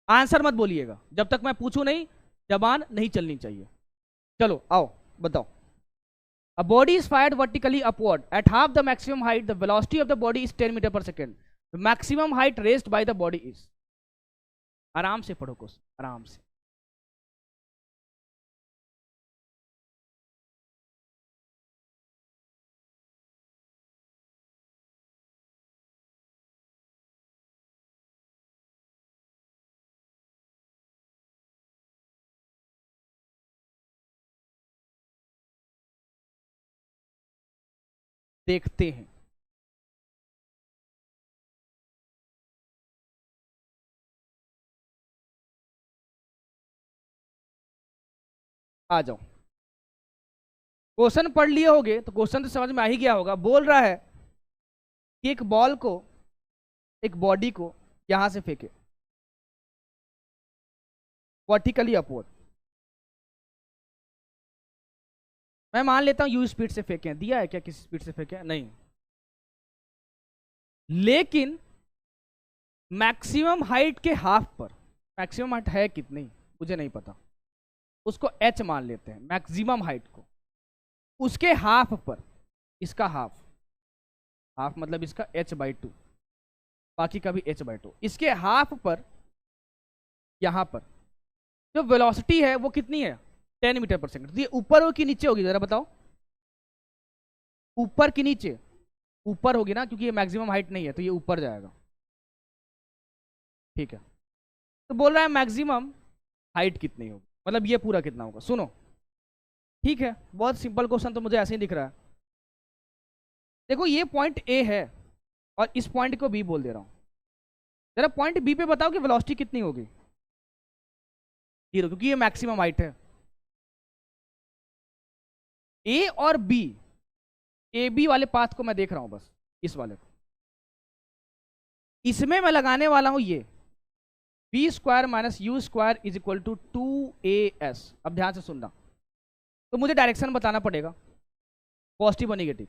आंसर मत बोलिएगा जब तक मैं पूछूं नहीं, जबान नहीं चलनी चाहिए। चलो आओ बताओ। A body is fired vertically upward at half the maximum height. The velocity of the body is 10 meter per second. The maximum height raised by the body is. आराम से पढ़ो क्वेश्चन, आराम से। देखते हैं। आ जाओ, क्वेश्चन पढ़ लिए होगे तो क्वेश्चन तो समझ में आ ही गया होगा। बोल रहा है कि एक बॉल को, एक बॉडी को यहां से फेंके वर्टिकली अपवर्ड। मैं मान लेता हूं यू स्पीड से फेंके, दिया है क्या किस स्पीड से फेंके? नहीं, लेकिन मैक्सिमम हाइट के हाफ पर, मैक्सिमम हाइट है कितनी मुझे नहीं पता, उसको h मान लेते हैं मैक्सिमम हाइट को, उसके हाफ पर, इसका हाफ, हाफ मतलब इसका h/2, बाकी का भी h/2, इसके हाफ पर यहां पर जो वेलोसिटी है वो कितनी है? 10 मीटर पर सेकंड। ये ऊपर हो कि नीचे होगी जरा बताओ? ऊपर की नीचे? ऊपर होगी ना, क्योंकि ये मैक्सिमम हाइट नहीं है तो ये ऊपर जाएगा। ठीक है, तो बोल रहा है मैक्सिमम हाइट कितनी होगी, मतलब ये पूरा कितना होगा। सुनो, ठीक है, बहुत सिंपल क्वेश्चन तो मुझे ऐसे ही दिख रहा है। देखो ये पॉइंट ए है और इस पॉइंट को बी बोल दे रहा हूं। जरा पॉइंट बी पे बताओ कि वेलोसिटी कितनी होगी। 0, क्योंकि ये मैक्सिमम हाइट है। ए और बी, ए बी वाले पाथ को मैं देख रहा हूं बस, इस वाले को। इसमें मैं लगाने वाला हूं ये v square minus you square is equal to 2as। अब ध्यान से सुनना, तो मुझे डायरेक्शन बताना पड़ेगा, पॉजिटिव और निगेटिव।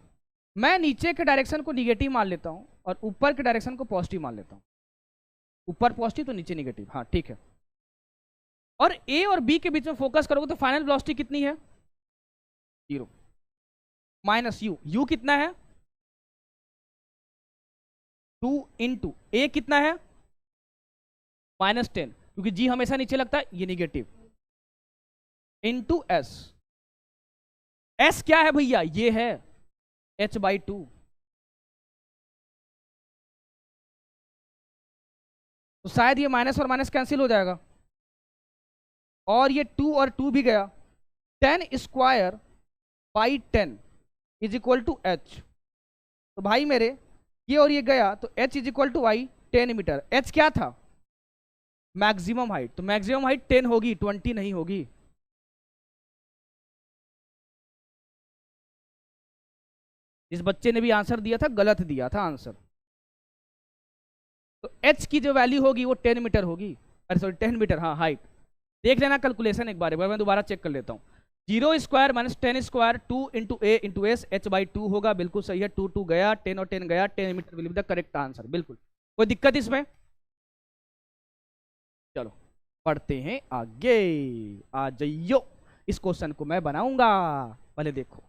मैं नीचे के डायरेक्शन को निगेटिव मान लेता हूं और ऊपर के डायरेक्शन को पॉजिटिव मान लेता हूं। ऊपर पॉजिटिव तो नीचे निगेटिव, हाँ ठीक है। और ए और बी के बीच में फोकस करोगे तो फाइनल वेलोसिटी कितनी है? 0 माइनस यू, यू कितना है? 2 इंटू ए कितना है? -10, क्योंकि जी हमेशा नीचे लगता है, ये निगेटिव, इंटू एस। एस क्या है भैया? ये है h/2। तो शायद ये माइनस और माइनस कैंसिल हो जाएगा और ये 2 और 2 भी गया। 10 square by 10 is equal to h। तो भाई मेरे ये और ये गया तो h is equal to y 10 metre. h क्या था? Maximum height. तो मैक्सिमम हाइट 10 होगी, 20 नहीं होगी। इस बच्चे ने भी आंसर दिया था, गलत दिया था आंसर। तो h की जो वैल्यू होगी वो 10 मीटर होगी, अरे सॉरी 10 मीटर, हाँ हाइट। देख लेना कैलकुलेशन एक बार मैं दोबारा चेक कर लेता हूँ। 0 स्क्वायर माइनस 10 स्क्वायर 2 इंटू ए इंटू एस, h/2 होगा, बिल्कुल सही है। 2 2 गया, 10 और 10 गया, 10 metre will be the correct answer. बिल्कुल, कोई दिक्कत इसमें? चलो पढ़ते हैं आगे, आ जाइयो। इस क्वेश्चन को मैं बनाऊंगा, पहले देखो।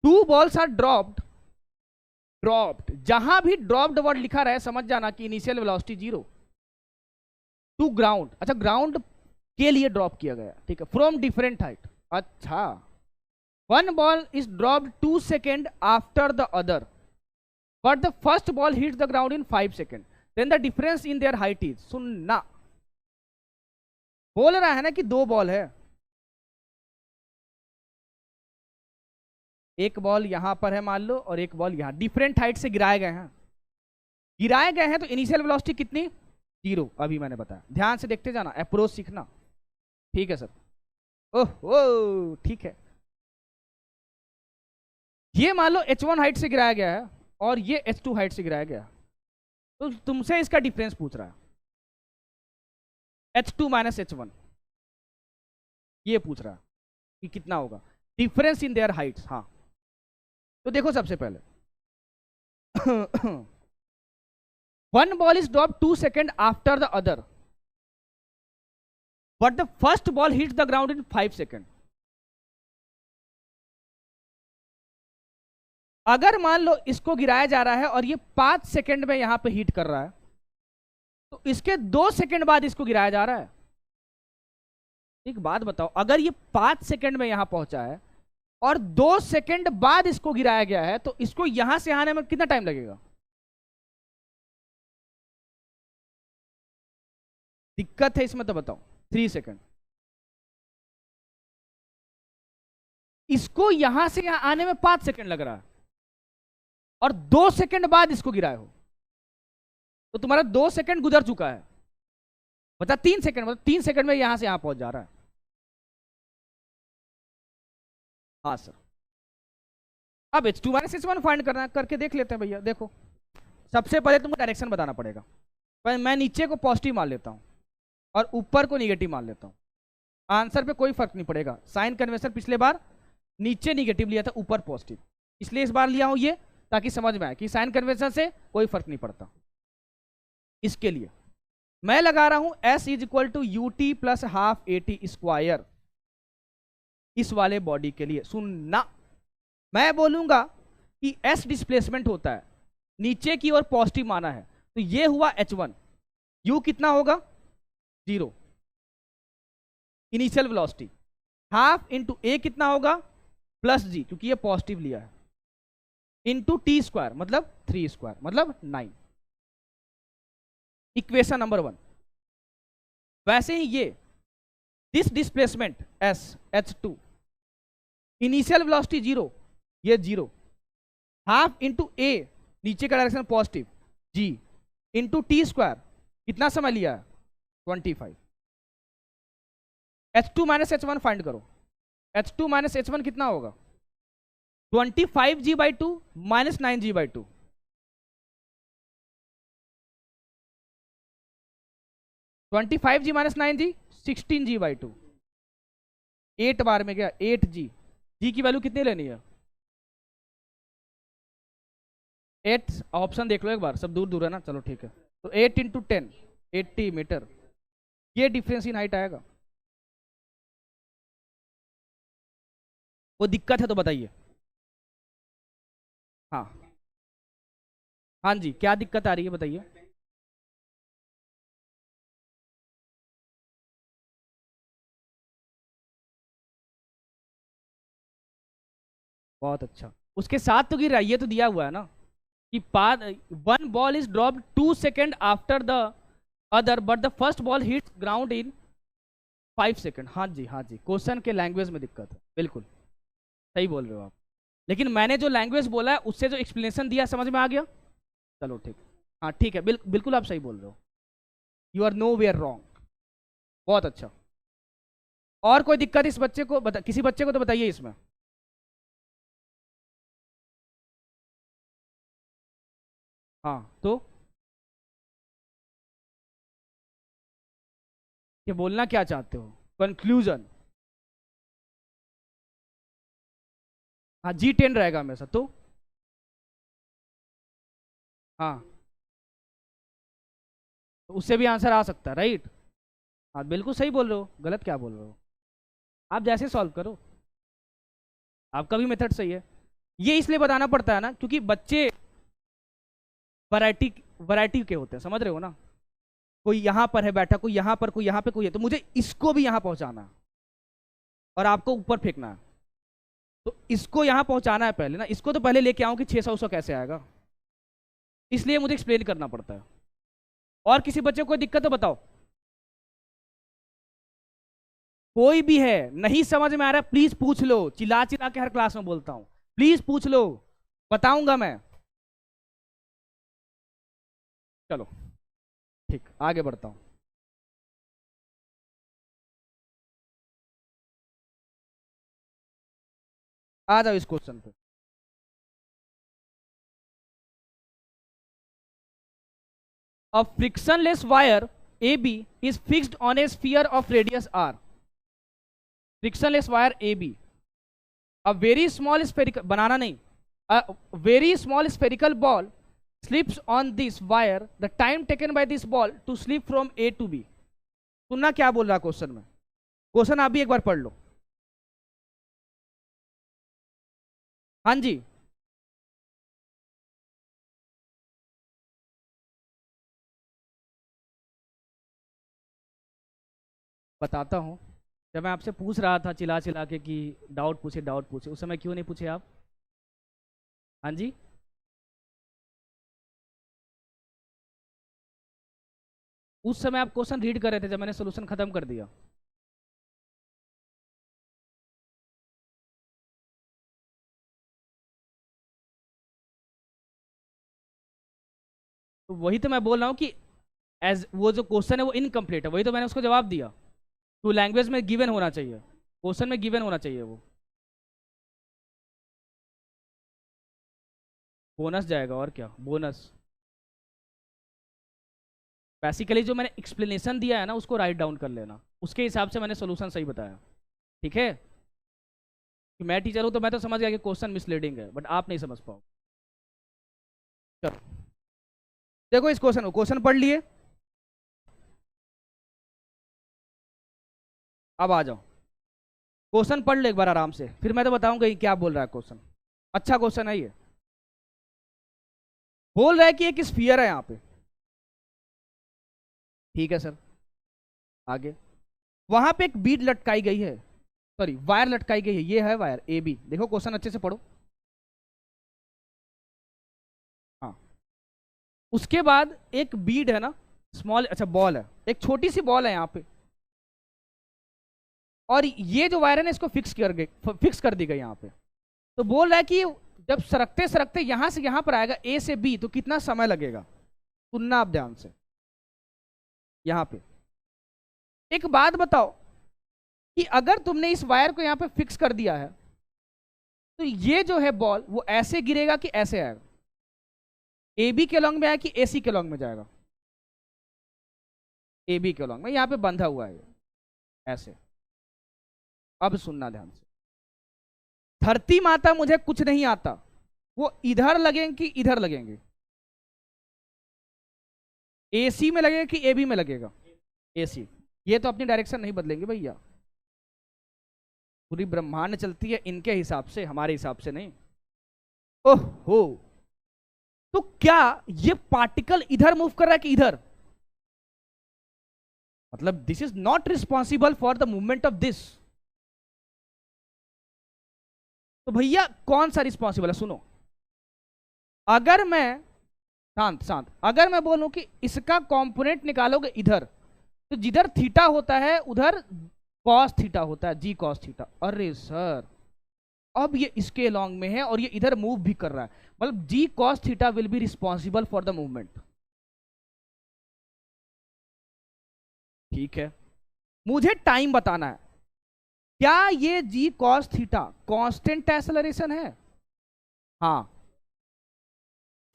2 balls आर ड्रॉप्ड, ड्रॉप्ड, जहां भी ड्रॉप्ड वर्ड लिखा रहे समझ जाना कि इनिशियल वेलोसिटी 0 टू ग्राउंड। अच्छा, ग्राउंड के लिए ड्रॉप किया गया, ठीक है, फ्रॉम डिफरेंट हाइट। अच्छा, 1 ball is dropped 2 second after the other but the first ball hit the ground in 5 second, then the difference in their height is. सुनना, बोल रहा है ना कि 2 बॉल है, एक बॉल यहां पर है मान लो और एक बॉल यहां, डिफरेंट हाइट से गिराए गए हैं। गिराए गए हैं तो इनिशियल वेलोसिटी कितनी? 0। अभी मैंने बताया, ध्यान से देखते जाना, अप्रोच सीखना। ठीक है सर, ओह ठीक है। ये मान लो h1 हाइट से गिराया गया है और ये h2 हाइट से गिराया गया, तो तुमसे इसका डिफरेंस पूछ रहा है, h2 माइनस h1, ये पूछ रहा है कि कितना होगा डिफरेंस इन देयर हाइट्स। हाँ, तो देखो सबसे पहले 1 ball is dropped 2 seconds after the other but the first ball hits the ground in 5 seconds। अगर मान लो इसको गिराया जा रहा है और ये 5 सेकंड में यहां पे हिट कर रहा है, तो इसके 2 सेकंड बाद इसको गिराया जा रहा है। एक बात बताओ, अगर ये 5 सेकंड में यहां पहुंचा है और 2 सेकंड बाद इसको गिराया गया है, तो इसको यहां से आने में कितना टाइम लगेगा? दिक्कत है इसमें तो बताओ। 3 सेकंड। इसको यहां से यहां आने में 5 सेकंड लग रहा है और 2 सेकंड बाद इसको गिराए हो, तो तुम्हारा 2 सेकंड गुजर चुका है, बता 3 सेकंड, मतलब 3 सेकंड में यहां से यहां पहुंच जा रहा है। हाँ सर, अब h2 माइनस h1 फाइंड करना है, करके देख लेते हैं भैया। देखो, सबसे पहले तुमको डायरेक्शन बताना पड़ेगा। पर मैं नीचे को पॉजिटिव मान लेता हूं और ऊपर को निगेटिव मान लेता हूं, आंसर पे कोई फर्क नहीं पड़ेगा। साइन कन्वेंशन पिछले बार नीचे निगेटिव लिया था, ऊपर पॉजिटिव, इसलिए इस बार लिया हूं ये, ताकि समझ में आए कि साइन कन्वेंशन से कोई फर्क नहीं पड़ता। इसके लिए मैं लगा रहा हूं s is equal to ut plus half at square, इस वाले बॉडी के लिए। सुनना, मैं बोलूंगा कि s डिस्प्लेसमेंट होता है, नीचे की ओर पॉजिटिव माना है, तो ये हुआ h1, u कितना होगा? 0, initial velocity, half into a कितना होगा? प्लस जी, क्योंकि ये पॉजिटिव लिया है, इंटू टी स्क्वायर मतलब 3 स्क्वायर मतलब 9। Equation number 1। वैसे ही ये this displacement S h2, initial velocity 0, ये 0, हाफ इंटू ए, नीचे का डायरेक्शन पॉजिटिव, जी, इंटू टी स्क्वायर, कितना समय लिया है 25। h2 माइनस h1 फाइंड करो। h2 माइनस h1 कितना होगा 25g/2 minus 9g/2। 25g minus 9g 16g/2। 8 बार में गया 8g। जी की वैल्यू कितनी लेनी है 8। ऑप्शन देख लो एक बार, सब दूर दूर है ना, चलो ठीक है। तो 8 इंटू 10 80 मीटर, ये डिफरेंस इन हाइट आएगा। वो दिक्कत है तो बताइए। हाँ हाँ जी, क्या दिक्कत आ रही है बताइए। बहुत अच्छा, उसके साथ तो गिर रहा है, ये तो दिया हुआ है ना कि path 1 ball is dropped 2 second after the other but the first ball hit ground in 5 second. हाँ जी हाँ जी, क्वेश्चन के लैंग्वेज में दिक्कत है, बिल्कुल सही बोल रहे हो आप। लेकिन मैंने जो लैंग्वेज बोला है उससे जो एक्सप्लेनेशन दिया समझ में आ गया। चलो ठीक, हाँ ठीक है, बिल्कुल आप सही बोल रहे हो। You are nowhere wrong. बहुत अच्छा। और कोई दिक्कत इस बच्चे को किसी बच्चे को तो बताइए इसमें। हाँ तो ये बोलना क्या चाहते हो कंक्लूजन। हाँ G10 रहेगा हमेशा तो। हाँ तो उससे भी आंसर आ सकता है, राइट। हाँ बिल्कुल सही बोल रहे हो, गलत क्या बोल रहे हो। आप जैसे सॉल्व करो, आपका भी मेथड सही है। ये इसलिए बताना पड़ता है ना क्योंकि बच्चे वैरायटी वैरायटी के होते हैं, समझ रहे हो ना। कोई यहाँ पर है बैठा, कोई यहाँ पर, कोई यहाँ पे, कोई है, तो मुझे इसको भी यहाँ पहुंचाना है और आपको ऊपर फेंकना है। तो इसको यहाँ पहुंचाना है पहले ना, इसको तो पहले लेके आऊं कि 600 कैसे आएगा, इसलिए मुझे एक्सप्लेन करना पड़ता है। और किसी बच्चे को कोई दिक्कत तो बताओ। कोई भी है नहीं समझ में आ रहा प्लीज पूछ लो, चिल्ला चिल्ला के हर क्लास में बोलता हूं, प्लीज पूछ लो, बताऊंगा मैं। चलो ठीक, आगे बढ़ता हूं। आ जाओ इस क्वेश्चन पे। A frictionless wire AB is fixed on a sphere of radius r. Frictionless wire AB. A very small spherical banana nahi. A very small spherical ball slips on this wire. The time taken by this ball to slip from A to B. सुनना क्या बोल रहा question में, question आप भी एक बार पढ़ लो। हाँ जी बताता हूँ। जब मैं आपसे पूछ रहा था चिल्ला चिल्ला के कि डाउट पूछे डाउट पूछे, उस समय क्यों नहीं पूछे आप। हाँ जी, उस समय आप क्वेश्चन रीड कर रहे थे जब मैंने सोल्यूशन खत्म कर दिया। तो वही तो मैं बोल रहा हूँ कि एज वो जो क्वेश्चन है वो इनकम्प्लीट है, वही तो मैंने उसको जवाब दिया। तो लैंग्वेज में गिवन होना चाहिए, क्वेश्चन में गिवन होना चाहिए वो। बोनस जाएगा और क्या बोनस। बेसिकली जो मैंने एक्सप्लेनेशन दिया है ना उसको राइट डाउन कर लेना, उसके हिसाब से मैंने सोल्यूशन सही बताया, ठीक है। कि मैं टीचर हूँ तो मैं तो समझ गया कि क्वेश्चन मिसलीडिंग है, बट आप नहीं समझ पाओ। चलो देखो इस क्वेश्चन को, क्वेश्चन पढ़ लिए, अब आ जाओ। क्वेश्चन पढ़ लो एक बार आराम से, फिर मैं तो बताऊंगा ये क्या बोल रहा है क्वेश्चन। अच्छा क्वेश्चन है ये। बोल रहा है कि एक स्फीयर है यहाँ पे, ठीक है सर। आगे वहां पे एक बीड लटकाई गई है, सॉरी वायर लटकाई गई है, ये है वायर ए बी। देखो क्वेश्चन अच्छे से पढ़ो। हाँ, उसके बाद एक बीड है ना, स्मॉल, अच्छा बॉल है, एक छोटी सी बॉल है यहाँ पे, और ये जो वायर है ना इसको फिक्स कर दी गई यहाँ पे। तो बोल रहा है कि जब सरकते सरकते यहां से यहां पर आएगा ए से बी, तो कितना समय लगेगा। सुनना आप ध्यान से। यहां पे एक बात बताओ कि अगर तुमने इस वायर को यहां पे फिक्स कर दिया है, तो ये जो है बॉल वो ऐसे गिरेगा कि ऐसे आएगा, ए बी के लॉन्ग में आएगा कि ए सी के लॉन्ग में जाएगा। ए बी के लॉन्ग में, यहां पे बंधा हुआ है ऐसे। अब सुनना ध्यान से। धरती माता मुझे कुछ नहीं आता, वो इधर लगेंगे कि इधर लगेंगे, एसी में लगेगा कि एबी में लगेगा, एसी। ये तो अपनी डायरेक्शन नहीं बदलेंगे भैया, पूरी ब्रह्मांड चलती है इनके हिसाब से, हमारे हिसाब से नहीं। ओहो, तो क्या ये पार्टिकल इधर मूव कर रहा है कि इधर, मतलब this is not responsible for the movement of this. तो भैया कौन सा रिस्पॉन्सिबल है, सुनो। अगर मैं शांत शांत, अगर मैं बोलूं कि इसका कंपोनेंट निकालोगे इधर, तो जिधर थीटा होता है उधर कॉस थीटा होता है, जी कॉस थीटा। अरे सर, अब ये इसके लॉन्ग में है और ये इधर मूव भी कर रहा है, मतलब g cos theta will be responsible for the movement. ठीक है, मुझे टाइम बताना है। क्या ये g cos theta constant acceleration है? हाँ,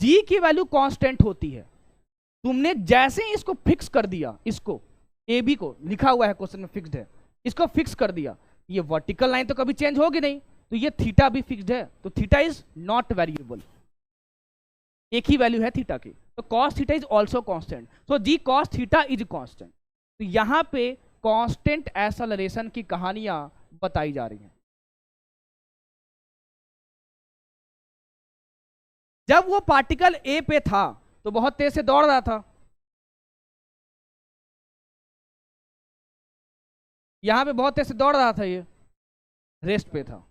जी की वैल्यू कांस्टेंट होती है। तुमने जैसे ही इसको फिक्स कर दिया, इसको ए बी को लिखा हुआ है क्वेश्चन में फिक्स्ड है, इसको फिक्स कर दिया, ये वर्टिकल लाइन तो कभी चेंज होगी नहीं, तो ये थीटा भी फिक्स्ड है, तो थीटा इज नॉट वेरिएबल, एक ही वैल्यू है थीटा की। तो cos theta is also constant, so g cos theta is constant. तो यहां पे कांस्टेंट एक्सेलरेशन की कहानियां बताई जा रही हैं। जब वो पार्टिकल ए पे था तो बहुत तेज से दौड़ रहा था, यहां पे बहुत तेज से दौड़ रहा था, ये रेस्ट पे था।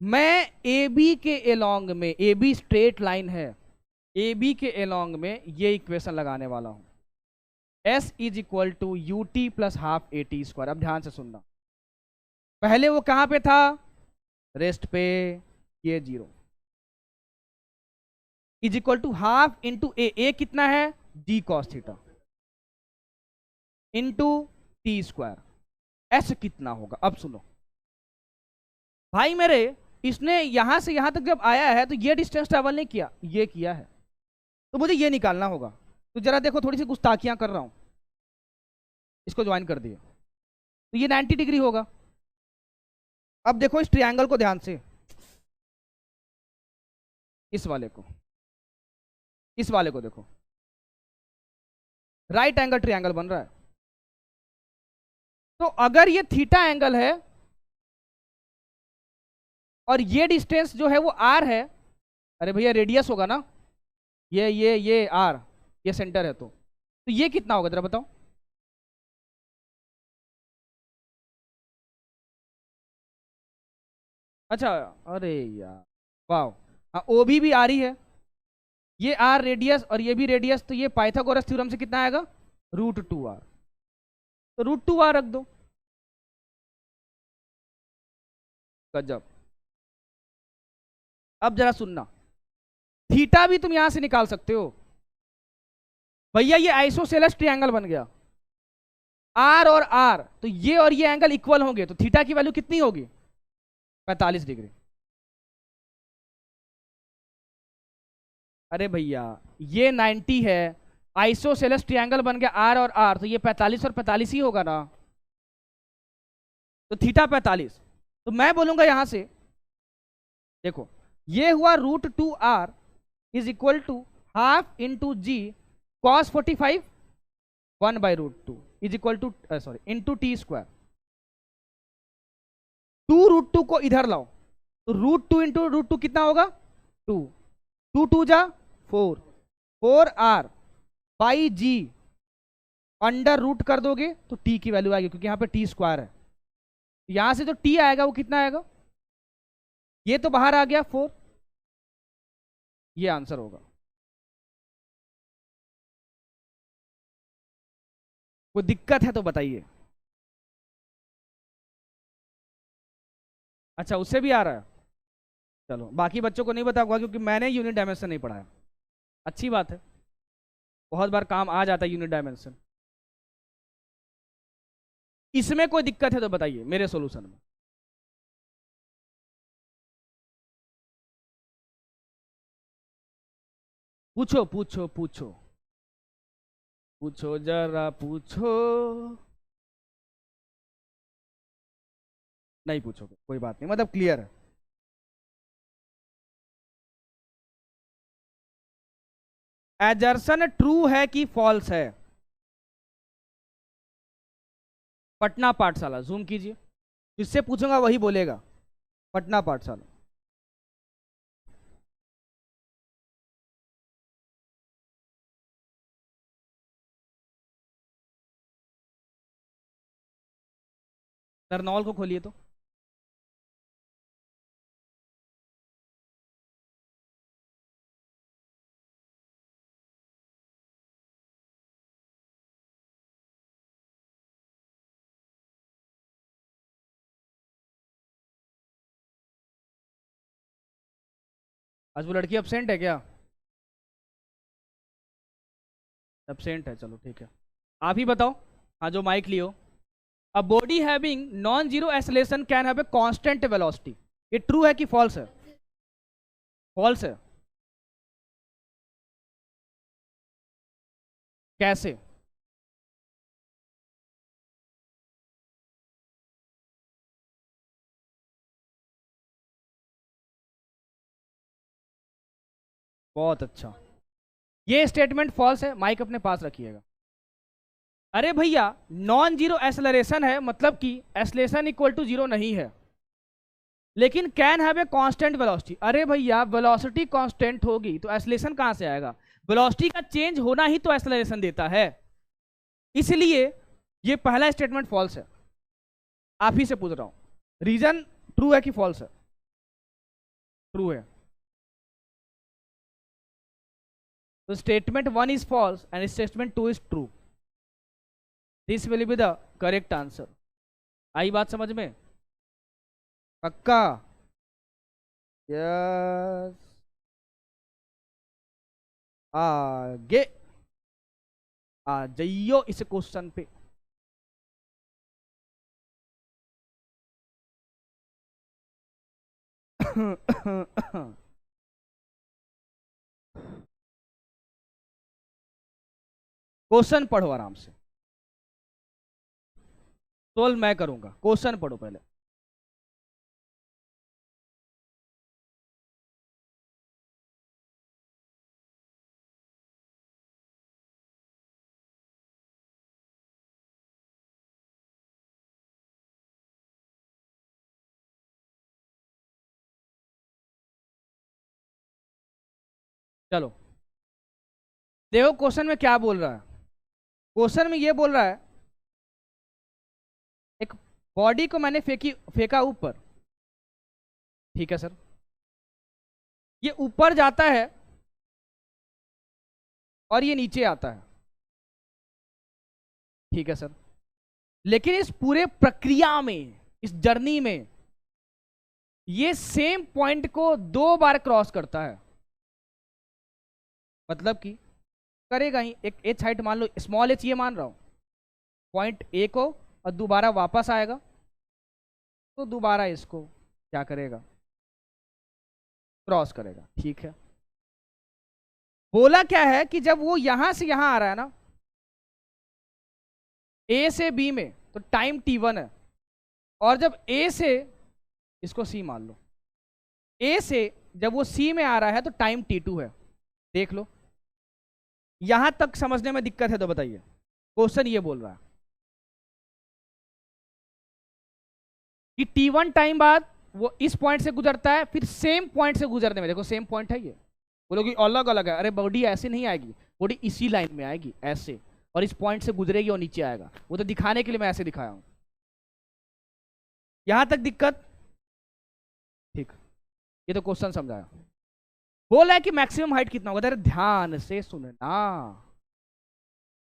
मैं ए बी के एलोंग में, ए बी स्ट्रेट लाइन है, ए बी के एलोंग में ये इक्वेशन लगाने वाला हूं, S is equal to U T plus half A T square. अब ध्यान से सुनना, पहले वो कहां पे था, रेस्ट पे, ये zero is equal to half into ए कितना है, g cos theta into t square, s कितना होगा। अब सुनो भाई मेरे, इसने यहां से यहां तक जब आया है तो ये डिस्टेंस ट्रेवल नहीं किया, ये किया है, तो मुझे ये निकालना होगा। तो जरा देखो, थोड़ी सी गुस्ताखियां कर रहा हूं, इसको ज्वाइन कर दिया, तो ये 90 डिग्री होगा। अब देखो इस ट्रायंगल को ध्यान से, इस वाले को, इस वाले को देखो, राइट एंगल ट्रायंगल बन रहा है। तो अगर ये थीटा एंगल है और ये डिस्टेंस जो है वो आर है, अरे भैया रेडियस होगा ना, ये आर, ये सेंटर है, तो ये कितना होगा जरा बताओ। अच्छा, अरे यार, वाह, हाँ ओ भी आ रही है, ये आर रेडियस और ये भी रेडियस, तो ये पाइथागोरस थ्योरम से कितना आएगा, √2r, तो √2r रख दो। गजब। अब जरा सुनना, थीटा भी तुम यहां से निकाल सकते हो भैया, ये आइसोसेलेस ट्रायंगल बन गया, आर और आर, तो ये और ये एंगल इक्वल होंगे, तो थीटा की वैल्यू कितनी होगी, 45 डिग्री। अरे भैया ये 90 है, आइसोसेलेस ट्रायंगल बन गया आर और आर, तो ये 45 और 45 ही होगा ना, तो थीटा 45। तो मैं बोलूंगा यहां से, देखो ये हुआ √2r is equal to half into g cos 45 1/√2 is equal to, sorry, into t square. 2√2 को इधर लाओ, तो √2 इंटू √2 कितना होगा, 2, 2 2 जा 4, 4r by ji under root कर दोगे तो टी की वैल्यू आएगी, क्योंकि यहाँ पे टी स्क्वायर है। यहां से जो टी आएगा वो कितना आएगा, ये तो बाहर आ गया 4, ये आंसर होगा। कोई दिक्कत है तो बताइए। अच्छा, उससे भी आ रहा है। चलो, बाकी बच्चों को नहीं बता होगा क्योंकि मैंने यूनिट डायमेंशन नहीं पढ़ाया। अच्छी बात है, बहुत बार काम आ जाता है यूनिट डायमेंशन। इसमें कोई दिक्कत है तो बताइए मेरे सॉल्यूशन में। पूछो पूछो पूछो पूछो, जरा पूछो। नहीं पूछोगे कोई बात नहीं, मतलब क्लियर है। एजर्सन ट्रू है कि फॉल्स है? पटना पाठशाला, जूम कीजिए, जिससे पूछूंगा वही बोलेगा। पटना पाठशाला। नरनौल को खोलिए तो। आज वो लड़की एब्सेंट है क्या? एब्सेंट है, चलो ठीक है। आप ही बताओ, हाँ जो माइक लियो। A body having non zero acceleration can have a constant velocity, ये ट्रू है कि फॉल्स है? फॉल्स है। कैसे? बहुत अच्छा, ये स्टेटमेंट फॉल्स है। माइक अपने पास रखिएगा। अरे भैया, नॉन जीरो एक्सेलरेशन है मतलब कि एक्सेलरेशन इक्वल टू जीरो नहीं है, लेकिन can have a constant velocity. अरे भैया, वेलोसिटी कांस्टेंट होगी तो एक्सेलरेशन कहां से आएगा? वेलोसिटी का चेंज होना ही तो एक्सेलरेशन देता है, इसलिए ये पहला स्टेटमेंट फॉल्स है। आप ही से पूछ रहा हूं, रीजन ट्रू है कि फॉल्स है? ट्रू है। तो statement 1 is false and statement 2 is true. This will be the correct answer. आई बात समझ में? पक्का? यस। आगे आ जाइयो इस क्वेश्चन पे। क्वेश्चन पढ़ो आराम से, सोल्व मैं करूंगा। क्वेश्चन पढ़ो पहले। चलो देखो क्वेश्चन में क्या बोल रहा है। क्वेश्चन में ये बोल रहा है, एक बॉडी को मैंने फेंका ऊपर, ठीक है सर, ये ऊपर जाता है और ये नीचे आता है, ठीक है सर, लेकिन इस पूरे प्रक्रिया में, इस जर्नी में, ये सेम पॉइंट को 2 बार क्रॉस करता है। मतलब कि करेगा ही, एक एच हाइट मान लो, स्मॉल एच ये मान रहा हूं, पॉइंट ए को, और दोबारा वापस आएगा तो दोबारा इसको क्या करेगा? क्रॉस करेगा, ठीक है। बोला क्या है कि जब वो यहां से यहां आ रहा है ना, ए से बी में, तो टाइम t1 है, और जब ए से, इसको सी मान लो, ए से जब वो सी में आ रहा है तो टाइम t2 है। देख लो, यहां तक समझने में दिक्कत है तो बताइए। क्वेश्चन ये बोल रहा है कि t1 टाइम बाद वो इस पॉइंट से गुजरता है, फिर सेम पॉइंट से गुजरने में, देखो सेम पॉइंट है ये, बोलोगे अलग अलग है, अरे बॉडी ऐसे नहीं आएगी, बॉडी इसी लाइन में आएगी ऐसे, और इस पॉइंट से गुजरेगी और नीचे आएगा। वो तो दिखाने के लिए मैं ऐसे दिखाया हूं। यहां तक दिक्कत ठीक। ये तो क्वेश्चन समझाया। बोला है कि मैक्सिमम हाइट कितना होगा। अरे ध्यान से सुनना,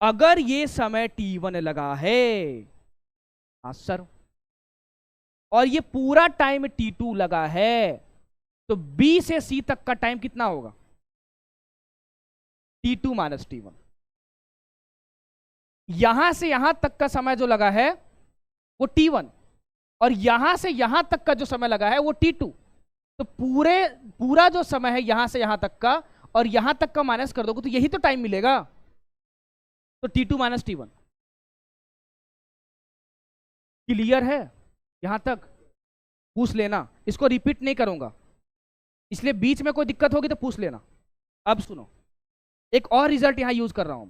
अगर ये समय t1 लगा है, हाँ सर, और ये पूरा टाइम t2 लगा है, तो b से c तक का टाइम कितना होगा? t2 minus t1। यहां से यहां तक का समय जो लगा है वो t1, और यहां से यहां तक का जो समय लगा है वो t2। तो पूरा जो समय है यहां से यहां तक का, और यहां तक का माइनस कर दोगे तो यही तो टाइम मिलेगा। तो t2 माइनस t1। क्लियर है? यहां तक पूछ लेना, इसको रिपीट नहीं करूंगा, इसलिए बीच में कोई दिक्कत होगी तो पूछ लेना। अब सुनो, एक और रिजल्ट यहां यूज कर रहा हूं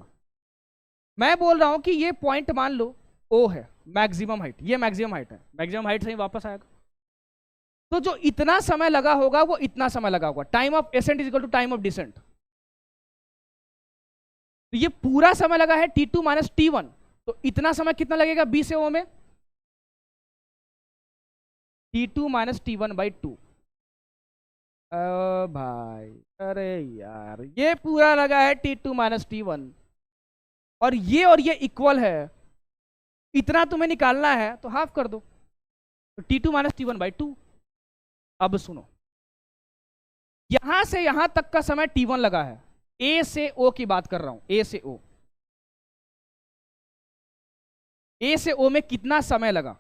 मैं बोल रहा हूं कि ये पॉइंट मान लो ओ है मैक्सिमम हाइट, ये मैक्सिमम हाइट है, मैक्सिमम हाइट से ही वापस आएगा। तो जो इतना समय लगा होगा वो इतना समय लगा होगा। Time of ascent is equal to time of descent. तो ये पूरा समय लगा है t2 माइनस t1, तो इतना समय कितना लगेगा b से o में? t2 minus t1 by 2। भाई अरे यार, ये पूरा लगा है t2 माइनस t1, और ये इक्वल है, इतना तुम्हें निकालना है तो हाफ कर दो, तो t2 माइनस t1 बाई 2। अब सुनो, यहां से यहां तक का समय t1 लगा है, a से o की बात कर रहा हूं, a से o। a से o में कितना समय लगा?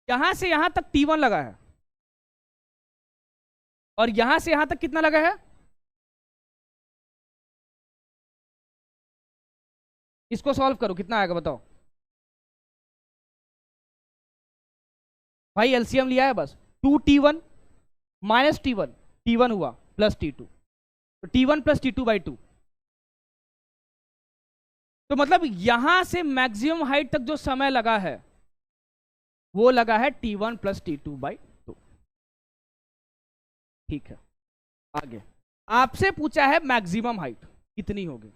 यहां से यहां तक t1 लगा है, और यहां से यहां तक कितना लगा है? इसको सॉल्व करो, कितना आएगा बताओ भाई। एलसीएम लिया है बस। 2t1 माइनस t1, t1 हुआ प्लस t2, तो t1 प्लस t2 बाई 2। तो मतलब यहां से मैक्सिमम हाइट तक जो समय लगा है वो लगा है t1 प्लस t2 बाई 2। ठीक है, आगे आपसे पूछा है मैक्सिमम हाइट कितनी होगी,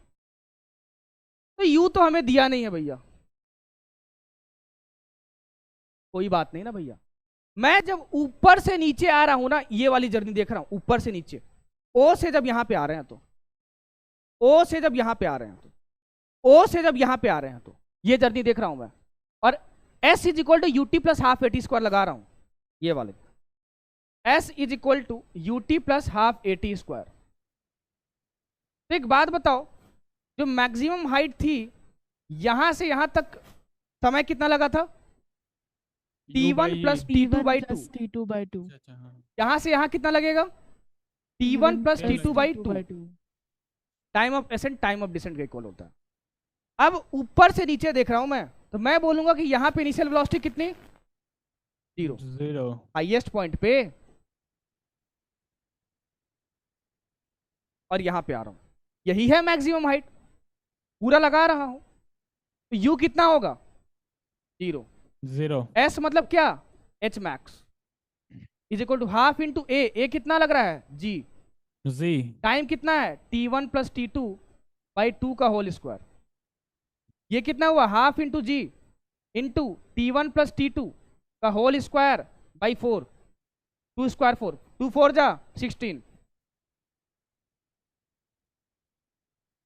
तो यू तो हमें दिया नहीं है भैया, कोई बात नहीं ना भैया। मैं जब ऊपर से नीचे आ रहा हूं ना, ये वाली जर्नी देख रहा हूं ऊपर से नीचे, ओ से जब यहां पे आ रहे हैं तो, ओ से जब यहां पे आ रहे हैं तो, ओ से जब यहां पे आ रहे हैं तो, ये जर्नी देख रहा हूं मैं। और s is equal to u t plus half a t square लगा रहा हूं, ये वाले s is equal to u t plus half a t square. तो एक बात बताओ, जो मैक्सिमम हाइट थी यहां से यहां तक समय कितना लगा था? t1 plus t2 by 2। यहां से यहां कितना लगेगा? t1 plus t2 by 2। Time of ascent time of descent का इक्वल होता है। अब ऊपर से नीचे देख रहा हूं मैं, तो मैं बोलूंगा कि यहां पे इनिशियल वेलोसिटी कितनी? जीरो हाईएस्ट पॉइंट पे, और यहां पे आ रहा हूं, यही है मैक्सिमम हाइट, पूरा लगा रहा हूं। तो यू कितना होगा? जीरो। एस मतलब क्या? H max is equal to half into ए कितना लग रहा है? जी। टाइम कितना है? t1 प्लस t2 बाई 2 का होल स्क्वायर। ये कितना हुआ? हाफ इंटू जी इंटू t1 प्लस t2 का होल स्क्वायर बाई 4। 2 स्क्वायर 4, 2 4 जा 16,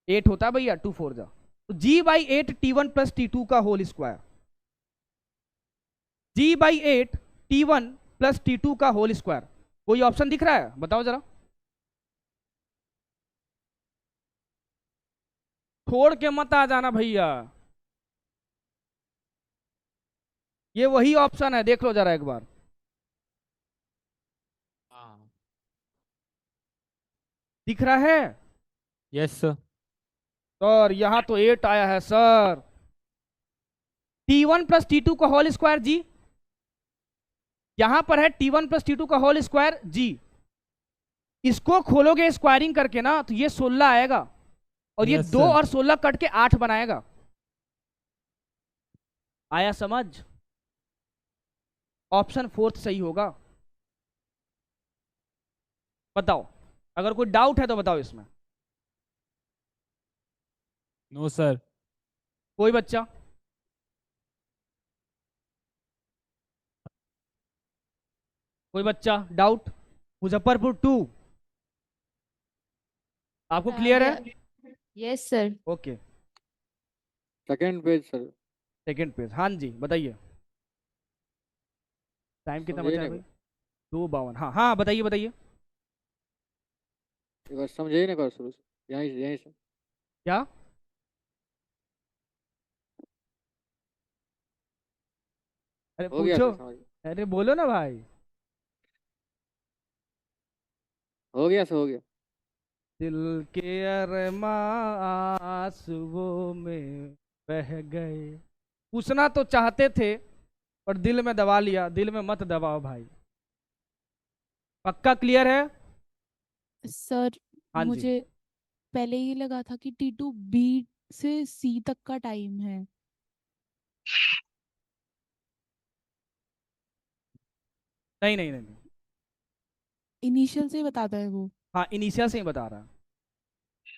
8 होता है भैया, 2 4 जा। तो g by 8 t1 plus t2 का whole square, g by 8 t1 plus t2 का होल स्क्वायर। कोई ऑप्शन दिख रहा है? बताओ जरा। छोड़ के मत आ जाना भैया, ये वही ऑप्शन है, देख लो जरा एक बार। दिख रहा है? Yes sir. सर यहां तो 8 आया है सर। t1 प्लस t2 का होल स्क्वायर जी, यहां पर है t1 प्लस t2 का होल स्क्वायर जी। इसको खोलोगे स्क्वायरिंग करके ना, तो ये 16 आएगा, और ये 2 और 16 कट के 8 बनाएगा। आया समझ? ऑप्शन 4 सही होगा। बताओ, अगर कोई डाउट है तो बताओ इसमें। No sir. कोई बच्चा? कोई बच्चा डाउट? मुजफ्फरपुर 2 आपको क्लियर है? Yes sir. Okay. Second page sir. Second page, हाँ जी बताइए। टाइम कितना समझे बचा है ना भाई? 2:52। हाँ हाँ बताइए बताइए। एक बार समझे ना, कर शुरू से यहीं से। क्या? अरे हो गया पूछो। सर, समझ गया। अरे बोलो ना भाई। हो गया सर, हो गया। दिल के अरमां आंसुओं में बह गए। पूछना तो चाहते थे पर दिल में दबा लिया। दिल में मत दबाओ भाई। पक्का क्लियर है? सर हाँ जी। मुझे पहले ही लगा था कि T2 B से C तक का टाइम है। नहीं नहीं नहीं नहीं। इनिशियल से बताता है वो। हाँ इनिशियल से ही बता रहा है।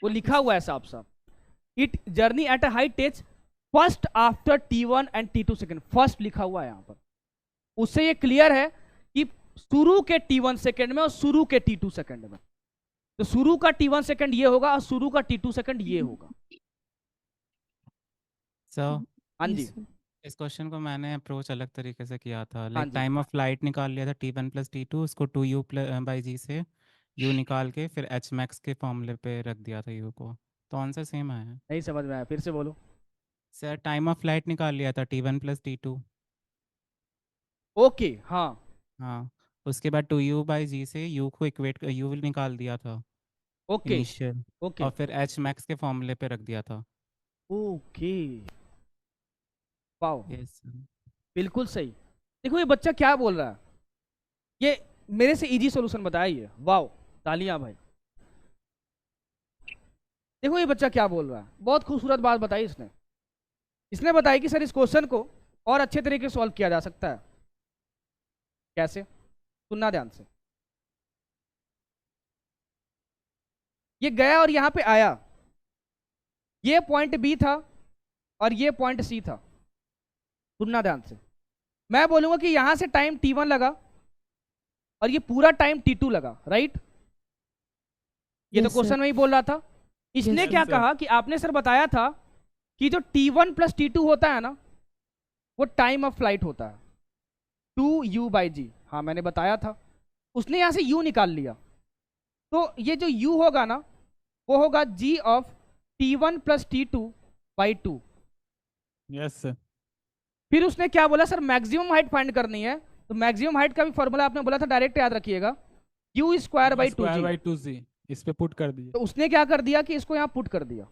वो लिखा हुआ है साफ साफ। It journey at a high टेच first after T1 and T2 second. First लिखा हुआ है यहाँ पर। उससे ये क्लियर है कि शुरू के T1 सेकंड में और शुरू के T2 सेकंड में। तो शुरू का T1 सेकंड ये होगा और शुरू का T2 सेकंड ये होगा। सर हाँ यस जी। सर। इस क्वेश्चन को मैंने अप्रोच अलग तरीके से किया था। हाँ लाइक जी। टाइम ऑफ फ्लाइट निकाल लिया था T1 + T2, उसको 2U बाई जी से U निकाल के फिर H मैक्स के फॉर्मूले पे रख दिया था U को। तो आंसर सेम आया है। नहीं समझ में आया, फिर से बोलो। सर टाइम ऑफ फ्लाइट निकाल लिया था T1 + T2। ओके हाँ। हाँ, उसके बाद 2U बाई जी से U को इक्वेट U निकाल दिया था ओके। Initial, okay. और फिर H मैक्स के फॉर्मूले पे रख दिया था। ओके। वाओ। Yes sir. बिल्कुल सही। देखो ये बच्चा क्या बोल रहा है। ये मेरे से इजी सॉल्यूशन बताया ये। वाओ, तालियां भाई। देखो ये बच्चा क्या बोल रहा है, बहुत खूबसूरत बात बताई इसने। इसने बताया कि सर इस क्वेश्चन को और अच्छे तरीके से सॉल्व किया जा सकता है। कैसे? सुनना ध्यान से। ये गया और यहां पे आया। ये पॉइंट बी था और ये पॉइंट सी था। सुनना ध्यान से। मैं बोलूंगा कि यहां से टाइम T1 लगा और ये पूरा टाइम T2 लगा, राइट? ये तो Yes, क्वेश्चन sir. में ही बोल रहा था। इसने Yes, क्या sir. कहा कि आपने सर बताया था कि जो T1 + T2 होता है ना, वो टाइम ऑफ फ्लाइट होता है 2U बाई जी। हाँ मैंने बताया था। उसने यहां से U निकाल लिया। तो ये जो U होगा ना, वो होगा G of T1 + T2 by 2। Yes sir. फिर उसने क्या बोला, सर मैक्सिमम हाइट फाइंड करनी है। तो मैक्सिमम हाइट का भी फॉर्मूला आपने बोला था, डायरेक्ट याद रखिएगा, U² बाई 2G। 2Z इस पे पुट कर दिए। तो उसने क्या कर दिया कि इसको यहाँ पुट कर दिया,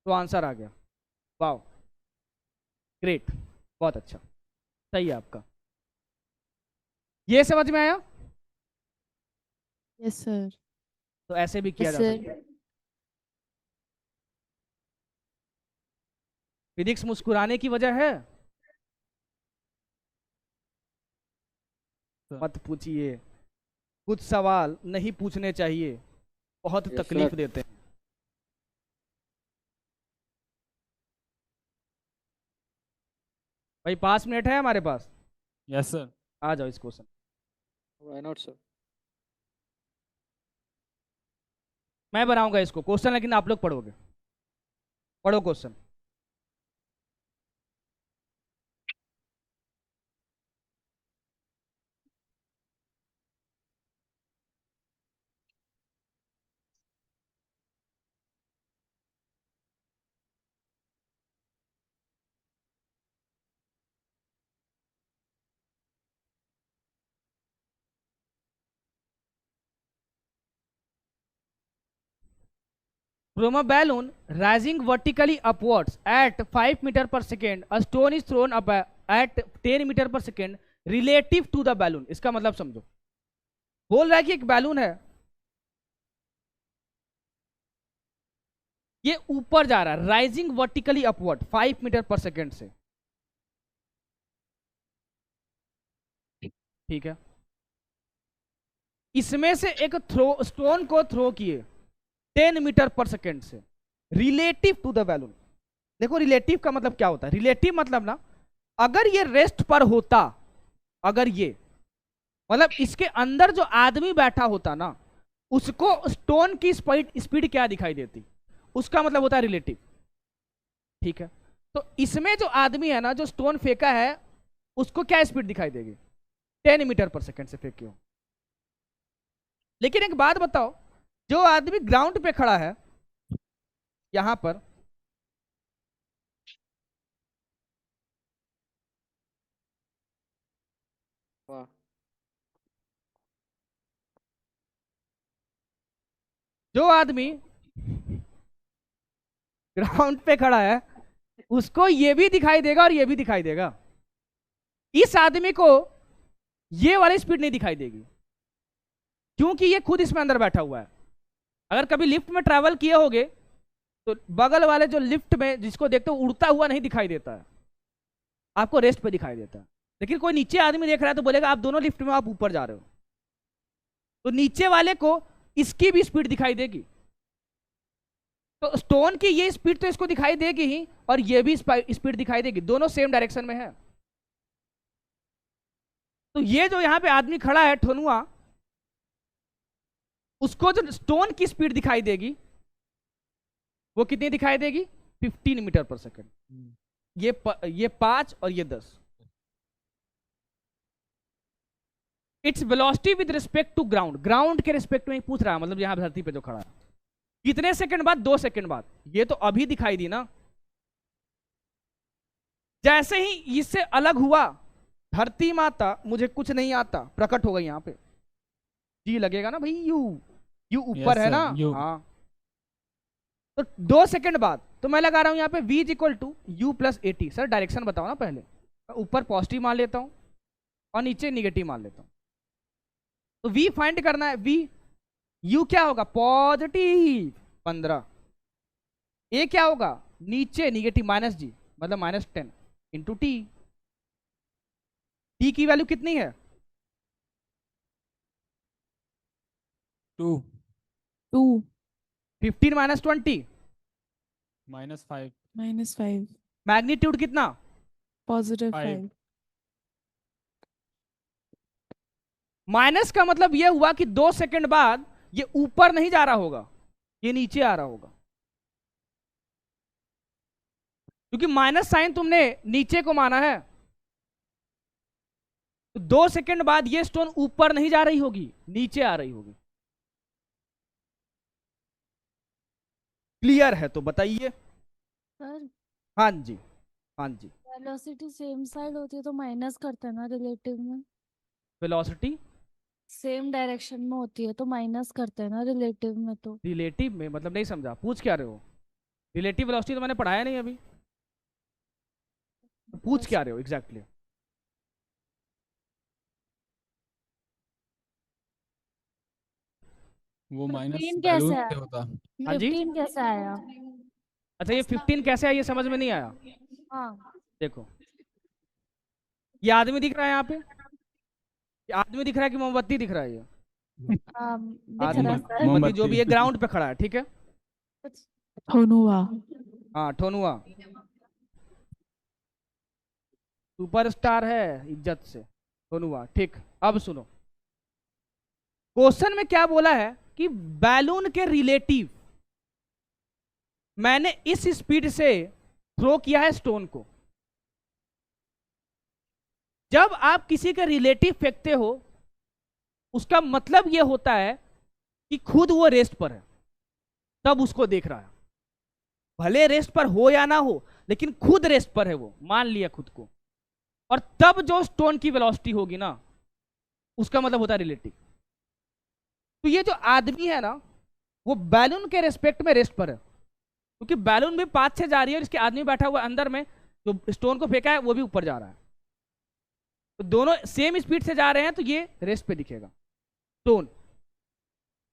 तो आंसर आ गया। वाओ, ग्रेट, बहुत अच्छा, सही है आपका। ये समझ में आया? Yes sir. तो ऐसे भी किया यस जा सकता सर। है। फिजिक्स मुस्कुराने की वजह है? सर। मत पूछिए, कुछ सवाल नहीं पूछने चाहिए, बहुत Yes, तकलीफ sir. देते हैं। भाई 5 मिनट है हमारे पास, यस सर। आ जाओ इस क्वेश्चन। Why not sir? मैं बनाऊंगा इसको क्वेश्चन, लेकिन आप लोग पढ़ोगे। पढ़ो question. From a balloon rising vertically upwards at 5 meter per second, a stone is thrown up at 10 meter per second relative to the balloon। इसका मतलब समझो। बोल रहा है कि एक बैलून है, ये ऊपर जा रहा है, राइजिंग वर्टिकली अपवर्ड 5 मीटर पर सेकेंड से। ठीक है। इसमें से एक स्टोन को थ्रो किए 10 मीटर पर सेकेंड से। Relative to the balloon. देखो रिलेटिव का मतलब क्या होता है, रिलेटिव मतलब ना, अगर ये रेस्ट पर होता, अगर ये मतलब इसके अंदर जो आदमी बैठा होता ना, उसको स्टोन की स्पीड क्या दिखाई देती, उसका मतलब होता है रिलेटिव। ठीक है, तो इसमें जो आदमी है ना, जो स्टोन फेंका है, उसको क्या स्पीड दिखाई देगी, 10 मीटर पर सेकेंड से फेंके हो। लेकिन एक बात बताओ, जो आदमी ग्राउंड पे खड़ा है यहां पर, वाह, जो आदमी ग्राउंड पे खड़ा है, उसको ये भी दिखाई देगा और ये भी दिखाई देगा। इस आदमी को ये वाली स्पीड नहीं दिखाई देगी, क्योंकि ये खुद इसमें अंदर बैठा हुआ है। अगर कभी लिफ्ट में ट्रैवल किए होगे तो बगल वाले जो लिफ्ट में जिसको देखते हो उड़ता हुआ नहीं दिखाई देता है, आपको रेस्ट पे दिखाई देता है। लेकिन कोई नीचे आदमी देख रहा है तो बोलेगा आप दोनों लिफ्ट में, आप ऊपर जा रहे हो, तो नीचे वाले को इसकी भी स्पीड दिखाई देगी। तो स्टोन की ये स्पीड तो इसको दिखाई देगी ही, और ये भी स्पीड दिखाई देगी, दोनों सेम डायरेक्शन में है। तो ये जो यहां पे आदमी खड़ा है ठोनुआ, उसको जो स्टोन की स्पीड दिखाई देगी वो कितनी दिखाई देगी, 15 मीटर पर सेकेंड। ये 5 और ये 10। Its velocity with respect to ground, ground के रिस्पेक्ट में पूछ रहा है, मतलब यहां धरती पे जो खड़ा है, कितने सेकंड बाद, 2 सेकंड बाद। ये तो अभी दिखाई दी ना। जैसे ही इससे अलग हुआ, धरती माता मुझे कुछ नहीं आता प्रकट हो गई। यहां पे जी लगेगा ना भाई, यू ऊपर है ना, हाँ। तो 2 सेकंड बाद तो मैं लगा रहा हूं यहाँ पे v equal to you plus A t. Sir direction बताओ ना पहले, ऊपर पॉजिटिव मान लेता हूं और नीचे निगेटिव मान लेता हूं। तो v फाइंड करना है, v u क्या होगा, पॉजिटिव 15, ए क्या होगा नीचे निगेटिव माइनस जी, मतलब -10 इंटू टी। टी की वैल्यू कितनी है, 2 2 15 माइनस 20, -5 -5 मैग्नीट्यूड कितना, पॉजिटिव 5 5। माइनस का मतलब यह हुआ कि 2 सेकंड बाद ये ऊपर नहीं जा रहा होगा, ये नीचे आ रहा होगा, क्योंकि माइनस साइन तुमने नीचे को माना है। तो 2 सेकंड बाद ये स्टोन ऊपर नहीं जा रही होगी, नीचे आ रही होगी। क्लियर है तो बताइए। सर हाँ जी, हाँ जी। वेलोसिटी सेम साइड होती है तो माइनस करते हैं ना, रिलेटिव में वेलोसिटी सेम डायरेक्शन में होती है तो माइनस करते हैं ना, रिलेटिव में तो। रिलेटिव में मतलब नहीं समझा, पूछ क्या रहे हो, रिलेटिव वेलोसिटी तो मैंने पढ़ाया नहीं अभी, तो पूछ क्या रहे हो एग्जैक्टली exactly? वो माइनस 15 बैलून कैसे से आया? होता। हाँ जी, 15 कैसे आया? अच्छा ये 15 कैसे है, ये समझ में नहीं आया। हाँ देखो ये आदमी दिख रहा है यहाँ पे, ये आदमी दिख रहा है कि मोमबत्ती दिख रहा है, ये दिख आदमी रहा सर। मोमबत्ती जो भी है ग्राउंड पे खड़ा है, ठीक है। ठोनुआ। हाँ ठोनुआ सुपरस्टार है इज्जत से, ठोनुआ ठीक। अब सुनो क्वेश्चन में क्या बोला है कि बैलून के रिलेटिव मैंने इस स्पीड से थ्रो किया है स्टोन को। जब आप किसी के रिलेटिव फेंकते हो उसका मतलब यह होता है कि खुद वो रेस्ट पर है, तब उसको देख रहा है, भले रेस्ट पर हो या ना हो, लेकिन खुद रेस्ट पर है, वो मान लिया खुद को। और तब जो स्टोन की वेलोसिटी होगी ना, उसका मतलब होता है रिलेटिव। तो ये जो आदमी है ना, वो बैलून के रेस्पेक्ट में रेस्ट पर है, क्योंकि बैलून भी 5 से जा रही है और इसके आदमी बैठा हुआ अंदर में, जो स्टोन को फेंका है वो भी ऊपर जा रहा है, तो दोनों सेम स्पीड से जा रहे हैं, तो ये रेस्ट पे दिखेगा स्टोन।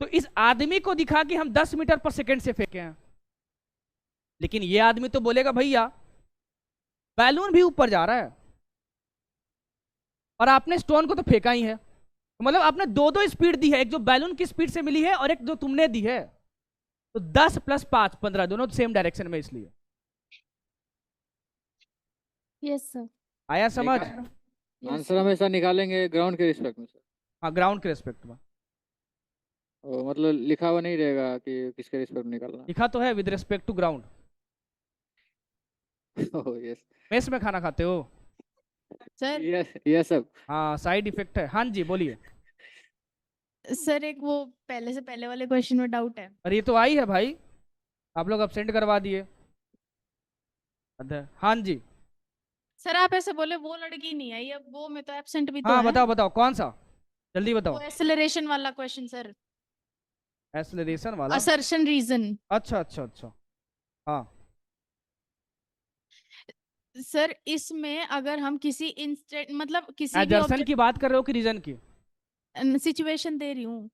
तो इस आदमी को दिखा कि हम 10 मीटर पर सेकेंड से फेंके हैं, लेकिन ये आदमी तो बोलेगा भैया बैलून भी ऊपर जा रहा है और आपने स्टोन को तो फेंका ही है, तो मतलब आपने दो स्पीड दी है, एक जो बैलून की स्पीड से मिली है और एक जो तुमने दी है। तो 10 + 5 15 दोनों सेम डायरेक्शन में, इसलिए यस सर। आया समझ? यस आंसर हमेशा निकालेंगे ग्राउंड के रिस्पेक्ट में सर। हाँ, ग्राउंड के रेस्पेक्ट में मतलब लिखा हुआ नहीं रहेगा कि किसके रिस्पेक्ट में निकालना। लिखा तो है with respect to ground. Oh yes mess में खाना खाते हो? Sir yes yes sir. हाँ, साइड इफेक्ट है। हाँ जी बोलिए। सर एक वो पहले से पहले वाले क्वेश्चन में डाउट है। अरे ये तो आई है भाई, आप लोग अपसेंट करवा दिए। हाँ जी, सर आप ऐसे बोले वो लड़की नहीं आई, अब वो में तो एब्सेंट भी तो हाँ है। बताओ बताओ कौन सा, जल्दी बताओ। वो एक्सेलरेशन वाला क्वेश्चन सर, एक्सेलरेशन वाला? Assertion reason. अच्छा अच्छा अच्छा, हाँ सर इसमें अगर हम किसी इंस्टेंट मतलब किसी भी एजर्सन की बात कर रहे हो कि रीजन की? सिचुएशन दे रही हूँ।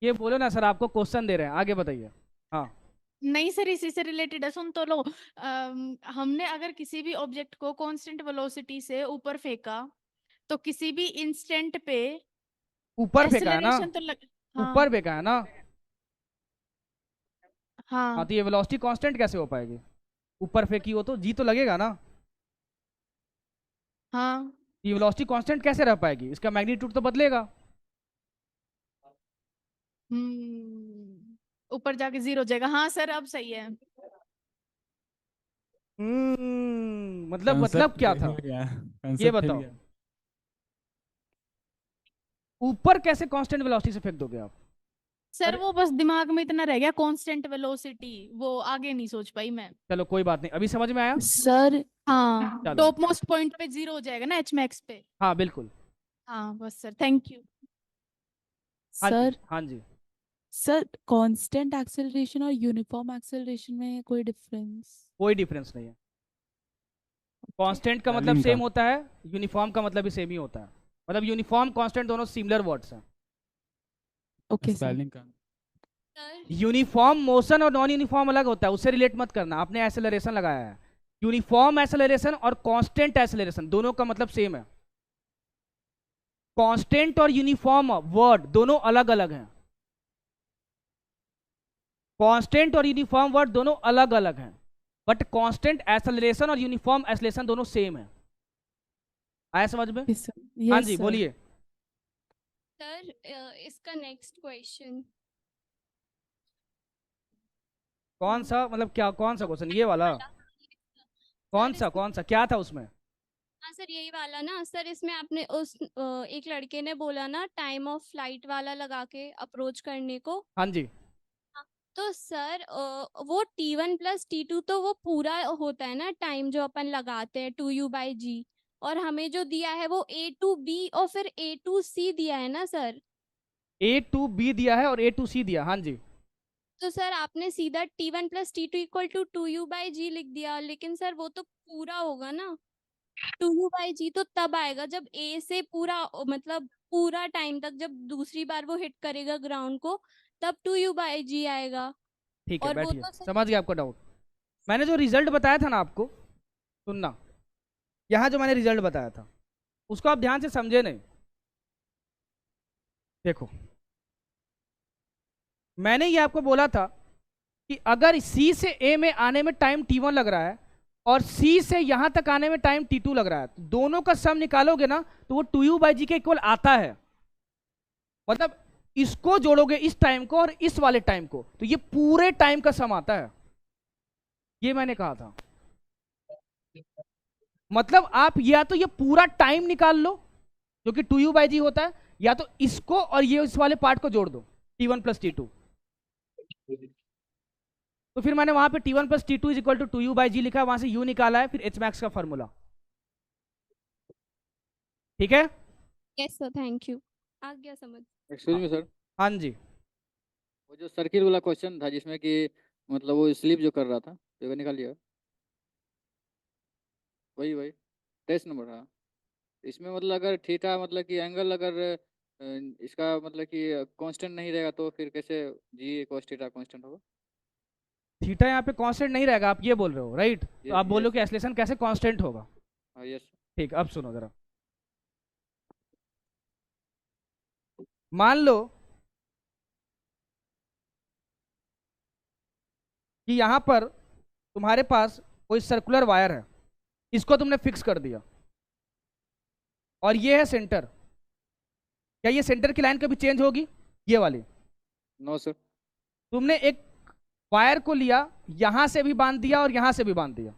ये बोलो ना सर, आपको क्वेश्चन दे रहे हैं, आगे बताइए। हाँ नहीं सर इसी से रिलेटेड है, सुन तो लो। हमने अगर किसी भी ऑब्जेक्ट को कांस्टेंट वेलोसिटी से ऊपर फेंका तो किसी भी इंस्टेंट पे ऊपर फेंका है ना, एक्सेलरेशन तो हाँ ऊपर फेंका है ना। हाँ हाँ तो ये वेलोसिटी कांस्टेंट कैसे हो पाएगी? ऊपर फेंकी हो तो जी तो लगेगा ना। हाँ। ये वेलोसिटी कांस्टेंट कैसे रह पाएगी? इसका मैग्नीट्यूड तो बदलेगा। ऊपर जाके जीरो हो जाएगा। हाँ सर अब सही है। मतलब क्या था ये कंसेप्ट बताओ। ऊपर कैसे कांस्टेंट वेलोसिटी से फेंक दोगे आप? सर अरे वो बस दिमाग में इतना रह गया कांस्टेंट वेलोसिटी, वो आगे नहीं सोच पाई मैं। चलो कोई बात नहीं, अभी समझ में आया। सर हाँ चलो टॉप मोस्ट पॉइंट पे जीरो हो जाएगा ना एच मैक्स पे। हाँ बिल्कुल। हाँ बस सर थैंक यू। हाँ जी सर हाँ जी। सर कांस्टेंट एक्सेलरेशन और यूनिफॉर्म एक्सेलरेशन में कोई डिफरेंस? कोई डिफरेंस नहीं है। कांस्टेंट का मतलब स्पेलिंग सेम का। होता है, यूनिफॉर्म का मतलब भी सेम ही होता है। मतलब यूनिफॉर्म कांस्टेंट दोनों सिमिलर वर्ड्स हैं। Okay sir. स्पेलिंग का। सर यूनिफॉर्म मोशन और नॉन यूनिफॉर्म अलग होता है, उससे रिलेट मत करना। आपने एक्सेलरेशन लगाया है, यूनिफॉर्म एक्सेलरेशन और कांस्टेंट एक्सेलरेशन दोनों का मतलब सेम है। कांस्टेंट और यूनिफॉर्म वर्ड दोनों अलग अलग हैं। कांस्टेंट और यूनिफॉर्म वर्ड दोनों अलग अलग हैं, बट कांस्टेंट एक्सेलरेशन और यूनिफॉर्म एक्सेलरेशन दोनों सेम है। आया समझ में? Yes sir. हाँ यस जी सर। बोलिए। सर इसका नेक्स्ट क्वेश्चन। कौन सा मतलब क्या, कौन सा क्वेश्चन, ये वाला? सर कौन सा क्या था उसमें? हाँ सर यही वाला ना सर, इसमें आपने उस एक लड़के ने बोला ना टाइम ऑफ फ्लाइट वाला लगा के अप्रोच करने को। हाँ जी। हाँ, तो सर वो T1 + T2 तो वो पूरा होता है ना टाइम जो अपन लगाते हैं 2u/g, और हमें जो दिया है वो A to B और फिर A to C दिया है ना सर। A to B दिया है और A to C दिया, हाँ जी। तो सर आपने सीधा T1 + T2 = 2u/g लिख दिया, लेकिन सर वो तो पूरा होगा ना। 2u/g तो तब आएगा जब A से पूरा मतलब पूरा टाइम तक, जब दूसरी बार वो हिट करेगा ग्राउंड को, तब 2u/g आएगा। ठीक है और वो बैठिए, तो सर समझ गया आपका डाउट। मैंने जो रिजल्ट बताया था ना आपको, सुनना, यहाँ जो मैंने रिजल्ट बताया था उसको आप ध्यान से समझे नहीं। देखो, मैंने ये आपको बोला था कि अगर C से A में आने में टाइम T1 लग रहा है और C से यहां तक आने में टाइम T2 लग रहा है, तो दोनों का सम निकालोगे ना तो वो 2u/g के इक्वल आता है। मतलब इसको जोड़ोगे इस टाइम को और इस वाले टाइम को, तो ये पूरे टाइम का सम आता है। ये मैंने कहा था। मतलब आप या तो ये पूरा टाइम निकाल लो जो कि 2u/g होता है, या तो इसको और ये इस वाले पार्ट को जोड़ दो T1 + T2। तो फिर मैंने वहां पे T1 + T2 = 2u/g लिखा है, वहां से u निकाला है, फिर h max का फॉर्मूला। ठीक है? यस सर थैंक यू, आ गया समझ। Excuse me sir. हाँ जी। वो जो सर्किल वाला क्वेश्चन था जिसमें कि मतलब वो स्लीप जो कर रहा था, तो निकाल लिया। वही वही टेस्ट नंबर। हाँ इसमें मतलब अगर थीटा मतलब कि एंगल अगर इसका मतलब कि कांस्टेंट नहीं रहेगा तो फिर कैसे जी cos थीटा कांस्टेंट होगा? थीटा यहाँ पे कांस्टेंट नहीं रहेगा, आप ये बोल रहे हो राइट? तो आप बोलो यस कि एक्सेलरेशन कैसे कांस्टेंट होगा। हाँ यस। ठीक, अब सुनो जरा। मान लो कि यहाँ पर तुम्हारे पास कोई सर्कुलर वायर है, इसको तुमने फिक्स कर दिया और ये है सेंटर। क्या ये सेंटर की लाइन कभी चेंज होगी? ये वाली। No sir. तुमने एक वायर को लिया, यहां से भी बांध दिया और यहां से भी बांध दिया।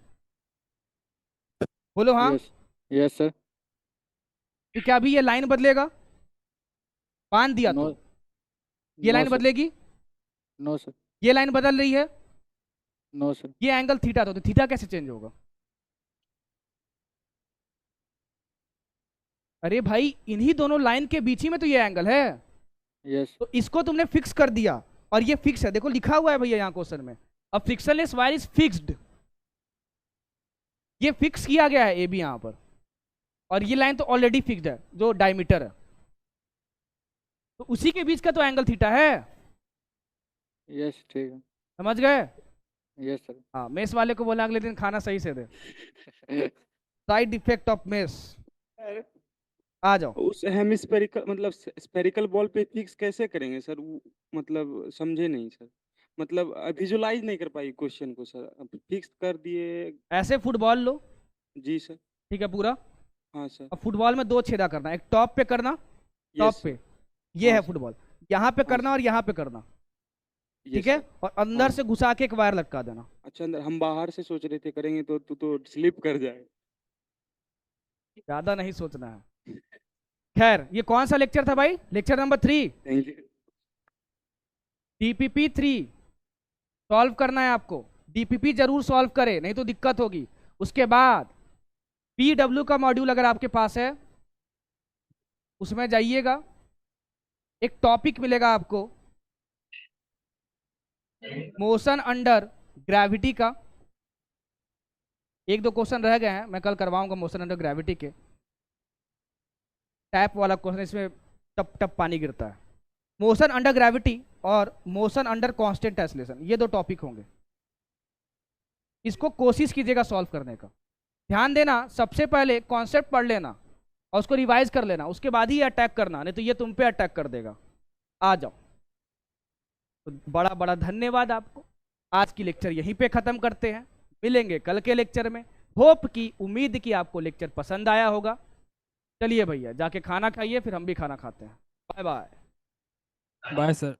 बोलो हाँ। Yes yes sir. तो क्या अभी ये लाइन बदलेगा? बांध दिया नो तो ये नो लाइन सर। बदलेगी? No sir. ये लाइन बदल रही है, नो सर। ये एंगल थीटा, तो थीटा कैसे चेंज होगा? अरे भाई इन्हीं दोनों लाइन के बीच ही में तो ये एंगल है। यस तो इसको तुमने फिक्स कर दिया और ये फिक्स है, देखो लिखा हुआ है भैया यहाँ क्वेश्चन में, अब फ्रिक्शनलेस वायर इज फिक्स्ड। ये फिक्स किया गया है ए बी यहाँ पर, और ये लाइन तो ऑलरेडी फिक्स्ड है जो डायमीटर है, तो उसी के बीच का तो एंगल थीटा है। यस ठीक है। समझ गए? Yes sir. हाँ, मेस वाले को बोला अगले दिन खाना सही से दे। Side effect of mess. आ जाओ। उस हेमिस्फेरिकल मतलब स्फेरिकल बॉल पे फिक्स कैसे करेंगे सर? मतलब समझे नहीं सर, मतलब विजुलाइज नहीं कर पाई क्वेश्चन को सर। अब फिक्स कर दिए। ऐसे फुटबॉल लो, जी सर। ठीक है पूरा। हाँ सर। अब फुटबॉल में दो छेदा करना, एक टॉप पे करना, टॉप यस पे, ये हाँ है सर। फुटबॉल, यहाँ पे हाँ करना और यहाँ पे करना, यस ठीक है, सर। और अंदर हाँ से घुसा के एक वायर लटका देना। अच्छा, अंदर हम बाहर से सोच रहे थे करेंगे तो तो स्लिप कर जाए। ज्यादा नहीं सोचना है। खैर, ये कौन सा लेक्चर था भाई? Lecture number 3, thank you. DPP 3 solve करना है आपको। डीपीपी जरूर सॉल्व करे, नहीं तो दिक्कत होगी। उसके बाद पीडब्ल्यू का मॉड्यूल अगर आपके पास है उसमें जाइएगा, एक टॉपिक मिलेगा आपको मोशन अंडर ग्रेविटी का। एक दो क्वेश्चन रह गए हैं, मैं कल करवाऊंगा मोशन अंडर ग्रेविटी के। टैप वाला क्वेश्चन, इसमें टप टप पानी गिरता है। मोशन अंडर ग्रेविटी और मोशन अंडर कांस्टेंट एक्सेलरेशन, ये दो टॉपिक होंगे। इसको कोशिश कीजिएगा सॉल्व करने का। ध्यान देना, सबसे पहले कॉन्सेप्ट पढ़ लेना और उसको रिवाइज कर लेना, उसके बाद ही अटैक करना, नहीं तो ये तुम पे अटैक कर देगा। आ जाओ। तो बड़ा बड़ा धन्यवाद आपको। आज की लेक्चर यहीं पे खत्म करते हैं, मिलेंगे कल के लेक्चर में। होप की, उम्मीद की आपको लेक्चर पसंद आया होगा। चलिए भैया जाके खाना खाइए, फिर हम भी खाना खाते हैं। Bye bye. Bye sir.